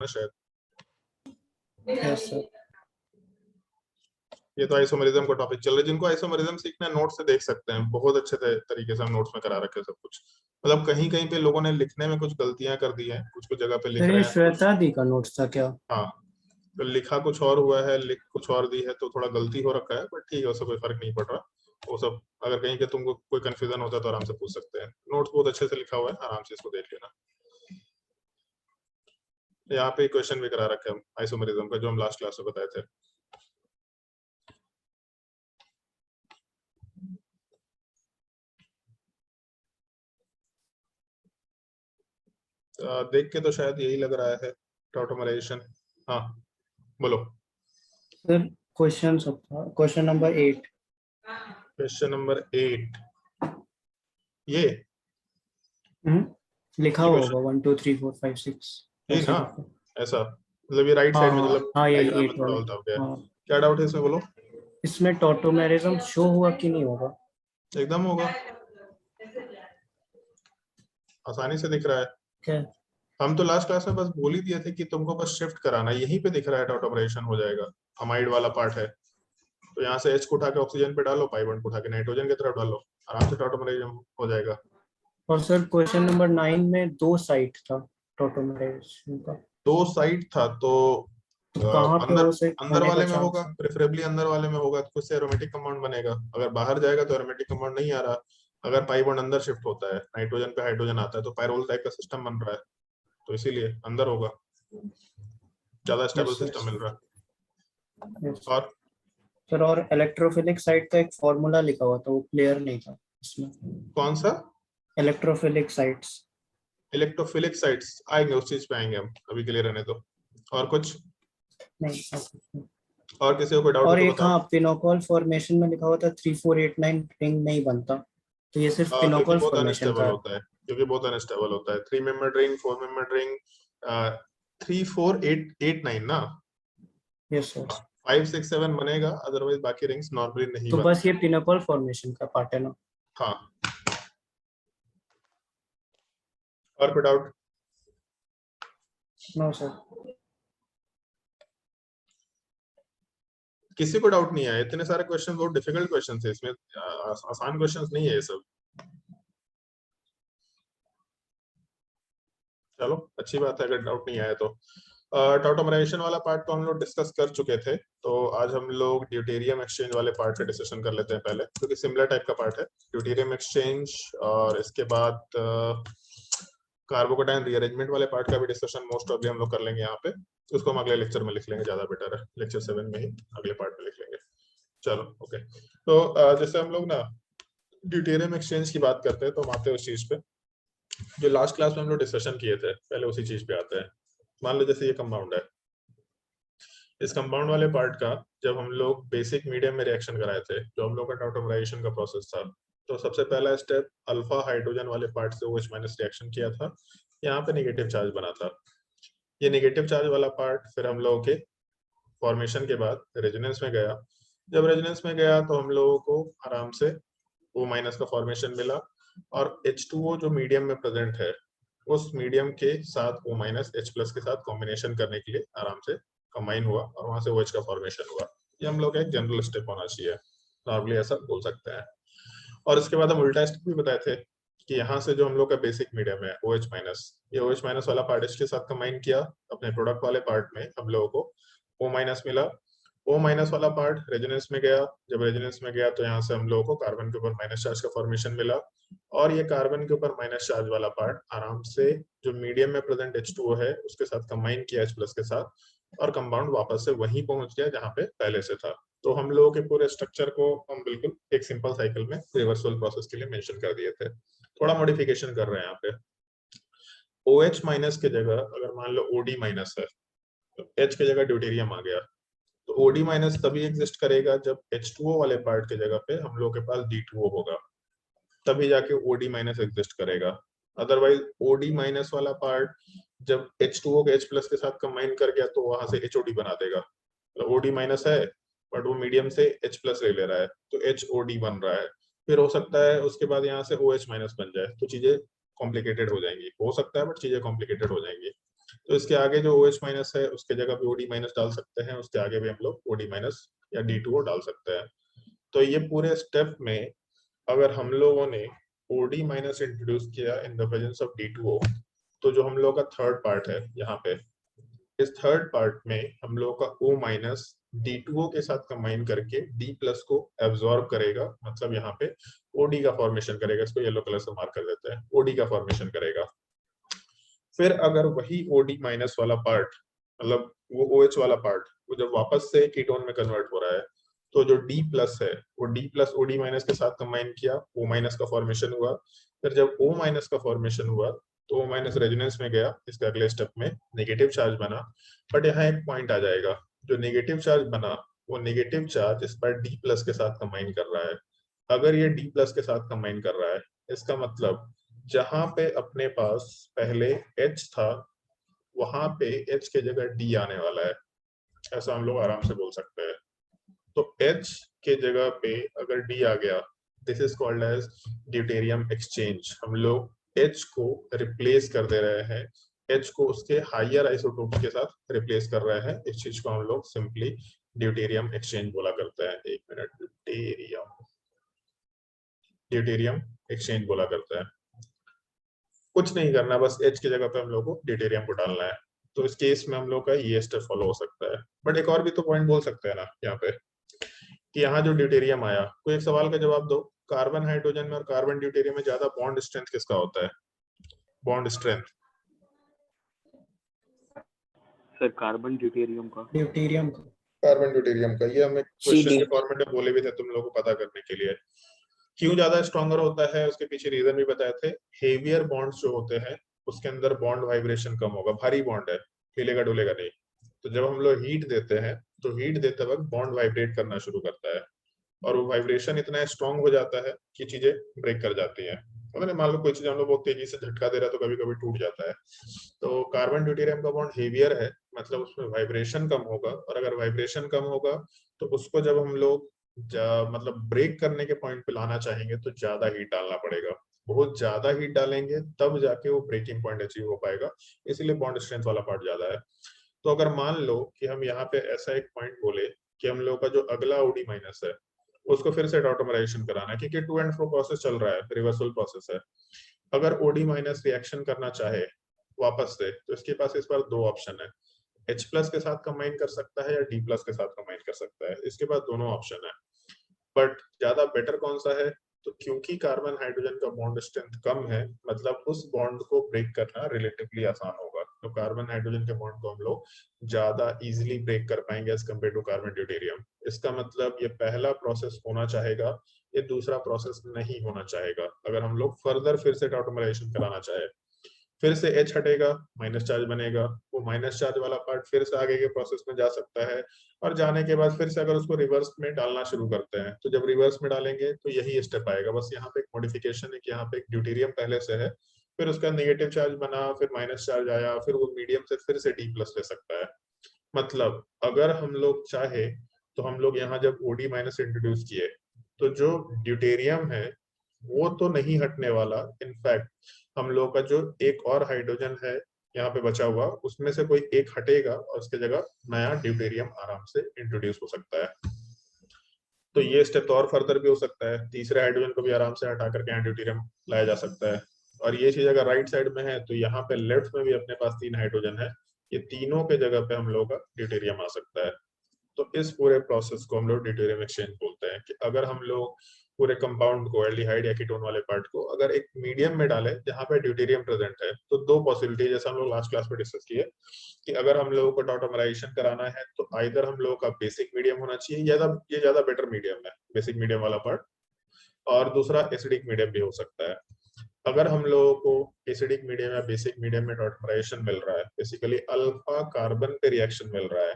ना शायद। Yes sir. ये तो आइसोमेरिज्म का टॉपिक चल रहा है। जिनको आइसोमेरिज्म सीखना है नोट से देख सकते हैं, बहुत अच्छे तरीके से हम नोट्स में करा रखे हैं सब कुछ। मतलब कहीं कहीं पे लोगों ने लिखने में कुछ गलतियां कर दी हैं, कुछ कुछ जगह पे लिख सर रहे ये हैं श्वेता दी का नोट्स था क्या? हाँ, तो लिखा कुछ और हुआ है, लिख कुछ और दी है, तो थोड़ा गलती हो रखा है, बट ठीक है, उससे कोई फर्क नहीं पड़ रहा। वो सब अगर कहीं के तुमको कोई कंफ्यूजन होता है तो आराम से पूछ सकते हैं। नोट्स बहुत अच्छे से लिखा हुआ है, आराम से इसको देख लेना। यहाँ पे क्वेश्चन भी करा रखे हम आइसोमेरिज्म का, जो हम लास्ट क्लास में बताए थे। देख के तो शायद यही लग रहा है, टॉटोमराइजेशन। हाँ बोलो। Sir question number 8। Question number 8 ये लिखा ये हुआ क्वेश्चन होगा 1 2 3 4 5 6 ये ऐसे ना, करके। ऐसा मतलब ये राइट हाँ साइड में, हाँ मतलब हाँ यही डायग्राम में 8 थोड़ा वाला। उल्टा हो गया है। हाँ, क्या डाउट है इसमें बोलो। इसमें टॉटोमेरिज्म शो हुआ कि नहीं होगा? एकदम होगा, आसानी से दिख रहा है। क्या? हम तो लास्ट क्लास में बस बोल ही दिए थे कि तुमको बस शिफ्ट कराना है, यहीं पे दिख रहा है टॉटोमराइजेशन हो जाएगा। अमाइड वाला पार्ट है, तो यहाँ से H को उठा के ऑक्सीजन पे डालो, पाई बॉन्ड को उठा के नाइट्रोजन की तरफ डालो, आराम से टॉटोमराइजेशन हो जाएगा। और सर क्वेश्चन नंबर 9 में 2 साइट था टॉटोमेरिज्म का, 2 साइड था तो तो कहाँ पे अंदर अंदर होने का वाले में होगा, चांस है? प्रेफरेबली अंदर वाले में होगा, तो उससे एरोमेटिक कंपाउंड बनेगा। अगर बाहर जाएगा तो एरोमेटिक कंपाउंड नहीं आ रहा। अगर पाई बॉन्ड अंदर शिफ्ट होता है, नाइट्रोजन पे हाइड्रोजन आता है, तो पायरोल टाइप का सिस्टम बन रहा है, तो इसीलिए अंदर होगा, ज्यादा स्टेबल यस सिस्टम मिल रहा है। यस और सर, और इलेक्ट्रोफिलिक साइट का एक फॉर्मूला लिखा हुआ था, वो क्लियर नहीं था इसमें। कौन सा? Electrophilic sites. इलेक्ट्रोफिलिक साइट्स आएंगे, उस चीज पे आएंगे हम, अभी के लिए रहने दो। और कुछ, नहीं और कुछ नहीं। और किसी को कोई डाउट हो और तो एक बताओ। हाँ, पिनोकॉल फॉर्मेशन में लिखा हुआ था 3489 रिंग नहीं बनता, तो ये सिर्फ क्योंकि पिनोकॉल बहुत फॉर्मेशन अनस्टेबल का है। होता है, क्योंकि बहुत अनस्टेबल होता है। 3 मेंबर रिंग, 4 मेंबर रिंग, 3 4 8 8 9 ना, यस सर। 5 6 7 बनेगा, अदरवाइज बाकी रिंग्स नॉर्मली नहीं तो बस बनते ये हैं। पिनोकॉल फॉर्मेशन का पार्ट है ना? हाँ, और कोई डाउट? No sir. किसी को डाउट नहीं है? इतने सारे क्वेश्चन बहुत डिफिकल्ट क्वेश्चन है इसमें, आसान क्वेश्चन नहीं है ये सब। चलो अच्छी बात है अगर डाउट नहीं आया तो। टॉटोमराइजेशन वाला पार्ट तो हम लोग डिस्कस कर चुके थे, तो आज हम लोग ड्यूटेरियम एक्सचेंज वाले पार्ट से डिस्कशन कर लेते हैं पहले, क्योंकि सिमिलर टाइप का पार्ट है ड्यूटेरियम एक्सचेंज। और इसके बाद कार्बोकेटाइन रीअरेंजमेंट वाले पार्ट का भी डिस्कशन मोस्ट ऑफ हम लोग कर लेंगे यहाँ पे। उसको हम अगले लेक्चर में लिख लेंगे, ज्यादा बेटर है, लेक्चर 7 में ही अगले पार्ट में लिख लेंगे। चलो ओके। तो जैसे हम लोग ना ड्यूटेरियम एक्सचेंज की बात करते हैं, तो हम आते हैं उस चीज पे जो लास्ट क्लास में हम लोग डिस्कशन किए थे, पहले उसी चीज पे आते हैं। मान लो जैसे ये कंपाउंड है, इस कंपाउंड वाले पार्ट का जब हम लोग बेसिक मीडियम में रिएक्शन कराए थे, जो हम लोग का टॉटोमराइजेशन का प्रोसेस था, तो सबसे पहला स्टेप अल्फा हाइड्रोजन वाले पार्ट से OH माइनस रिएक्शन किया था, यहाँ पे नेगेटिव चार्ज बना था। ये नेगेटिव चार्ज वाला पार्ट फिर हम लोगों के फॉर्मेशन के बाद रेजोनेंस में गया। जब रेजोनेंस में गया तो हम लोगों को आराम से O माइनस का फॉर्मेशन मिला, और H2O जो मीडियम में प्रेजेंट है, उस मीडियम के साथ O माइनस H प्लस के साथ कॉम्बिनेशन करने के लिए आराम से कंबाइन हुआ, और वहां से OH का फॉर्मेशन हुआ। ये हम लोग एक जनरल स्टेप होना चाहिए, नॉर्मली ऐसा बोल सकते हैं। और इसके बाद हम उल्टा स्टेप भी बताए थे कि यहाँ से जो हम लोग का बेसिक मीडियम है OH माइनस, ये OH माइनस वाला पार्ट H के साथ कंबाइन किया, अपने प्रोडक्ट वाले पार्ट में हम लोगों को O माइनस मिला। O माइनस वाला पार्ट रेजोनेंस में गया, जब रेजोनेंस में गया तो यहाँ से हम लोगों को कार्बन के ऊपर माइनस चार्ज का फॉर्मेशन मिला, और ये कार्बन के ऊपर माइनस चार्ज वाला पार्ट आराम से जो मीडियम में प्रेजेंट H2O है उसके साथ कंबाइन किया H प्लस के साथ, और कंपाउंड वापस से वहीं पहुंच गया जहाँ पे पहले से था। तो हम लोगों के पूरे स्ट्रक्चर को हम बिल्कुल एक सिंपल साइकिल में रिवर्सल प्रोसेस के लिए मेंशन कर दिए थे। थोड़ा मॉडिफिकेशन कर रहे हैं यहाँ पे। OH माइनस के जगह अगर मान लो OD माइनस है, तो H की जगह ड्यूटेरियम आ गया, तो OD माइनस तभी एग्जिस्ट करेगा जब H2O वाले पार्ट की जगह पे हम लोग के पास D2O होगा, तभी जाके OD माइनस एग्जिस्ट करेगा। अदरवाइज OD माइनस वाला पार्ट जब H2O के H प्लस के साथ कंबाइन कर गया तो वहां से HOD बना देगा। तो OD माइनस है बट वो मीडियम से H प्लस ले रहा है, तो HOD बन रहा है। फिर हो सकता है उसके बाद यहाँ से OH माइनस बन जाए, तो चीजें कॉम्प्लिकेटेड हो जाएंगी। हो सकता है बट चीजें कॉम्प्लिकेटेड हो जाएंगी। तो इसके आगे जो OH माइनस है उसके जगह पे OD माइनस डाल सकते हैं, उसके आगे भी हम लोग OD माइनस या D2O डाल सकते हैं। तो ये पूरे स्टेप में अगर हम लोगों ने OD माइनस इंट्रोड्यूस किया in the presence of D2O, तो जो हम लोग का थर्ड पार्ट है यहाँ पे, इस थर्ड पार्ट में हम लोग का O माइनस D2O के साथ कंबाइन करके D प्लस को एब्जॉर्ब करेगा, मतलब यहाँ पे OD का फॉर्मेशन करेगा। इसको येलो कलर से मार्क कर देते हैं, OD का फॉर्मेशन करेगा। फिर अगर वही OD माइनस वाला पार्ट, मतलब वो OH वाला पार्ट, वो जब वापस से कीटोन में कन्वर्ट हो रहा है, तो जो D प्लस है वो D प्लस OD माइनस के साथ कंबाइन किया, O माइनस का फॉर्मेशन हुआ। फिर जब O माइनस का फॉर्मेशन हुआ तो O माइनस रेजोनेंस में गया, इसके अगले स्टेप में नेगेटिव चार्ज बना। बट यहाँ एक पॉइंट आ जाएगा, जो नेगेटिव चार्ज बना वो नेगेटिव चार्ज इस बार D प्लस के साथ कंबाइन कर रहा है। अगर ये D प्लस के साथ कंबाइन कर रहा है, इसका मतलब जहां पे अपने पास पहले H था वहां पे H के जगह D आने वाला है, ऐसा हम लोग आराम से बोल सकते हैं। तो H के जगह पे अगर D आ गया, this is called as deuterium exchange. हम लोग H को रिप्लेस कर दे रहे हैं, H को उसके हायर आइसोटोप के साथ रिप्लेस कर रहे हैं। इस चीज को हम लोग सिंपली ड्यूटेरियम एक्सचेंज बोला करते हैं। एक मिनट, ड्यूटेरियम एक्सचेंज बोला करता है। कुछ नहीं करना, बस H की जगह पे हम लोग को ड्यूटेरियम को डालना है। तो इस केस में हम लोग का ये स्टेप फॉलो हो सकता है। बट एक और भी तो पॉइंट बोल सकते हैं ना यहाँ पे, कि यहाँ जो ड्यूटेरियम आया, कोई एक सवाल का जवाब दो, कार्बन हाइड्रोजन में और कार्बन ड्यूटेरियम में ज्यादा बॉन्ड स्ट्रेंथ किसका होता है? Bond strength sir carbon deuterium का। ड्यूटेरियम का। कार्बन ड्यूटेरियम का। ये हमें क्वेश्चन CD के फॉर्मेट में बोले भी थे तुम लोगों को पता करने के लिए। क्यों ज्यादा स्ट्रॉन्गर होता है उसके पीछे रीजन भी बताए थे। हेवियर बॉन्ड्स जो होते हैं उसके अंदर बॉन्ड वाइब्रेशन कम होगा, भारी बॉन्ड है, हिलेगा डुलेगा नहीं। तो जब हम लोग हीट देते हैं तो हीट देते वक्त बॉन्ड वाइब्रेट करना शुरू करता है, और वो वाइब्रेशन इतना स्ट्रांग हो जाता है कि चीजें ब्रेक कर जाती हैं। मतलब मान लो कोई चीज हम लोग बहुत तेजी से झटका दे रहा है तो कभी कभी टूट जाता है। तो कार्बन ड्यूटेरियम का बॉन्ड हेवियर है, मतलब उसमें वाइब्रेशन कम होगा, और अगर वाइब्रेशन कम होगा तो उसको जब हम लोग मतलब ब्रेक करने के पॉइंट पे लाना चाहेंगे तो ज्यादा हीट डालना पड़ेगा। बहुत ज्यादा हीट डालेंगे तब जाके वो ब्रेकिंग पॉइंट अचीव हो पाएगा, इसलिए बॉन्ड स्ट्रेंथ वाला पार्ट ज्यादा है। तो अगर मान लो कि हम यहाँ पे ऐसा एक पॉइंट बोले कि हम लोग का जो अगला OD माइनस है उसको फिर से ऑटोमराइजेशन कराना है, क्योंकि टू एंड फ्रो प्रोसेस चल रहा है, रिवर्सल प्रोसेस है। अगर OD माइनस रिएक्शन करना चाहे वापस से, तो इसके पास इस बार दो ऑप्शन है, H प्लस के साथ कंबाइन कर सकता है या D प्लस के साथ कंबाइन कर सकता है। इसके पास दोनों ऑप्शन है। बट ज्यादा बेटर कौन सा है? तो क्योंकि कार्बन हाइड्रोजन का बॉन्ड स्ट्रेंथ कम है, मतलब उस बॉन्ड को ब्रेक करना रिलेटिवली आसान होगा। तो कार्बन हाइड्रोजन के बॉन्ड को हम लोग ज्यादा इजीली ब्रेक कर पाएंगे as compare to carbon deuterium. इसका मतलब ये पहला प्रोसेस होना चाहेगा, ये दूसरा प्रोसेस नहीं होना चाहेगा। अगर हम लोग फर्दर फिर से ऑटोमराइजेशन कराना चाहे, फिर से H हटेगा, माइनस चार्ज बनेगा, वो माइनस चार्ज वाला पार्ट फिर से आगे के प्रोसेस में जा सकता है, और जाने के बाद फिर से अगर उसको रिवर्स में डालना शुरू करते हैं तो जब रिवर्स में डालेंगे तो यही स्टेप आएगा। बस यहाँ पे एक मॉडिफिकेशन है कि यहाँ पे एक ड्यूटेरियम पहले से है, फिर उसका नेगेटिव चार्ज बना, फिर माइनस चार्ज आया, फिर वो मीडियम से फिर से D प्लस ले सकता है। मतलब अगर हम लोग चाहे तो हम लोग यहाँ जब OD माइनस इंट्रोड्यूस किए तो जो ड्यूटेरियम है वो तो नहीं हटने वाला। इनफैक्ट हम लोग का जो एक और हाइड्रोजन है यहाँ पे बचा हुआ, उसमें से कोई एक हटेगा और उसके जगह नया ड्यूटेरियम आराम से इंट्रोड्यूस हो सकता है। तो ये स्टेप तो और फर्दर भी हो सकता है, तीसरे हाइड्रोजन को भी आराम से हटा करके यहाँ ड्यूटेरियम लाया जा सकता है। और ये चीज अगर राइट साइड में है तो यहाँ पे लेफ्ट में भी अपने पास 3 हाइड्रोजन है, ये तीनों के जगह पे हम लोग का ड्यूटेरियम आ सकता है। तो इस पूरे प्रोसेस को हम लोग ड्यूटेरियम एक्सचेंज बोलते हैं, कि अगर हम लोग पूरे कंपाउंड को, एल्डिहाइड या कीटोन वाले पार्ट को अगर एक मीडियम में डालें जहां पे ड्यूटेरियम प्रेजेंट है, तो दो पॉसिबिलिटी, जैसे हम लोग लास्ट क्लास में डिस्कस किए, कि अगर हम लोगों को ऑटोमराइजेशन कराना है तो आइदर हम लोगों का बेसिक मीडियम होना चाहिए, ये ज्यादा बेटर मीडियम है, बेसिक मीडियम वाला पार्ट, और दूसरा एसिडिक मीडियम भी हो सकता है। अगर हम लोगों को एसिडिक मीडियम या बेसिक मीडियम में ऑटोमराइजेशन मिल रहा है, बेसिकली अल्फा कार्बन पे रिएक्शन मिल रहा है,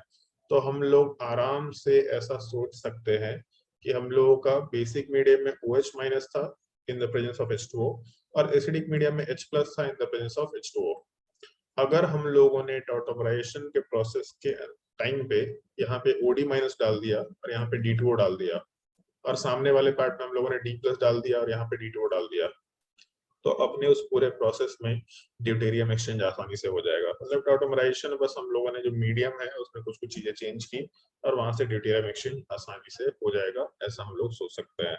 तो हम लोग आराम से ऐसा सोच सकते हैं कि हम लोगों का बेसिक मीडियम में OH माइनस था in the presence of H2O, और एसिडिक मीडियम में H प्लस था in the presence of H2O। अगर हम लोगों ने ऑटोमराइजेशन के प्रोसेस के टाइम पे यहाँ पे OD माइनस डाल दिया और यहाँ पे D2O डाल दिया, और सामने वाले पार्ट में हम लोगों ने D प्लस डाल दिया और यहाँ पे D2O डाल दिया, तो अपने उस पूरे प्रोसेस में ड्यूटेरियम एक्सचेंज आसानी से हो जाएगा। मतलब टॉटोमराइजेशन बस हम लोगों ने जो मीडियम है उसमें कुछ कुछ चीजें चेंज की और वहां से ड्यूटेरियम एक्सचेंज आसानी से हो जाएगा, ऐसा हम लोग सोच सकते हैं।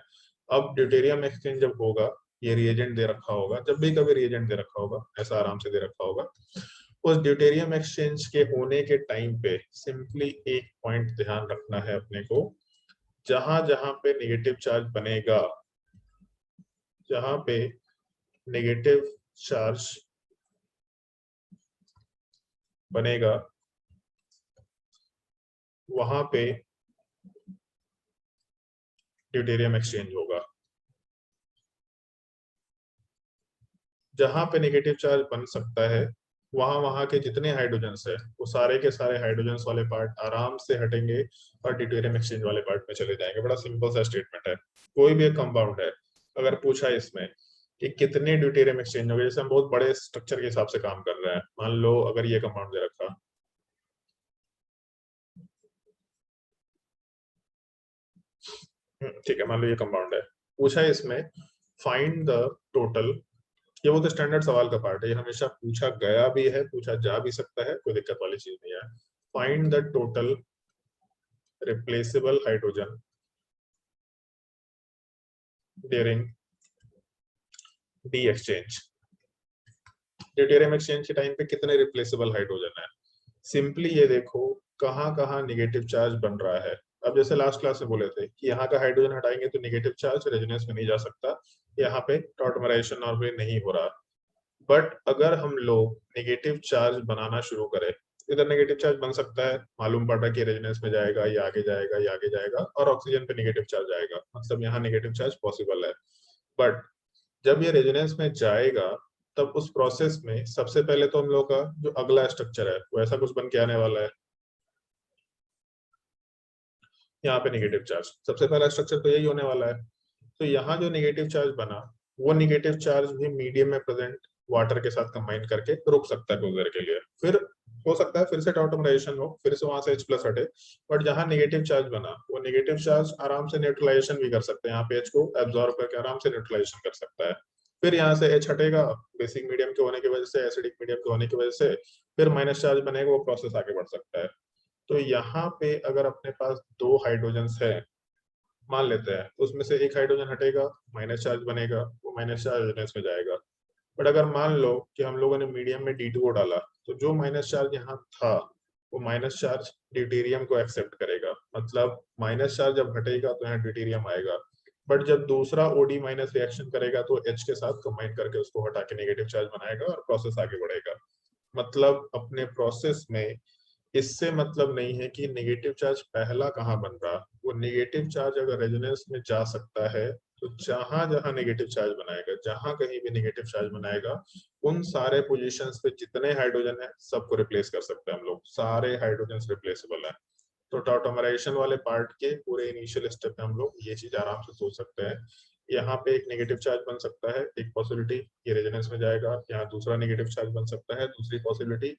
अब ड्यूटेरियम एक्सचेंज जब होगा, ये रिएजेंट दे रखा होगा, जब भी कभी रिएजेंट दे रखा होगा ऐसा आराम से दे रखा होगा, उस ड्यूटेरियम एक्सचेंज के होने के टाइम पे सिंपली एक पॉइंट ध्यान रखना है अपने को, जहां जहां पे नेगेटिव चार्ज बनेगा, जहां पे नेगेटिव चार्ज बनेगा वहां पे ड्यूटेरियम एक्सचेंज होगा। जहां पे नेगेटिव चार्ज बन सकता है वहां के जितने हाइड्रोजन्स है वो सारे के सारे हाइड्रोजन्स वाले पार्ट आराम से हटेंगे और ड्यूटेरियम एक्सचेंज वाले पार्ट में चले जाएंगे। बड़ा सिंपल सा स्टेटमेंट है। कोई भी एक कंपाउंड है, अगर पूछा इसमें कि कितने ड्यूटेरियम एक्सचेंज होंगे, जैसे हम बहुत बड़े स्ट्रक्चर के हिसाब से काम कर रहे हैं, मान लो अगर ये कंपाउंड दे रखा, ठीक है, मान लो ये कंपाउंड है, पूछा है इसमें फाइंड द टोटल, ये वो तो स्टैंडर्ड सवाल का पार्ट है, ये हमेशा पूछा गया भी है, पूछा जा भी सकता है, कोई दिक्कत वाली चीज नहीं है। Find the total replaceable hydrogen during D exchange. Deuterium exchange के टाइम पे कितने रिप्लेसेबल हाइड्रोजन है, सिंपली ये देखो कहाँ कहाँ निगेटिव चार्ज बन रहा है। अब जैसे लास्ट क्लास में बोले थे कि यहाँ का हाइड्रोजन हटाएंगे तो निगेटिव चार्ज रेजोनेंस में नहीं जा सकता, यहाँ पे टॉटमराइजेशन नॉर्मली नहीं हो रहा। बट अगर हम लोग नेगेटिव चार्ज बनाना शुरू करें, इधर नेगेटिव चार्ज बन सकता है, मालूम पड़ रहा है कि रेजोनेंस में जाएगा, ये आगे जाएगा, ये आगे जाएगा, और ऑक्सीजन पे नेगेटिव चार्ज आएगा, मतलब यहाँ नेगेटिव चार्ज पॉसिबल है। बट जब ये रेजोनेंस में जाएगा तब उस प्रोसेस में सबसे पहले तो हम लोग का जो अगला स्ट्रक्चर है वो ऐसा कुछ बन के आने वाला है, यहाँ पे नेगेटिव चार्ज, सबसे पहला स्ट्रक्चर तो यही होने वाला है। तो यहाँ जो नेगेटिव चार्ज बना, वो नेगेटिव चार्ज भी मीडियम में प्रेजेंट वाटर के साथ कंबाइन करके रुक सकता है कुछ देर के लिए, फिर हो सकता है फिर से टॉटमराइजेशन हो, फिर से वहां से H+ हटे। बट जहां नेगेटिव चार्ज बना वो नेगेटिव चार्ज आराम से न्यूट्रलाइजेशन भी कर सकते हैं, यहाँ पे H को एब्जॉर्ब करके आराम से न्यूट्रलाइजेशन कर सकता है। फिर यहाँ से H हटेगा, बेसिक मीडियम के होने की वजह से, एसिडिक मीडियम के होने की वजह से, फिर माइनस चार्ज बनेगा, वो प्रोसेस आगे बढ़ सकता है। तो यहाँ पे अगर अपने पास दो हाइड्रोजन्स है मान लेते हैं, तो उसमें से एक हाइड्रोजन हटेगा, माइनस चार्ज बनेगा, वो माइनस चार्ज रेजोनेंस में जाएगा। बट अगर मान लो कि हम लोगों ने मीडियम में D2O डाला, तो जो माइनस चार्ज यहाँ था वो माइनस चार्ज ड्यूटेरियम को एक्सेप्ट करेगा, मतलब माइनस चार्ज जब हटेगा तो यहाँ ड्यूटेरियम आएगा। बट जब दूसरा OD- रिएक्शन करेगा तो H के साथ कंबाइन करके उसको हटा के नेगेटिव चार्ज बनाएगा और प्रोसेस आगे बढ़ेगा। मतलब अपने प्रोसेस में इससे मतलब नहीं है कि नेगेटिव चार्ज पहला कहाँ बन रहा, वो नेगेटिव चार्ज अगर रेजोनेंस में जा सकता है तो जहां जहां नेगेटिव चार्ज बनाएगा, जहां कहीं भी नेगेटिव चार्ज बनाएगा, उन सारे पोजीशंस पे जितने हाइड्रोजन है सबको रिप्लेस कर सकते हैं हम लोग, सारे हाइड्रोजन रिप्लेसेबल है। तो टॉटमराइजेशन वाले पार्ट के पूरे इनिशियल स्टेप में हम लोग ये चीज आराम से सोच सकते हैं। यहाँ पे एक नेगेटिव चार्ज बन सकता है, एक पॉसिबिलिटी, ये रेजोनेंस में जाएगा, यहाँ दूसरा नेगेटिव चार्ज बन सकता है, दूसरी पॉसिबिलिटी।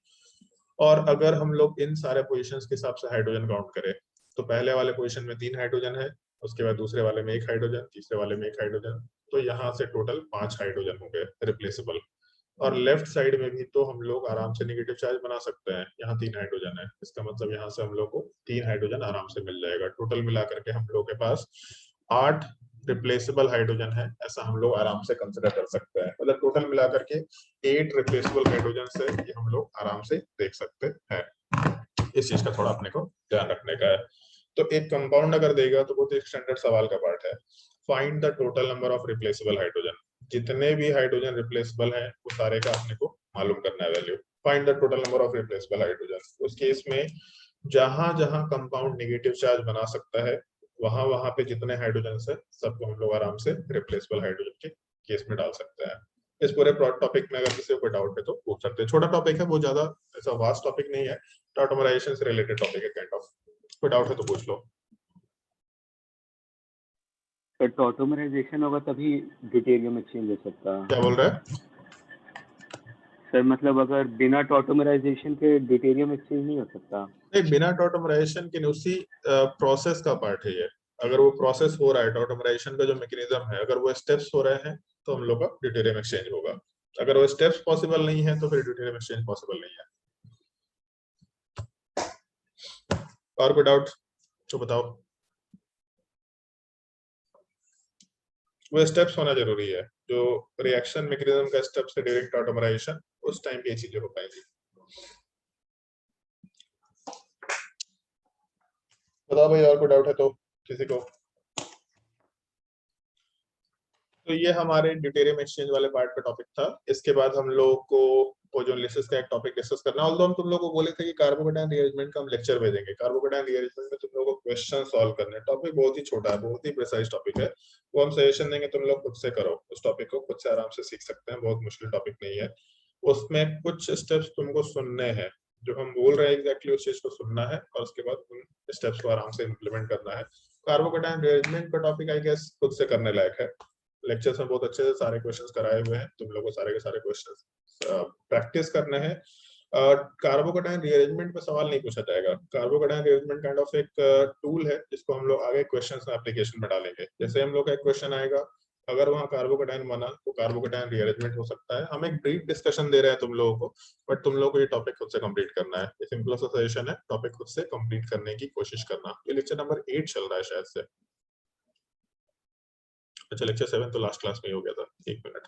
और अगर हम लोग इन सारे पोजीशंस के हिसाब से हाइड्रोजन काउंट करें, तो पहले वाले पोजीशन में 3 हाइड्रोजन है, उसके बाद दूसरे वाले में 1 हाइड्रोजन, तीसरे वाले में 1 हाइड्रोजन, तो यहाँ से टोटल 5 हाइड्रोजन हो गए रिप्लेसेबल। और लेफ्ट साइड में भी तो हम लोग आराम से नेगेटिव चार्ज बना सकते हैं, यहाँ 3 हाइड्रोजन है, इसका मतलब यहाँ से हम लोग को 3 हाइड्रोजन आराम से मिल जाएगा। टोटल मिला करके हम लोग के पास 8 रिप्लेसेबल हाइड्रोजन है, ऐसा हम लोग आराम से कंसिडर कर सकते हैं। मतलब टोटल मिला करके 8 रिप्लेसेबल हाइड्रोजन से ये हम लोग आराम से देख सकते हैं। इस चीज का थोड़ा अपने को ध्यान रखने का है। तो एक कंपाउंड अगर देगा तो वो तो एक स्टैंडर्ड सवाल का पार्ट है, find the total number of replaceable hydrogen, जितने भी हाइड्रोजन रिप्लेसेबल हैं वो सारे का अपने को मालूम करना है value. Find the total number of replaceable hydrogen, उस केस में जहां जहां कंपाउंड नेगेटिव चार्ज बना सकता है वहां वहां पे जितने हाइड्रोजन है सबको हम लोग आराम से रिप्लेसेबल हाइड्रोजन के केस में डाल सकते हैं। इस पूरे टॉपिक में अगर किसी को कोई डाउट है तो पूछ सकते हैं, छोटा टॉपिक है, वो ज्यादा ऐसा वास्ट टॉपिक नहीं है, टॉटमराइजेशन से रिलेटेड टॉपिक है काइंड ऑफ। कोई डाउट है तो पूछ लो। सर टॉटोमराइजेशन होगा तभी ड्यूटेरियम एक्सचेंज हो सकता है। क्या बोल रहा है सर मतलब अगर बिना टॉटोमराइजेशन के ड्यूटेरियम एक्सचेंज नहीं हो सकता। नहीं, बिना टॉटमराइजेशन के उसी प्रोसेस का पार्ट है ये। अगर वो प्रोसेस हो रहा है, टॉटमराइजेशन का जो मैकेनिज्म है, अगर वो स्टेप्स हो रहे हैं तो हम लोग का ड्यूटेरियम एक्सचेंज होगा। अगर वो स्टेप्स पॉसिबल नहीं है तो फिर ड्यूटेरियम एक्सचेंज पॉसिबल नहीं है। और कोई डाउट तो बताओ। वो स्टेप्स होना जरूरी है, जो रिएक्शन मैकेनिज्म का स्टेप्स है ड्यूरिंग टॉटोमराइजेशन, उस टाइम पे ये चीजें हो पाएंगी। बताओ भाई, और कोई डाउट है तो किसी को। तो ये हमारे ड्यूटेरियम एक्सचेंज वाले पार्ट का टॉपिक था। इसके बाद हम लोग को ओजोनलिसिस का एक टॉपिक डिस्कस करना है। ऑल्दो हम तुम लोगों को बोले थे कि कार्बोकेटायन रीअरेंजमेंट का हम लेक्चर भेजेंगे। कार्बोकेटायन रीअरेंजमेंट में तुम लोगों को क्वेश्चन सॉल्व करने हैं। टॉपिक बहुत ही छोटा है, बहुत ही प्रिसाइज टॉपिक है। वो हम सजेशन देंगे, तुम लोग खुद से करो। उस टॉपिक को खुद से आराम से सीख सकते हैं, बहुत मुश्किल टॉपिक नहीं है। उसमें कुछ स्टेप्स तुमको सुनने हैं, जो हम बोल रहे हैं एग्जैक्टली उस चीज को सुनना है, और उसके बाद उन स्टेप्स को आराम से इम्प्लीमेंट करना है। कार्बोकेटायन रीअरेंजमेंट का टॉपिक आई गेस खुद से करने लायक है। लेक्चर्स में बहुत अच्छे से सारे क्वेश्चंस कराए हुए हैं, तुम लोगों को सारे के सारे क्वेश्चंस प्रैक्टिस करने हैं। कार्बोकेटायन रीअरेंजमेंट पे सवाल नहीं पूछा जाएगा। कार्बोकेटायन रीअरेंजमेंट काइंड ऑफ एक टूल है, जिसको हम लोग आगे क्वेश्चंस में एप्लीकेशन में डालेंगे। जैसे हम लोग का एक क्वेश्चन आएगा, अगर वहाँ कार्बोकेटायन बना तो कार्बोकेटायन रीअरेंजमेंट हो सकता है। हम एक ब्रीफ डिस्कशन दे रहे हैं तुम लोगों को, बट तुम लोगों को ये टॉपिक खुद से कंप्लीट करना है। ये सिंपल सा सजेशन है, टॉपिक खुद से कंप्लीट करने की कोशिश करना। ये लेक्चर नंबर 8 चल रहा है शायद से। अच्छा, लेक्चर 7 तो लास्ट क्लास में ही हो गया था। एक मिनट,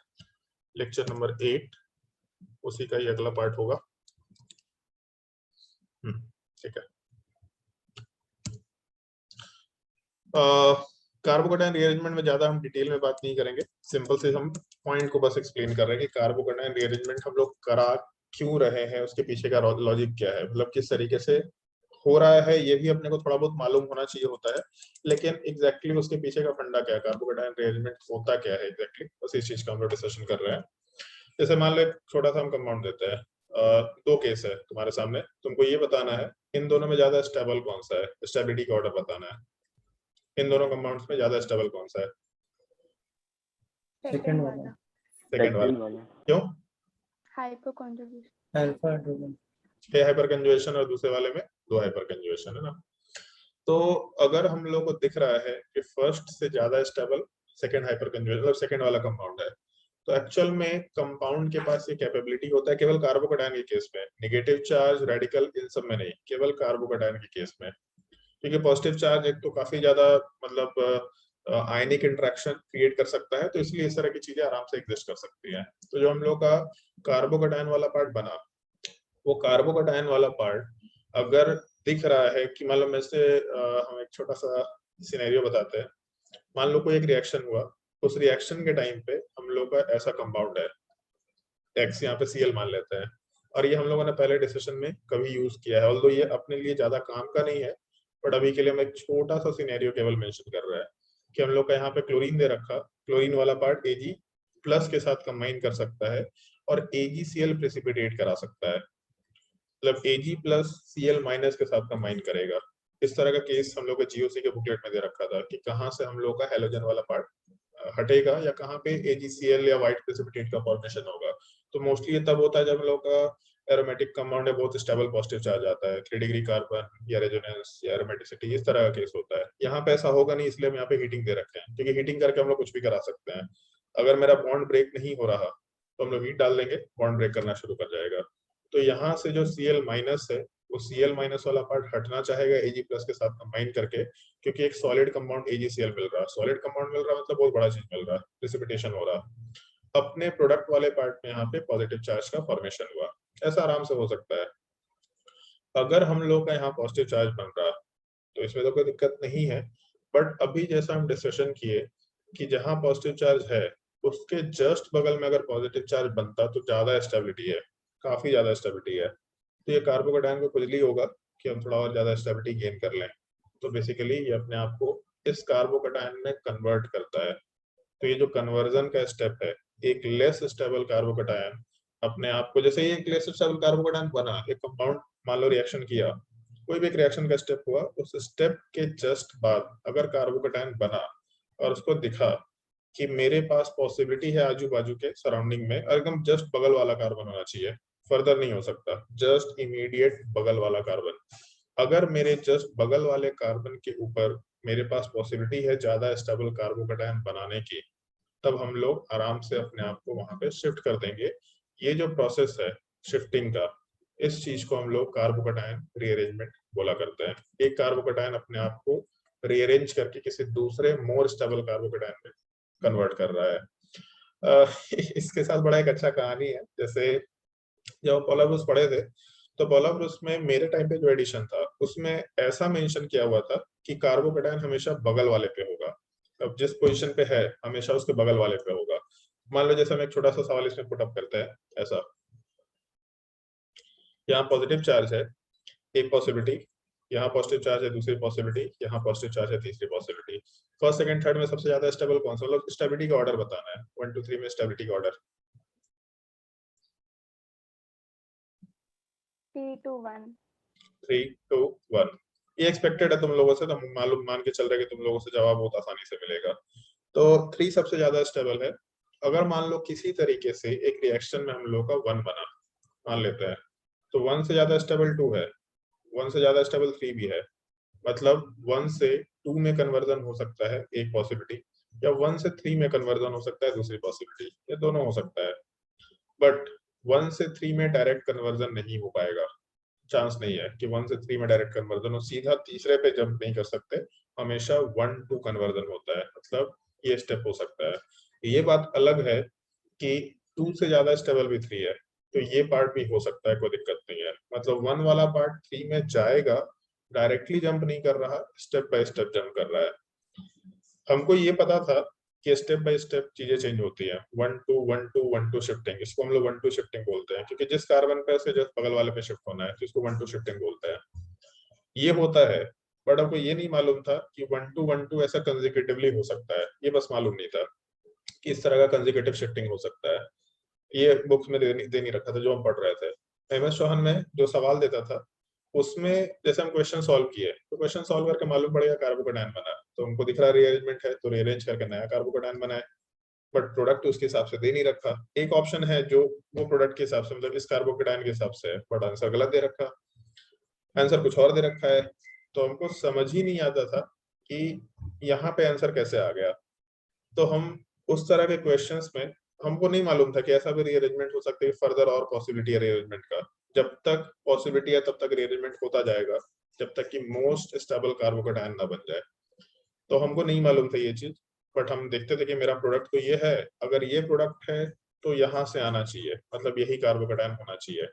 लेक्चर नंबर 8 उसी का ही अगला पार्ट होगा। ठीक है। कार्बोकेटायन रीअरेंजमेंट में ज्यादा हम डिटेल में बात नहीं करेंगे, सिंपल से हम पॉइंट को बस एक्सप्लेन कर रहे हैं कि कार्बोकेटायन रीअरेंजमेंट हम लोग करा क्यों रहे हैं, उसके पीछे का लॉजिक क्या है, मतलब किस तरीके से हो रहा है। ये भी अपने को थोड़ा बहुत मालूम होना चाहिए होता है, लेकिन एग्जैक्टली उसके पीछे का फंडा क्या है, कार्बोकेटायन रीअरेंजमेंट होता क्या है एग्जैक्टली, बस इस चीज का हम लोग डिस्कशन कर रहे हैं। जैसे मान लो एक छोटा सा हम कंपाउंड देते हैं, दो केस है तुम्हारे सामने, तुमको ये बताना है इन दोनों में ज्यादा स्टेबल कौन सा है, स्टेबिलिटी का ऑर्डर बताना है। इन दोनों कंपाउंड्स में ज्यादा स्टेबल कौन सा है? सेकंड वाला, सेकंड वाला। क्यों? Hyper conjugation, alpha hydrogen. 6 hyper conjugation और दूसरे वाले में 2 हाइपर कंजुगेशन है ना। तो अगर हम लोग को दिख रहा है कि फर्स्ट से ज्यादा स्टेबल सेकंड हाइपर कंजुगेशन मतलब सेकंड वाला कंपाउंड है, तो एक्चुअल में कंपाउंड के पास ये कैपेबिलिटी होता है केवल कार्बोकेटायन के केस में, नेगेटिव चार्ज रेडिकल इन सब में नहीं, केवल कार्बोकेटायन के केस में। क्योंकि पॉजिटिव चार्ज एक तो काफी ज्यादा मतलब आयनिक इंटरेक्शन क्रिएट कर सकता है, तो इसलिए इस तरह की चीजें आराम से एग्जिस्ट कर सकती हैं। तो जो हम लोग का कार्बोकेटायन वाला पार्ट बना, वो कार्बोकेटायन वाला पार्ट अगर दिख रहा है कि मान लो में से हम एक छोटा सा सिनेरियो बताते हैं। मान लो कोई एक रिएक्शन हुआ, उस रिएक्शन के टाइम पे हम लोग का ऐसा कंपाउंड है एक्स, यहाँ पे Cl मान लेते हैं, और ये हम लोगों ने पहले डिस्कशन में कभी यूज किया है, ऑल्दो ये अपने लिए ज्यादा काम का नहीं है, बट अभी के लिए हम एक छोटा सा सिनेरियो केवल मेंशन कर रहे हैं कि हम लोग का यहाँ पे क्लोरीन दे रखा, क्लोरीन वाला पार्ट Ag प्लस के साथ कंबाइन कर सकता है और AgCl प्रेसिपिटेट करा सकता है, मतलब Ag प्लस Cl माइनस के साथ कंबाइन करेगा। इस तरह का केस हम लोग का GOC के बुकलेट में दे रखा था कि कहाँ से हम लोग का हेलोजन वाला पार्ट हटेगा या कहाँ पे AgCl या व्हाइट प्रेसिपिटेट का फॉर्मेशन होगा। तो मोस्टली ये तब होता है जब हम लोग का एरोमेटिक कंपाउंड है, बहुत स्टेबल पॉजिटिव चार्ज आता है, 3 डिग्री कार्बन या रेजोनेंस या एरोमेटिसिटी, इस तरह का केस होता है। यहाँ पे ऐसा होगा नहीं, इसलिए हम यहाँ पे हीटिंग दे रखे हैं, क्योंकि हीटिंग करके हम लोग कुछ भी करा सकते हैं। अगर मेरा बॉन्ड ब्रेक नहीं हो रहा तो हम लोग हीट डाल देंगे, बॉन्ड ब्रेक करना शुरू कर जाएगा। तो यहाँ से जो Cl माइनस है, वो Cl माइनस वाला पार्ट हटना चाहेगा Ag प्लस के साथ कंबाइन करके, क्योंकि एक सॉलिड कंपाउंड AgCl मिल रहा है, सॉलिड कंपाउंड मिल रहा है मतलब बहुत बड़ा चीज मिल रहा है, प्रेसिपिटेशन हो रहा है। अपने प्रोडक्ट वाले पार्ट में यहाँ पे पॉजिटिव चार्ज का फॉर्मेशन हुआ, ऐसा आराम से हो सकता है। अगर हम लोग का यहाँ पॉजिटिव चार्ज बन रहा तो इसमें तो कोई दिक्कत नहीं है, बट अभी जैसा हम डिस्कशन किए कि जहाँ पॉजिटिव चार्ज है उसके जस्ट बगल में अगर पॉजिटिव चार्ज बनता तो ज्यादा स्टेबिलिटी है, काफी ज्यादा स्टेबिलिटी है। तो ये कार्बोकेटायन को खुजली होगा कि हम थोड़ा और ज्यादा स्टेबिलिटी गेन कर लें, तो बेसिकली ये अपने आप को इस कार्बोकेटायन में कन्वर्ट करता है। तो ये जो कन्वर्जन का स्टेप है, एक लेस स्टेबल कार्बोकेटायन अपने आप को, जैसे ये एक लेस स्टेबल कार्बोकेटायन बना, एक कंपाउंड मान लो रिएक्शन किया, कोई भी एक रिएक्शन का स्टेप हुआ, उस स्टेप के जस्ट बाद अगर कार्बोकेटायन बना और उसको दिखा कि मेरे पास पॉसिबिलिटी है आजू बाजू के सराउंडिंग में, और एकदम जस्ट बगल वाला कार्बन होना चाहिए, फर्दर नहीं हो सकता, जस्ट इमीडिएट बगल वाला कार्बन। अगर मेरे जस्ट बगल वाले कार्बन के ऊपर मेरे पास पॉसिबिलिटी है ज्यादा स्टेबल कार्बोकेटायन बनाने की, तब हम लोग आराम से अपने आप को वहां पे शिफ्ट कर देंगे। ये जो प्रोसेस है शिफ्टिंग का, इस चीज को हम लोग कार्बोकेटायन रीअरेंजमेंट बोला करते हैं। एक कार्बोकेटायन अपने आप को रीअरेंज करके किसी दूसरे मोर स्टेबल कार्बोकेटायन में कन्वर्ट कर रहा है। इसके साथ बड़ा एक अच्छा कहानी है। जैसे जब पॉला ब्रूस पढ़े थे तो पॉला ब्रूस में मेरे टाइम पे जो एडिशन था उसमें ऐसा मेंशन किया हुआ था कि कार्बोकेटायन हमेशा बगल वाले पे होगा। अब जिस पोजीशन पे है हमेशा उसके बगल वाले पे होगा। मान लो जैसे हम एक छोटा सा सवाल इसमें पुट अप करते हैं ऐसा, यहाँ पॉजिटिव चार्ज है एक पॉसिबिलिटी, यहाँ पॉजिटिव चार्ज है दूसरी पॉसिबिलिटी, यहाँ पॉजिटिव चार्ज है तीसरी पॉसिबिलिटी। फर्स्ट सेकंड थर्ड में सबसे ज्यादा स्टेबल कौन सा, मतलब स्टेबिलिटी का ऑर्डर बताना है 1 2 3 में स्टेबिलिटी का ऑर्डर। 3 2 1 3 2 1 ये एक्सपेक्टेड है तुम लोगों से, तो मालूम मान के चल रहे कि तुम लोगों से जवाब बहुत आसानी से मिलेगा। तो 3 सबसे ज्यादा स्टेबल है। अगर मान लो किसी तरीके से एक रिएक्शन में हम लोग का 1 बना, मान लेते हैं, तो 1 से ज्यादा स्टेबल 2 है, 1 से ज्यादा स्टेबल 3 भी है। मतलब 1 से 2 में कन्वर्जन हो सकता है एक पॉसिबिलिटी, या 1 से 3 में कन्वर्जन हो सकता है दूसरी पॉसिबिलिटी, ये दोनों हो सकता है। बट 1 से 3 में डायरेक्ट कन्वर्जन नहीं हो पाएगा, चांस नहीं है कि 1 से 3 में डायरेक्ट कन्वर्जन हो, सीधा तीसरे पे जंप नहीं कर सकते, हमेशा 1 2 कन्वर्जन होता है, मतलब ये स्टेप हो सकता है। ये बात अलग है कि 2 से ज्यादा स्टेबल भी 3 है, तो ये पार्ट भी हो सकता है, कोई दिक्कत नहीं है। मतलब 1 वाला पार्ट 3 में जाएगा, डायरेक्टली जंप नहीं कर रहा, स्टेप बाय स्टेप जंप कर रहा है। हमको ये पता था कि स्टेप बाय स्टेप चीजें चेंज होती है, 1 2 1 2 1 2 शिफ्टिंग, इसको हम लोग 1 2 शिफ्टिंग बोलते हैं, क्योंकि जिस कार्बन पे से जिस बगल वाले पे शिफ्ट होना है तो इसको 1 2 शिफ्टिंग बोलते हैं। ये होता है, बट हमको ये नहीं मालूम था कि 1 2 ऐसा कंसेक्यूटिवली हो सकता है, ये बस मालूम नहीं था कि इस तरह का कंसेक्यूटिव शिफ्टिंग हो सकता है। ये बुक्स में दे नहीं रखा था जो हम पढ़ रहे थे। MS चौहान में जो सवाल देता था उसमें जैसे हम क्वेश्चन सॉल्व किए, तो क्वेश्चन सॉल्व करके मालूम पड़ेगा कार्बोकेटायन बना, तो हमको दिख रहा रीअरेंजमेंट है तो रीअरेंज करके नया कार्बोकेटायन बनाए, बट प्रोडक्ट उसके हिसाब से दे नहीं रखा। एक ऑप्शन है जो वो प्रोडक्ट के हिसाब से, मतलब इस कार्बोकेटायन के हिसाब से है, बट आंसर गलत दे रखा, आंसर कुछ और दे रखा है। तो हमको समझ ही नहीं आता था कि यहाँ पे आंसर कैसे आ गया। तो हम उस तरह के क्वेश्चंस में हमको नहीं मालूम था कि ऐसा भी रीअरेंजमेंट हो सकता है, फर्दर और पॉसिबिलिटी है रीअरेंजमेंट का। जब तक पॉसिबिलिटी है तब तक रीअरेंजमेंट होता जाएगा, जब तक कि मोस्ट स्टेबल कार्बोकेटायन ना बन जाए। तो हमको नहीं मालूम था ये चीज, बट हम देखते थे कि मेरा प्रोडक्ट तो ये है, अगर ये प्रोडक्ट है तो यहाँ से आना चाहिए, मतलब यही कार्बोकेटायन होना चाहिए।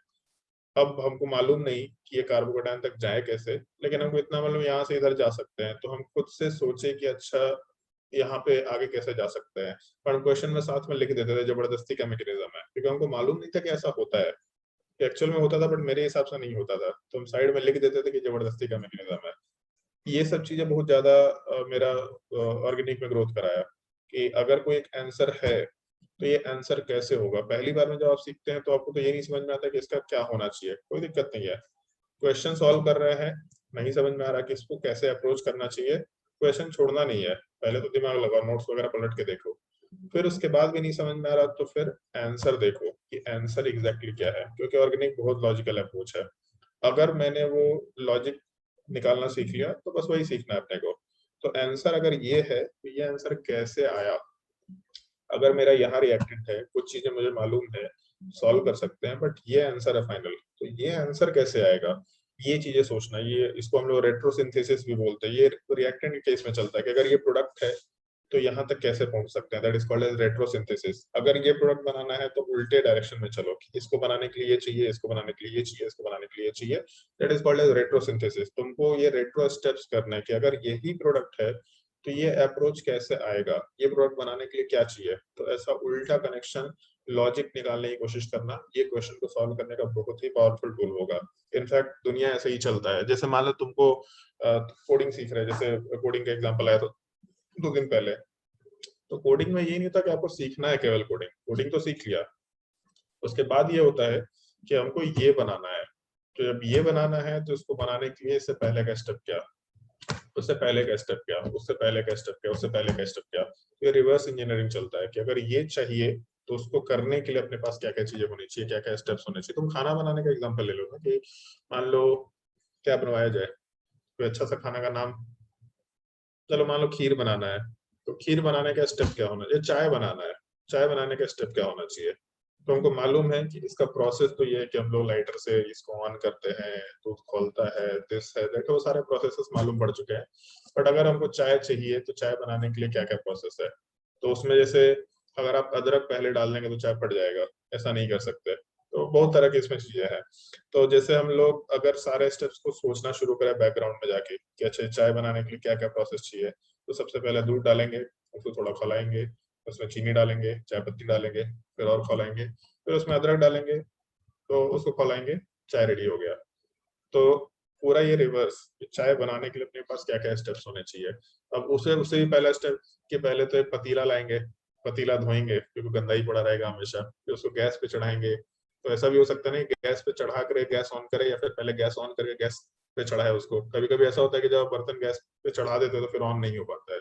अब हमको मालूम नहीं कि ये कार्बोकेटायन तक जाए कैसे, लेकिन हमको इतना मालूम यहाँ से इधर जा सकते हैं, तो हम खुद से सोचे कि अच्छा यहाँ पे आगे कैसे जा सकते हैं। पर हम क्वेश्चन में साथ में लिख देते थे जबरदस्ती का मैकेनिज्म है, क्योंकि हमको मालूम नहीं था कि ऐसा होता है। एक्चुअल में होता था बट मेरे हिसाब से नहीं होता था, तो हम साइड में लिख देते थे कि जबरदस्ती का मैकेनिज्म है। ये सब चीजें बहुत ज्यादा मेरा ऑर्गेनिक में ग्रोथ कराया कि अगर कोई एक आंसर है तो ये आंसर कैसे होगा। पहली बार में जब आप सीखते हैं तो आपको तो ये नहीं समझ में आता कि इसका क्या होना चाहिए, कोई दिक्कत नहीं है, क्वेश्चन सॉल्व कर रहे हैं, नहीं समझ में आ रहा कि इसको कैसे अप्रोच करना चाहिए, क्वेश्चन छोड़ना नहीं है, पहले तो दिमाग लगाओ, नोट्स वगैरह पलट के देखो, फिर उसके बाद भी नहीं समझ में आ रहा तो फिर आंसर देखो कि आंसर एग्जैक्टली क्या है, क्योंकि ऑर्गेनिक बहुत लॉजिकल अप्रोच है। अगर मैंने वो लॉजिक निकालना सीख लिया तो बस वही सीखना है अपने को। तो आंसर अगर ये है तो ये आंसर कैसे आया, अगर मेरा यहाँ रिएक्टेंट है, कुछ चीजें मुझे मालूम है, सॉल्व कर सकते हैं, बट ये आंसर है फाइनल, तो ये आंसर कैसे आएगा, ये चीजें सोचना। ये इसको हम लोग रेट्रोसिंथेसिस भी बोलते हैं। ये रिएक्टेंट के केस में चलता है कि अगर ये प्रोडक्ट है तो यहाँ तक कैसे पहुंच सकते हैं, that is called as retrosynthesis. अगर ये प्रोडक्ट बनाना है तो उल्टे डायरेक्शन में चलो, इसको बनाने के लिए ये चाहिए, इसको बनाने के लिए ये चाहिए, इसको बनाने के लिए ये चाहिए, that is called as retrosynthesis. तुमको ये रेट्रो स्टेप्स करना है कि अगर यही प्रोडक्ट है तो ये अप्रोच कैसे आएगा, ये प्रोडक्ट बनाने के लिए क्या चाहिए। तो ऐसा उल्टा कनेक्शन लॉजिक निकालने की कोशिश करना, ये क्वेश्चन को सॉल्व करने का बहुत ही पावरफुल टूल होगा। इनफैक्ट दुनिया ऐसे ही चलता है। जैसे मान लो तुमको कोडिंग सीख रहे हैं, जैसे कोडिंग का एग्जांपल आया तो 2 दिन पहले, तो कोडिंग में ये नहीं होता कि आपको सीखना है केवल कोडिंग, कोडिंग तो सीख लिया, उसके बाद ये होता है कि हमको ये बनाना है। तो जब ये बनाना है तो उसको बनाने के लिए इससे पहले का स्टेप क्या, उससे पहले का स्टेप क्या, उससे पहले का स्टेप क्या, उससे पहले का स्टेप क्या। तो ये रिवर्स इंजीनियरिंग चलता है कि अगर ये चाहिए तो उसको करने के लिए अपने पास क्या क्या चीजें होनी चाहिए, क्या क्या स्टेप्स होने चाहिए। तुम खाना बनाने का एग्जांपल ले लो ना, कि मान लो क्या बनवाया जाए, कोई अच्छा सा खाना का नाम, चलो मान लो खीर बनाना है, तो खीर बनाने का स्टेप क्या होना चाहिए, चाय बनाना है, चाय बनाने का स्टेप क्या होना चाहिए। तो हमको मालूम है कि इसका प्रोसेस तो ये है कि हम लोग लाइटर से इसको ऑन करते हैं, दूध खोलता है, दिस है दैट, वो सारे प्रोसेसेस मालूम पड़ चुके हैं। बट अगर हमको चाय चाहिए तो चाय बनाने के लिए क्या क्या प्रोसेस है, तो उसमें जैसे अगर आप अदरक पहले डाल देंगे तो चाय पड़ जाएगा, ऐसा नहीं कर सकते। तो बहुत तरह की इसमें चीजें हैं। तो जैसे हम लोग अगर सारे स्टेप्स को सोचना शुरू करें बैकग्राउंड में जाके कि अच्छा चाय बनाने के लिए क्या क्या प्रोसेस चाहिए, तो सबसे पहले दूध डालेंगे, उसको थोड़ा खौलाएंगे, उसमें चीनी डालेंगे, चाय पत्ती डालेंगे, फिर और खौलाएंगे, फिर उसमें अदरक डालेंगे, तो उसको खौलाएंगे, चाय रेडी हो गया। तो पूरा ये रिवर्स, चाय बनाने के लिए अपने पास क्या क्या स्टेप्स होने चाहिए। अब उसे उससे भी पहला स्टेप कि पहले तो एक पतीला लाएंगे, पतीला धोएंगे क्योंकि गंदा ही पड़ा रहेगा हमेशा, फिर उसको गैस पे चढ़ाएंगे। तो ऐसा भी हो सकता नहीं गैस पे चढ़ा कर गैस ऑन करे, या फिर पहले गैस ऑन करके गैस पे चढ़ाए उसको। कभी कभी ऐसा होता है कि जब बर्तन गैस पे चढ़ा देते हैं तो फिर ऑन नहीं हो पाता है।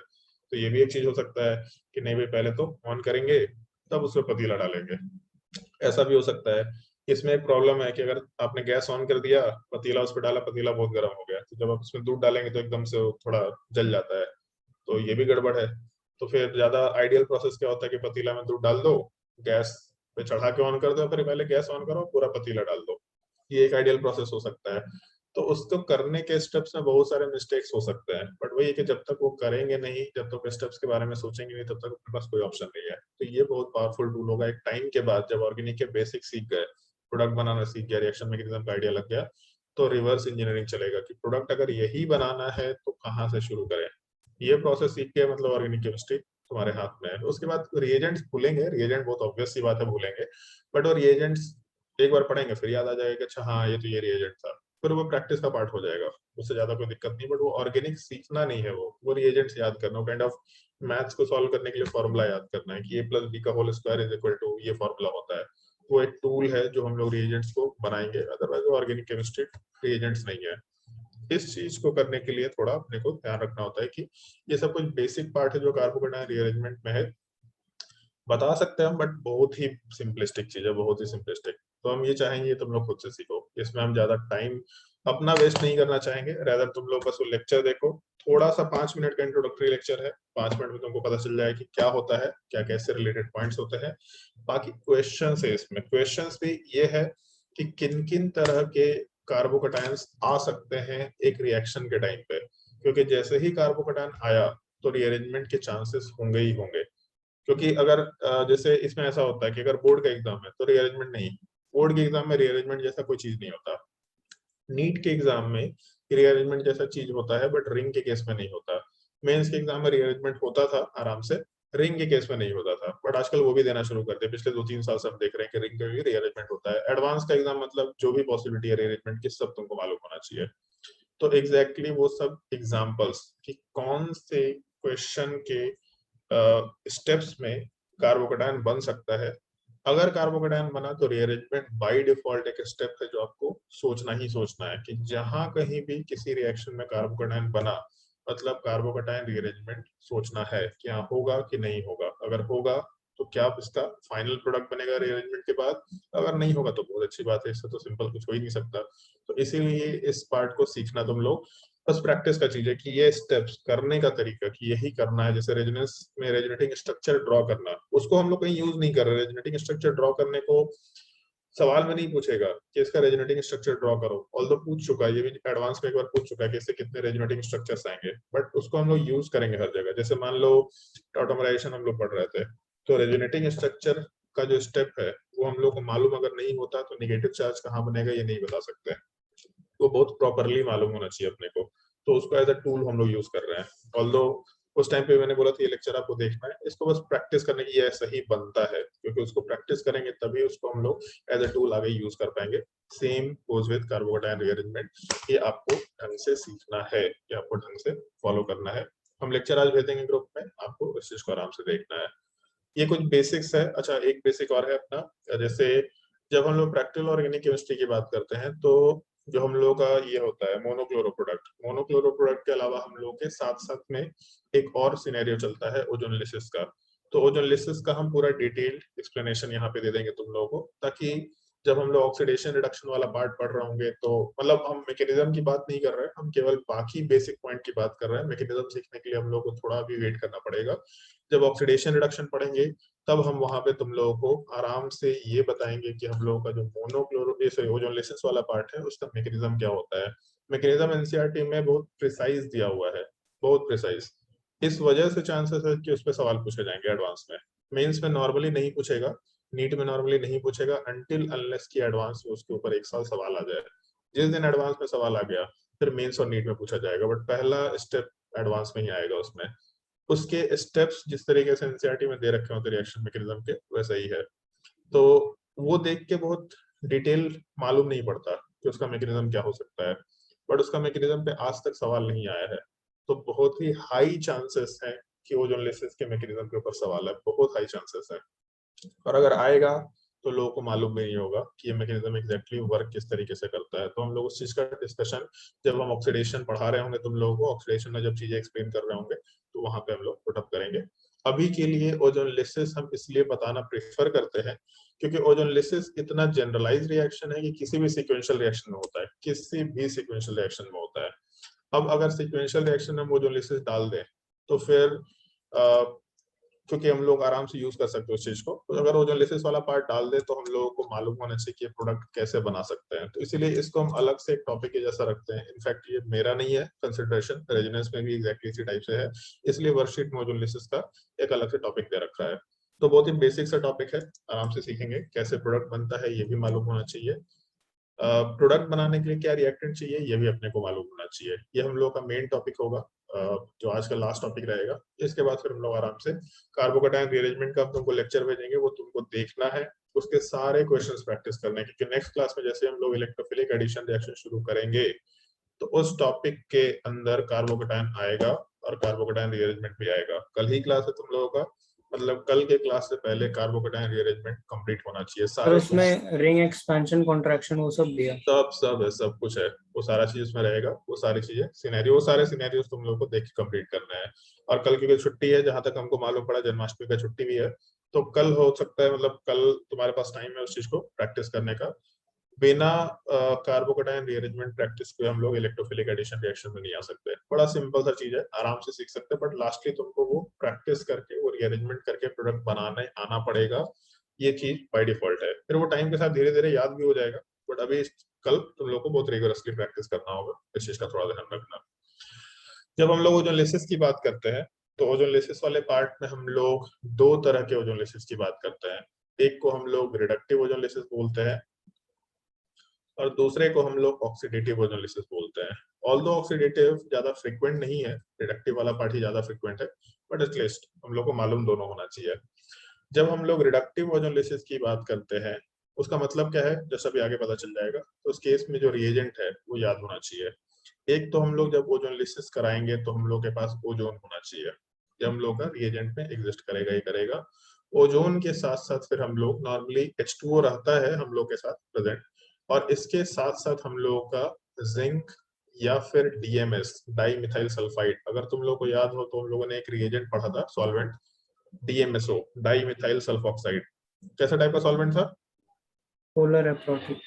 तो ये भी एक चीज हो सकता है कि नहीं भाई पहले तो ऑन करेंगे तब उसमें पतीला डालेंगे, ऐसा भी हो सकता है। इसमें एक प्रॉब्लम है कि अगर आपने गैस ऑन कर दिया, पतीला उस पर डाला, पतीला बहुत गर्म हो गया, तो जब आप उसमें दूध डालेंगे तो एकदम से वो थोड़ा जल जाता है, तो ये भी गड़बड़ है। तो फिर ज्यादा आइडियल प्रोसेस क्या होता है कि पतीला में दूध डाल दो, गैस पे चढ़ा के ऑन कर दो, फिर पहले गैस ऑन करो, पूरा पतीला डाल दो। ये एक आइडियल प्रोसेस हो सकता है। तो उसको करने के स्टेप्स में बहुत सारे मिस्टेक्स हो सकते हैं, बट वही है कि जब तक वो करेंगे नहीं, जब तक स्टेप्स के बारे में सोचेंगे नहीं, तब तक अपने पास कोई ऑप्शन नहीं है। तो ये बहुत पावरफुल टूल होगा एक टाइम के बाद, जब ऑर्गेनिक के बेसिक सीख गए, प्रोडक्ट बनाना सीख गया, रिएक्शन मैकेनिज्म का आइडिया लग गया, तो रिवर्स इंजीनियरिंग चलेगा कि प्रोडक्ट अगर यही बनाना है तो कहाँ से शुरू करें। ये प्रोसेस सीख के मतलब ऑर्गेनिक केमिस्ट्री तुम्हारे हाथ में है। उसके बाद रिएजेंट्स भूलेंगे, रिएजेंट बहुत ऑब्वियस सी बात है भूलेंगे, बट वो रिएजेंट्स एक बार पढ़ेंगे फिर याद आ जाएगा कि अच्छा हाँ ये तो ये रिएजेंट था, फिर वो प्रैक्टिस का पार्ट हो जाएगा, उससे ज्यादा कोई दिक्कत नहीं। बट वो ऑर्गेनिक सीखना नहीं है, वो रिएजेंट्स याद करना, वो काइंड ऑफ मैथ्स को सॉल्व करने के लिए फॉर्मूला याद करना है कि a+b का whole square is equal to ये फॉर्मूला होता है। वो एक टूल है जो हम लोग रिएजेंट्स को बनाएंगे, अदरवाइज ऑर्गेनिक केमिस्ट्री रिएजेंट्स नहीं है। इस चीज को करने के लिए थोड़ा अपने को ध्यान रखना होता है कि ये सब कुछ बेसिक पार्ट है जो कार्बोकेटायन रीअरेंजमेंट में है, बता सकते हैं हम, बट बहुत ही सिंपलिस्टिक चीज है, बहुत ही सिंपलिस्टिक। तो हम ये चाहेंगे तुम लोग खुद से सीखो, इसमें हम ज्यादा टाइम अपना वेस्ट नहीं करना चाहेंगे। रैदर तुम लोग बस वो लेक्चर देखो, थोड़ा सा 5 मिनट का इंट्रोडक्टरी लेक्चर है, 5 मिनट में तुमको पता चल जाएगा कि क्या होता है, क्या कैसे रिलेटेड पॉइंट्स होते हैं। बाकी क्वेश्चन है, इसमें क्वेश्चन भी ये है कि किन किन तरह के कार्बोकेटायंस आ सकते हैं एक रिएक्शन के टाइम पे, क्योंकि जैसे ही कार्बोकेटायन आया तो रीअरेंजमेंट के चांसेस होंगे ही होंगे। क्योंकि अगर जैसे इसमें ऐसा होता है कि अगर बोर्ड का एग्जाम है तो रीअरेंजमेंट नहीं, बोर्ड के एग्जाम में रीअरेंजमेंट जैसा कोई चीज नहीं होता। नीट के एग्जाम में रीअरेंजमेंट जैसा चीज होता है, बट रिंग के केस में नहीं होता। मेंस के एग्जाम में रीअरेंजमेंट होता था आराम से, रिंग के केस में नहीं होता था, बट आजकल वो भी देना शुरू कर दिया। पिछले 2-3 साल से हम देख रहे हैं कि रिंग का भी रीअरेंजमेंट होता है। एडवांस का एग्जाम मतलब जो भी पॉसिबिलिटी है रीअरेंजमेंट की, सब तुमको मालूम होना चाहिए। तो एग्जैक्टली वो सब एग्जाम्पल्स कि कौन से क्वेश्चन के स्टेप्स में कार्बोकेटायन बन सकता है। अगर कार्बोकेटायन बना तो रीअरेंजमेंट बाय डिफॉल्ट एक स्टेप है जो आपको सोचना ही सोचना है कि जहां कहीं भी किसी रिएक्शन में कार्बोकेटायन बना, मतलब कार्बोकेटायन रीअरेंजमेंट सोचना है कि हाँ होगा कि नहीं होगा। अगर होगा तो क्या इसका फाइनल प्रोडक्ट बनेगा रीअरेंजमेंट के बाद, अगर नहीं होगा तो बहुत अच्छी बात है, इससे तो सिंपल कुछ हो ही नहीं सकता। तो इसीलिए इस पार्ट को सीखना तुम लोग बस प्रैक्टिस का चीज है कि ये स्टेप्स करने का तरीका कि यही करना है। जैसे रेजोनेंस में रेजोनेटिंग स्ट्रक्चर ड्रॉ करना, उसको हम लोग कहीं यूज नहीं कर रहे। रेजोनेटिंग स्ट्रक्चर ड्रॉ करने को सवाल में नहीं पूछेगा कि इसका रेजोनेटिंग स्ट्रक्चर ड्रॉ करो, ऑल्दो पूछ चुका है, ये भी एडवांस में एक बार पूछ चुका है कि इससे कितने रेजोनेटिंग स्ट्रक्चर्स आएंगे, बट उसको हम लोग यूज करेंगे हर जगह। जैसे मान लो ऑटोमराइजेशन हम लोग पढ़ रहे थे, तो रेजोनेटिंग स्ट्रक्चर का जो स्टेप है वो हम लोग को मालूम अगर नहीं होता तो निगेटिव चार्ज कहाँ बनेगा ये नहीं बता सकते, वो बहुत प्रॉपरली मालूम होना चाहिए अपने को। तो उसको एज अ टूल हम लोग यूज कर रहे हैं। ऑल्दो उस टाइम पे मैंने बोला था ये लेक्चर आपको देखना है, इसको बस प्रैक्टिस करने की ये सही बनता है, क्योंकि उसको प्रैक्टिस करेंगे तभी उसको हम लोग एज अ टूल आगे यूज कर पाएंगे। Same goes with carbocation rearrangement, ये आपको ढंग से सीखना है, ये आपको ढंग से फॉलो करना है। हम लेक्चर आज भेज देंगे ग्रुप में, आपको इस चीज को आराम से देखना है। ये कुछ बेसिक्स है। अच्छा एक बेसिक और है अपना, जैसे जब हम लोग प्रैक्टिकल ऑर्गेनिक केमिस्ट्री की बात करते हैं तो जो हम लोग का ये होता है मोनोक्लोरो प्रोडक्ट, मोनोक्लोरो प्रोडक्ट के अलावा हम लोग के साथ साथ में एक और सिनेरियो चलता है ओजोनलिसिस का। तो ओजोनलिसिस का हम पूरा डिटेल्ड एक्सप्लेनेशन यहाँ पे दे देंगे तुम लोगों को, ताकि जब हम लोग ऑक्सीडेशन रिडक्शन वाला पार्ट पढ़ रहे होंगे तो मतलब हम मैकेनिज्म की बात नहीं कर रहे हैं, हम केवल बाकी बेसिक पॉइंट की बात कर रहे हैं। मैकेनिज्म सीखने के लिए हम लोग को थोड़ा भी वेट करना पड़ेगा। जब ऑक्सीडेशन रिडक्शन पढ़ेंगे तब हम वहां पे तुम लोगों को आराम से ये बताएंगे कि हम लोगों का जो मोनोक्लोरो ओजोनलेसिस वाला पार्ट है उसका मैकेनिज्म क्या होता है। मैकेनिज्म एनसीईआरटी में बहुत प्रिसाइज दिया हुआ है, बहुत प्रिसाइज। इस वजह से चांसेस है कि उस पर सवाल पूछे जाएंगे एडवांस में। मेंस में नॉर्मली नहीं पूछेगा, नीट में नॉर्मली नहीं पूछेगा अनटिल अनलेस की एडवांस में उसके ऊपर 1 साल सवाल आ जाए। जिस दिन एडवांस में सवाल आ गया फिर मेंस और नीट में पूछा जाएगा, बट पहला स्टेप एडवांस में ही आएगा उसमें। उसके स्टेप्स जिस तरीके से एनसीईआरटी में दे रखे होते रिएक्शन मैकेनिज्म के वैसा ही है, तो वो देख के बहुत डिटेल मालूम नहीं पड़ता कि उसका मैकेनिज्म क्या हो सकता है, बट उसका मैकेनिज्म पे आज तक सवाल नहीं आया है। तो बहुत ही हाई चांसेस है कि ओजोनलेसिस के मैकेनिज्म के ऊपर सवाल है, बहुत हाई चांसेस है। और अगर आएगा तो लोगों को मालूम भी नहीं होगा कि ये मैकेनिज्म एग्जैक्टली वर्क किस तरीके से करता है। तो हम लोग उस चीज का डिस्कशन जब हम ऑक्सीडेशन पढ़ा रहे होंगे तुम लोगों को, ऑक्सीडेशन में जब चीजें एक्सप्लेन कर रहे होंगे तो वहां पे हम लोग पुटअप करेंगे। अभी के लिए ओजोनलेसिस हम इसलिए बताना प्रेफर करते हैं क्योंकि ओजोनलेसिस इतना जनरलाइज रिएक्शन है कि किसी भी सिक्वेंशियल रिएक्शन में होता है, किसी भी सिक्वेंशियल रिएक्शन में होता है। अब अगर सिक्वेंशियल रिएक्शन में हम ओजोनलेसिस डाल दें तो फिर क्योंकि हम लोग आराम से यूज कर सकते हैं उस चीज को, तो अगर ओजोनलेसिस वाला पार्ट डाल दे तो हम लोगों को मालूम होना चाहिए कि ये प्रोडक्ट कैसे बना सकते हैं। तो इसीलिए इसको हम अलग से एक टॉपिक के जैसा रखते हैं। इनफैक्ट ये मेरा नहीं है कंसिडरेशन, रेजोनेंस में भी एग्जैक्टली इसी टाइप से है, इसलिए वर्कशीट में ओजोनलेसिस का एक अलग से टॉपिक दे रखा है। तो बहुत ही बेसिक सा टॉपिक है, आराम से सीखेंगे। कैसे प्रोडक्ट बनता है ये भी मालूम होना चाहिए, प्रोडक्ट बनाने के लिए क्या रिएक्टेंट चाहिए ये भी अपने को मालूम होना चाहिए। ये हम लोग का मेन टॉपिक होगा, जो आज का लास्ट टॉपिक रहेगा। इसके बाद फिर हम लोग आराम से कार्बोकेटायन रीअरेंजमेंट का तुमको लेक्चर भेजेंगे, वो तुमको देखना है, उसके सारे क्वेश्चंस प्रैक्टिस करने हैं, क्योंकि नेक्स्ट क्लास में जैसे हम लोग इलेक्ट्रोफिलिक एडिशन रिएक्शन शुरू करेंगे तो उस टॉपिक के अंदर कार्बोकेटायन आएगा और कार्बोकेटायन रीअरेंजमेंट भी आएगा। कल ही क्लास है तुम लोगों का, मतलब कल के क्लास से पहले कार्बोकेटायन रीअरेंजमेंट कंप्लीट होना चाहिए। सर सारे उसमें रिंग एक्सपेंशन कॉन्ट्रैक्शन वो सब दिया। सब है, सब कुछ है, वो सारा चीज उसमें रहेगा। वो सारी चीजें सिनेरियो, वो सारे सिनेरियोस तुम लोगों को देख के कंप्लीट करना है। और कल क्योंकि छुट्टी है, जहां तक हमको मालूम पड़ा जन्माष्टमी का छुट्टी भी है, तो कल हो सकता है, मतलब कल तुम्हारे पास टाइम है उस चीज को प्रैक्टिस करने का। बिना कार्बोकेटायन रीअरेंजमेंट प्रैक्टिस के हम लोग इलेक्ट्रोफिलिक एडिशन रिएक्शन में नहीं आ सकते। बड़ा सिंपल सा चीज है, आराम से सीख सकते हैं, बट लास्टली तुमको वो प्रैक्टिस करके वो रीअरेंजमेंट करके प्रोडक्ट बनाने आना पड़ेगा। ये चीज बाय डिफॉल्ट है, फिर वो टाइम के साथ धीरे धीरे याद भी हो जाएगा, बट अभी कल तुम लोग को बहुत रिगोरसली प्रैक्टिस करना होगा, इस चीज का थोड़ा ध्यान रखना। जब हम लोग ओजोनलेसिस की बात करते हैं तो ओजोनलेसिस वाले पार्ट में हम लोग दो तरह के ओजोनलेसिस की बात करते हैं। एक को हम लोग रिडक्टिव ओजोनलेसिस बोलते हैं और दूसरे को हम लोग ऑक्सीडेटिव ओजोनलिसिस बोलते हैं। ऑल्दो ऑक्सीडेटिव ज्यादा फ्रिक्वेंट नहीं है, रिडक्टिव वाला पार्ट ही ज्यादा फ्रिक्वेंट है, बट एटलीस्ट हम लोग को मालूम दोनों होना चाहिए। जब हम लोग रिडक्टिव ओजोनलिसिस की बात करते हैं उसका मतलब क्या है, जैसा भी आगे पता चल जाएगा। तो उस केस में जो रिएजेंट है वो याद होना चाहिए। एक तो हम लोग जब ओजोनलिसिस कराएंगे तो हम लोग के पास ओजोन होना चाहिए, जब हम लोग का रिएजेंट में एग्जिस्ट करेगा ही करेगा। ओजोन के साथ साथ फिर हम लोग नॉर्मली H2O रहता है हम लोग के साथ प्रेजेंट, और इसके साथ साथ हम लोगों का जिंक या फिर DMS डाई मिथाइल सल्फाइड। अगर तुम लोग को याद हो तो हम लोगों ने एक रिएजेंट पढ़ा था solvent DMSO, di methyl sulphoxide. कैसा टाइप का सॉल्वेंट था? Polar aprotic.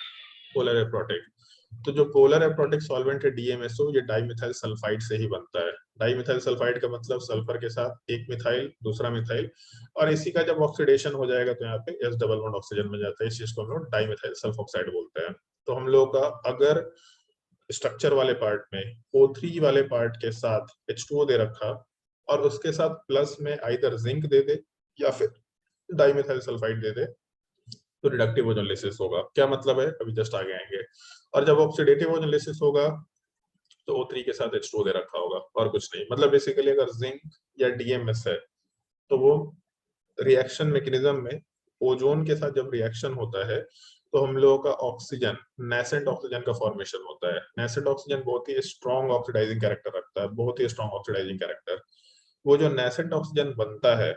Polar aprotic. तो जो पोलर एप्रोटिक सॉल्वेंट है DMSO, ये डाईमिथाइल सल्फाइड से ही बनता है। डाईमिथाइल सल्फाइड का मतलब सल्फर के साथ एक मिथाइल दूसरा मिथाइल, और इसी का जब ऑक्सीडेशन हो जाएगा तो यहाँ पे S डबल बॉन्ड ऑक्सीजन में जाता है, इस चीज को हम लोग डाईमिथाइल सल्फॉक्साइड बोलते हैं। तो हम लोग का अगर स्ट्रक्चर वाले पार्ट में O3 वाले पार्ट के साथ H2O दे रखा और उसके साथ प्लस में आइदर जिंक दे दे या फिर डाईमिथाइल सल्फाइड दे दे तो रिडक्टिव ओजोनलिसिस होगा। क्या मतलब है अभी जस्ट आगे आएंगे। और जब ऑक्सीडेटिव ओजोनलिसिस होगा तो O3 के साथ H2O दे रखा होगा और कुछ नहीं। मतलब बेसिकली अगर जिंक या DMS है तो वो रिएक्शन मैकेनिज्म में ओजोन के साथ जब रिएक्शन होता है तो हम लोगों का ऑक्सीजन, नेसेंट ऑक्सीजन का फॉर्मेशन होता है। नेसेंट ऑक्सीजन बहुत ही स्ट्रॉन्ग ऑक्सीडाइजिंग कैरेक्टर रखता है, बहुत ही स्ट्रॉन्ग ऑक्सीडाइजिंग कैरेक्टर। वो जो नेसेंट ऑक्सीजन बनता है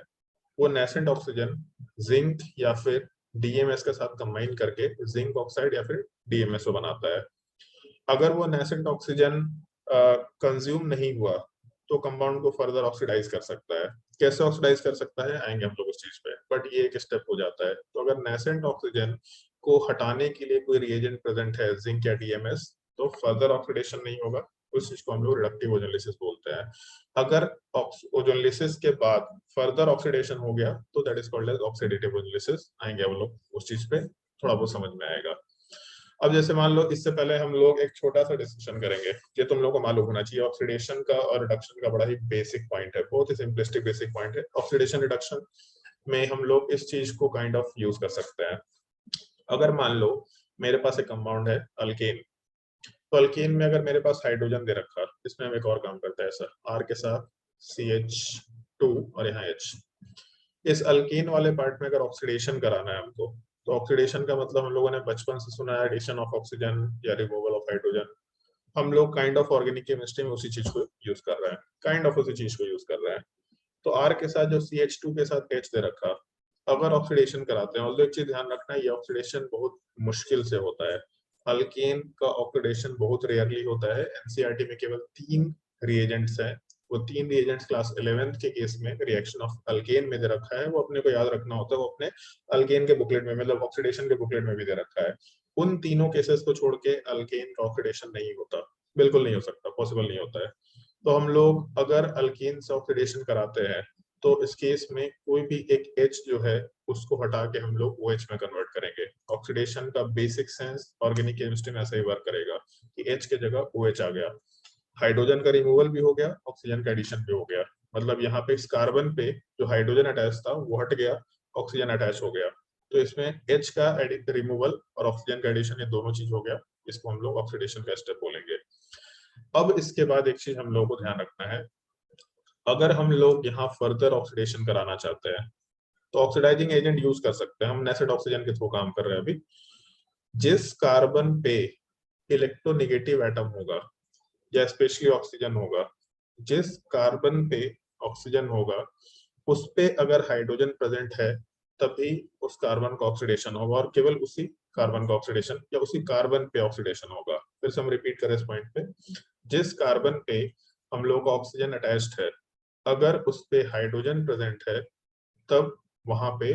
वो नेसेंट ऑक्सीजन जिंक या फिर DMS के साथ कंबाइन करके जिंक ऑक्साइड या फिर DMSO बनाता है। अगर वो नेसेंट ऑक्सीजन कंज्यूम नहीं हुआ तो कंपाउंड को फर्दर ऑक्सीडाइज कर सकता है। कैसे ऑक्सीडाइज कर सकता है आएंगे हम लोग उस चीज पे, बट ये एक स्टेप हो जाता है। तो अगर नेसेंट ऑक्सीजन को हटाने के लिए कोई रिएजेंट प्रेजेंट है जिंक या DMS तो फर्दर ऑक्सीडेशन नहीं होगा, उस चीज को हम लोग रिडक्टिव ओजोनलिसिस बोलते हैं। अगर ओजोनलिसिस के बाद फर्दर ऑक्सीडेशन हो गया तो that is called as oxidative ozonolysis. आएंगे हम लोग उस चीज पे, थोड़ा बहुत समझ में आएगा। अब जैसे मान लो, इससे पहले हम लोग एक छोटा सा डिस्कशन करेंगे, ये तुम लोगों को मालूम होना चाहिए। ऑक्सीडेशन का और रिडक्शन का बड़ा ही बेसिक पॉइंट है, बहुत ही सिंपलिस्टिक बेसिक पॉइंट है। ऑक्सीडेशन रिडक्शन में हम लोग इस चीज को काइंड ऑफ यूज कर सकते हैं। अगर मान लो मेरे पास एक कंपाउंड है अल्केन, तो अल्केन में अगर मेरे पास हाइड्रोजन दे रखा, इसमें हम एक और काम करते हैं सर, आर के साथ CH2 और यहाँ H। इस अल्केन वाले पार्ट में अगर ऑक्सीडेशन कराना है हमको, तो ऑक्सीडेशन का मतलब हम लोगों ने बचपन से सुना है एडिशन ऑफ ऑक्सीजन या रिमूवल ऑफ हाइड्रोजन। हम लोग काइंड ऑफ ऑर्गेनिक केमिस्ट्री में उसी चीज को यूज कर रहे हैं, काइंड ऑफ उसी चीज को यूज कर रहे हैं। तो आर के साथ जो CH2 के साथ H दे रखा, अगर ऑक्सीडेशन कराते हैं, और एक चीज ध्यान रखना, ये ऑक्सीडेशन बहुत मुश्किल से होता है। अल्केन का ऑक्सीडेशन बहुत रेयरली होता है। एनसीईआरटी में केवल 3 रिएजेंट्स हैं, वो 3 रिएजेंट्स क्लास 11th के केस में रिएक्शन ऑफ अल्केन में दे रखा है, वो अपने को याद रखना होता है, वो अपने अल्केन के बुकलेट में, मतलब ऑक्सीडेशन के बुकलेट में भी दे रखा है। उन तीनों केसेस को छोड़ के अल्केन का ऑक्सीडेशन नहीं होता, बिल्कुल नहीं हो सकता, पॉसिबल नहीं होता है। तो हम लोग अगर अल्केन से ऑक्सीडेशन कराते हैं, तो इस केस में कोई भी एक H जो है उसको हटा के हम लोग OH में कन्वर्ट करेंगे। ऑक्सीडेशन का बेसिक सेंस ऑर्गेनिक केमिस्ट्री में ऐसा ही वर्क करेगा कि H के जगह OH आ गया, हाइड्रोजन का रिमूवल भी हो गया, ऑक्सीजन का एडिशन भी हो गया। मतलब यहाँ पे इस कार्बन पे जो हाइड्रोजन अटैच था वो हट गया, ऑक्सीजन अटैच हो गया। तो इसमें H का रिमूवल और ऑक्सीजन का एडिशन, ये दोनों चीज हो गया। इसको हम लोग ऑक्सीडेशन का स्टेप बोलेंगे। अब इसके बाद एक चीज हम लोगों को ध्यान रखना है, अगर हम लोग यहाँ फर्दर ऑक्सीडेशन कराना चाहते हैं तो ऑक्सीडाइजिंग एजेंट यूज कर सकते हैं। हम नेसेड ऑक्सीजन के थ्रू काम कर रहे हैं अभी। जिस कार्बन पे इलेक्ट्रोनेगेटिव एटम होगा या स्पेशली ऑक्सीजन होगा, जिस कार्बन पे ऑक्सीजन होगा उस पे अगर हाइड्रोजन प्रेजेंट है तभी उस कार्बन का ऑक्सीडेशन होगा, और केवल उसी कार्बन का ऑक्सीडेशन या उसी कार्बन पे ऑक्सीडेशन होगा। फिर से हम रिपीट करें इस पॉइंट पे, जिस कार्बन पे हम लोग का ऑक्सीजन अटैच्ड है, अगर उस पे हाइड्रोजन प्रेजेंट है तब वहां पे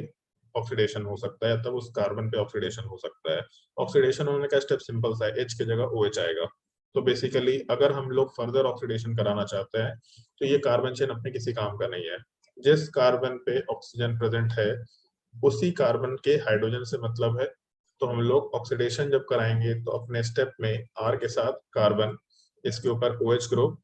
ऑक्सीडेशन हो सकता है, तब उस कार्बन पे ऑक्सीडेशन हो सकता है। ऑक्सीडेशन होने का स्टेप सिंपल सा है, H की जगह OH आएगा। तो बेसिकली अगर हम लोग फर्दर ऑक्सीडेशन कराना चाहते हैं तो ये कार्बन चेन अपने किसी काम का नहीं है। जिस कार्बन पे ऑक्सीजन प्रेजेंट है उसी कार्बन के हाइड्रोजन से मतलब है। तो हम लोग ऑक्सीडेशन जब कराएंगे तो अपने स्टेप में R के साथ कार्बन, इसके ऊपर OH ग्रुप,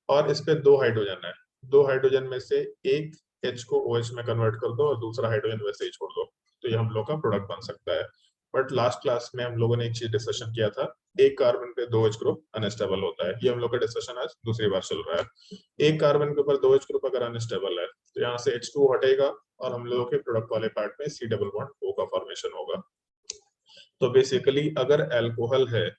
और इस पे 2 हाइड्रोजन है, 2 हाइड्रोजन में से एक H को OH में कन्वर्ट कर दो और दूसरा हाइड्रोजन वैसे ही छोड़ दो, तो ये हम लोग का प्रोडक्ट बन सकता है। बट लास्ट क्लास में हम लोगों ने एक चीज डिस्कशन किया था, एक कार्बन पे 2 H ग्रुप अनस्टेबल होता है। ये हम लोग का डिस्कशन आज दूसरी बार चल रहा है। एक कार्बन के ऊपर 2 H ग्रुप अगर अनस्टेबल है तो यहाँ से H2 हटेगा और हम लोगों के प्रोडक्ट वाले पार्ट में C डबल बॉन्ड O का फॉर्मेशन होगा। तो बेसिकली अगर अल्कोहल है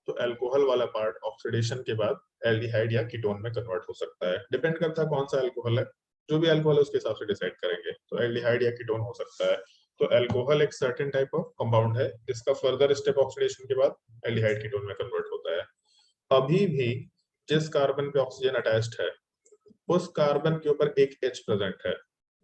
तो अल्कोहल वाला पार्ट ऑक्सीडेशन के बाद एल्डिहाइड या कीटोन में कन्वर्ट हो सकता है। डिपेंड करता है कौन सा अल्कोहल है, जो भी अल्कोहल है उसके हिसाब से डिसाइड करेंगे। तो एल्डिहाइड या कीटोन हो सकता है। तो अल्कोहल एक सर्टेन टाइप ऑफ कंपाउंड है, इसका फर्दर स्टेप ऑक्सीडेशन के बाद एल्डिहाइड कीटोन में कन्वर्ट होता है। अभी भी जिस कार्बन पे ऑक्सीजन अटैच्ड है उस कार्बन के ऊपर एक H प्रेजेंट है।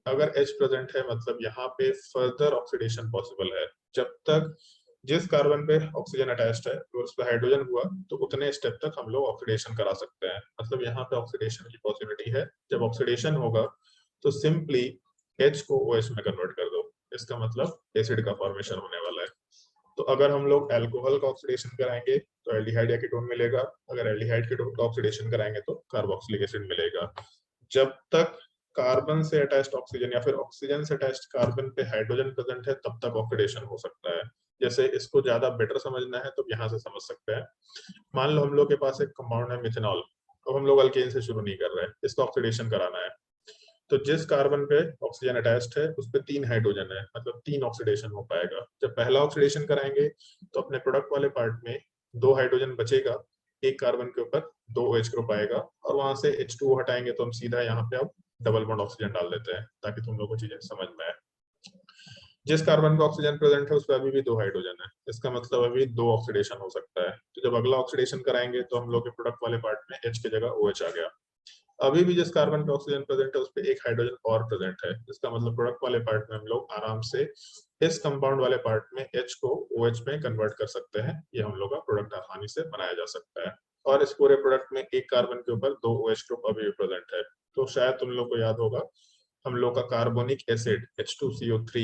अगर H प्रेजेंट है मतलब यहाँ पे फर्दर ऑक्सीडेशन पॉसिबल है। जब तक जिस कार्बन पे ऑक्सीजन अटैच्ड है और उस पर हाइड्रोजन हुआ तो उतने स्टेप तक हम लोग ऑक्सीडेशन करा सकते हैं। मतलब यहाँ पे ऑक्सीडेशन की पॉसिबिलिटी है। जब ऑक्सीडेशन होगा तो सिंपली H को OH में कन्वर्ट कर दो, इसका मतलब एसिड का फॉर्मेशन होने वाला है। तो अगर हम लोग अल्कोहल का ऑक्सीडेशन कराएंगे तो एल्डिहाइड या कीटोन मिलेगा, अगर एल्डिहाइड कीटोन का ऑक्सीडेशन कराएंगे तो कार्बोक्सिलिक एसिड मिलेगा। जब तक कार्बन से अटैच्ड ऑक्सीजन या फिर ऑक्सीजन से अटैच्ड कार्बन पे हाइड्रोजन प्रेजेंट है तब तक ऑक्सीडेशन हो सकता है। जैसे इसको ज्यादा बेटर समझना है तो यहाँ से समझ सकते हैं। मान लो हम लोग के पास एक कंपाउंड है मिथेनॉल, तो हम लोग अल्केन से शुरू नहीं कर रहे हैं, इसका ऑक्सीडेशन कराना है। तो जिस कार्बन पे ऑक्सीजन अटैच्ड है उस पे 3 हाइड्रोजन है, मतलब 3 ऑक्सीडेशन हो पाएगा। जब पहला ऑक्सीडेशन कराएंगे तो अपने प्रोडक्ट वाले पार्ट में 2 हाइड्रोजन बचेगा, एक कार्बन के ऊपर 2 OH ग्रुप आएगा, और वहां से H2 हटाएंगे तो हम सीधा यहाँ पे अब डबल बॉन्ड ऑक्सीजन डाल देते हैं, ताकि तुम लोगों को चीजें समझ में आए। जिस कार्बन पे ऑक्सीजन प्रेजेंट है उस पर अभी भी 2 हाइड्रोजन है, इसका मतलब अभी 2 ऑक्सीडेशन हो सकता है। तो जब अगला ऑक्सीडेशन कराएंगे तो हम लोग के प्रोडक्ट वाले पार्ट में H की जगह OH आ गया। अभी भी जिस कार्बन पे ऑक्सीजन प्रेजेंट है उस पे एक हाइड्रोजन और प्रेजेंट है, इसका मतलब प्रोडक्ट वाले पार्ट में हम लोग आराम से इस कंपाउंड वाले पार्ट में H को OH में कन्वर्ट कर सकते हैं। ये हम लोग का प्रोडक्ट आसानी से बनाया जा सकता है। और इस पूरे प्रोडक्ट में एक कार्बन के ऊपर 2 OH ग्रुप अभी भी प्रेजेंट है। तो शायद तुम लोग को याद होगा हम लोग का कार्बोनिक एसिड H2CO3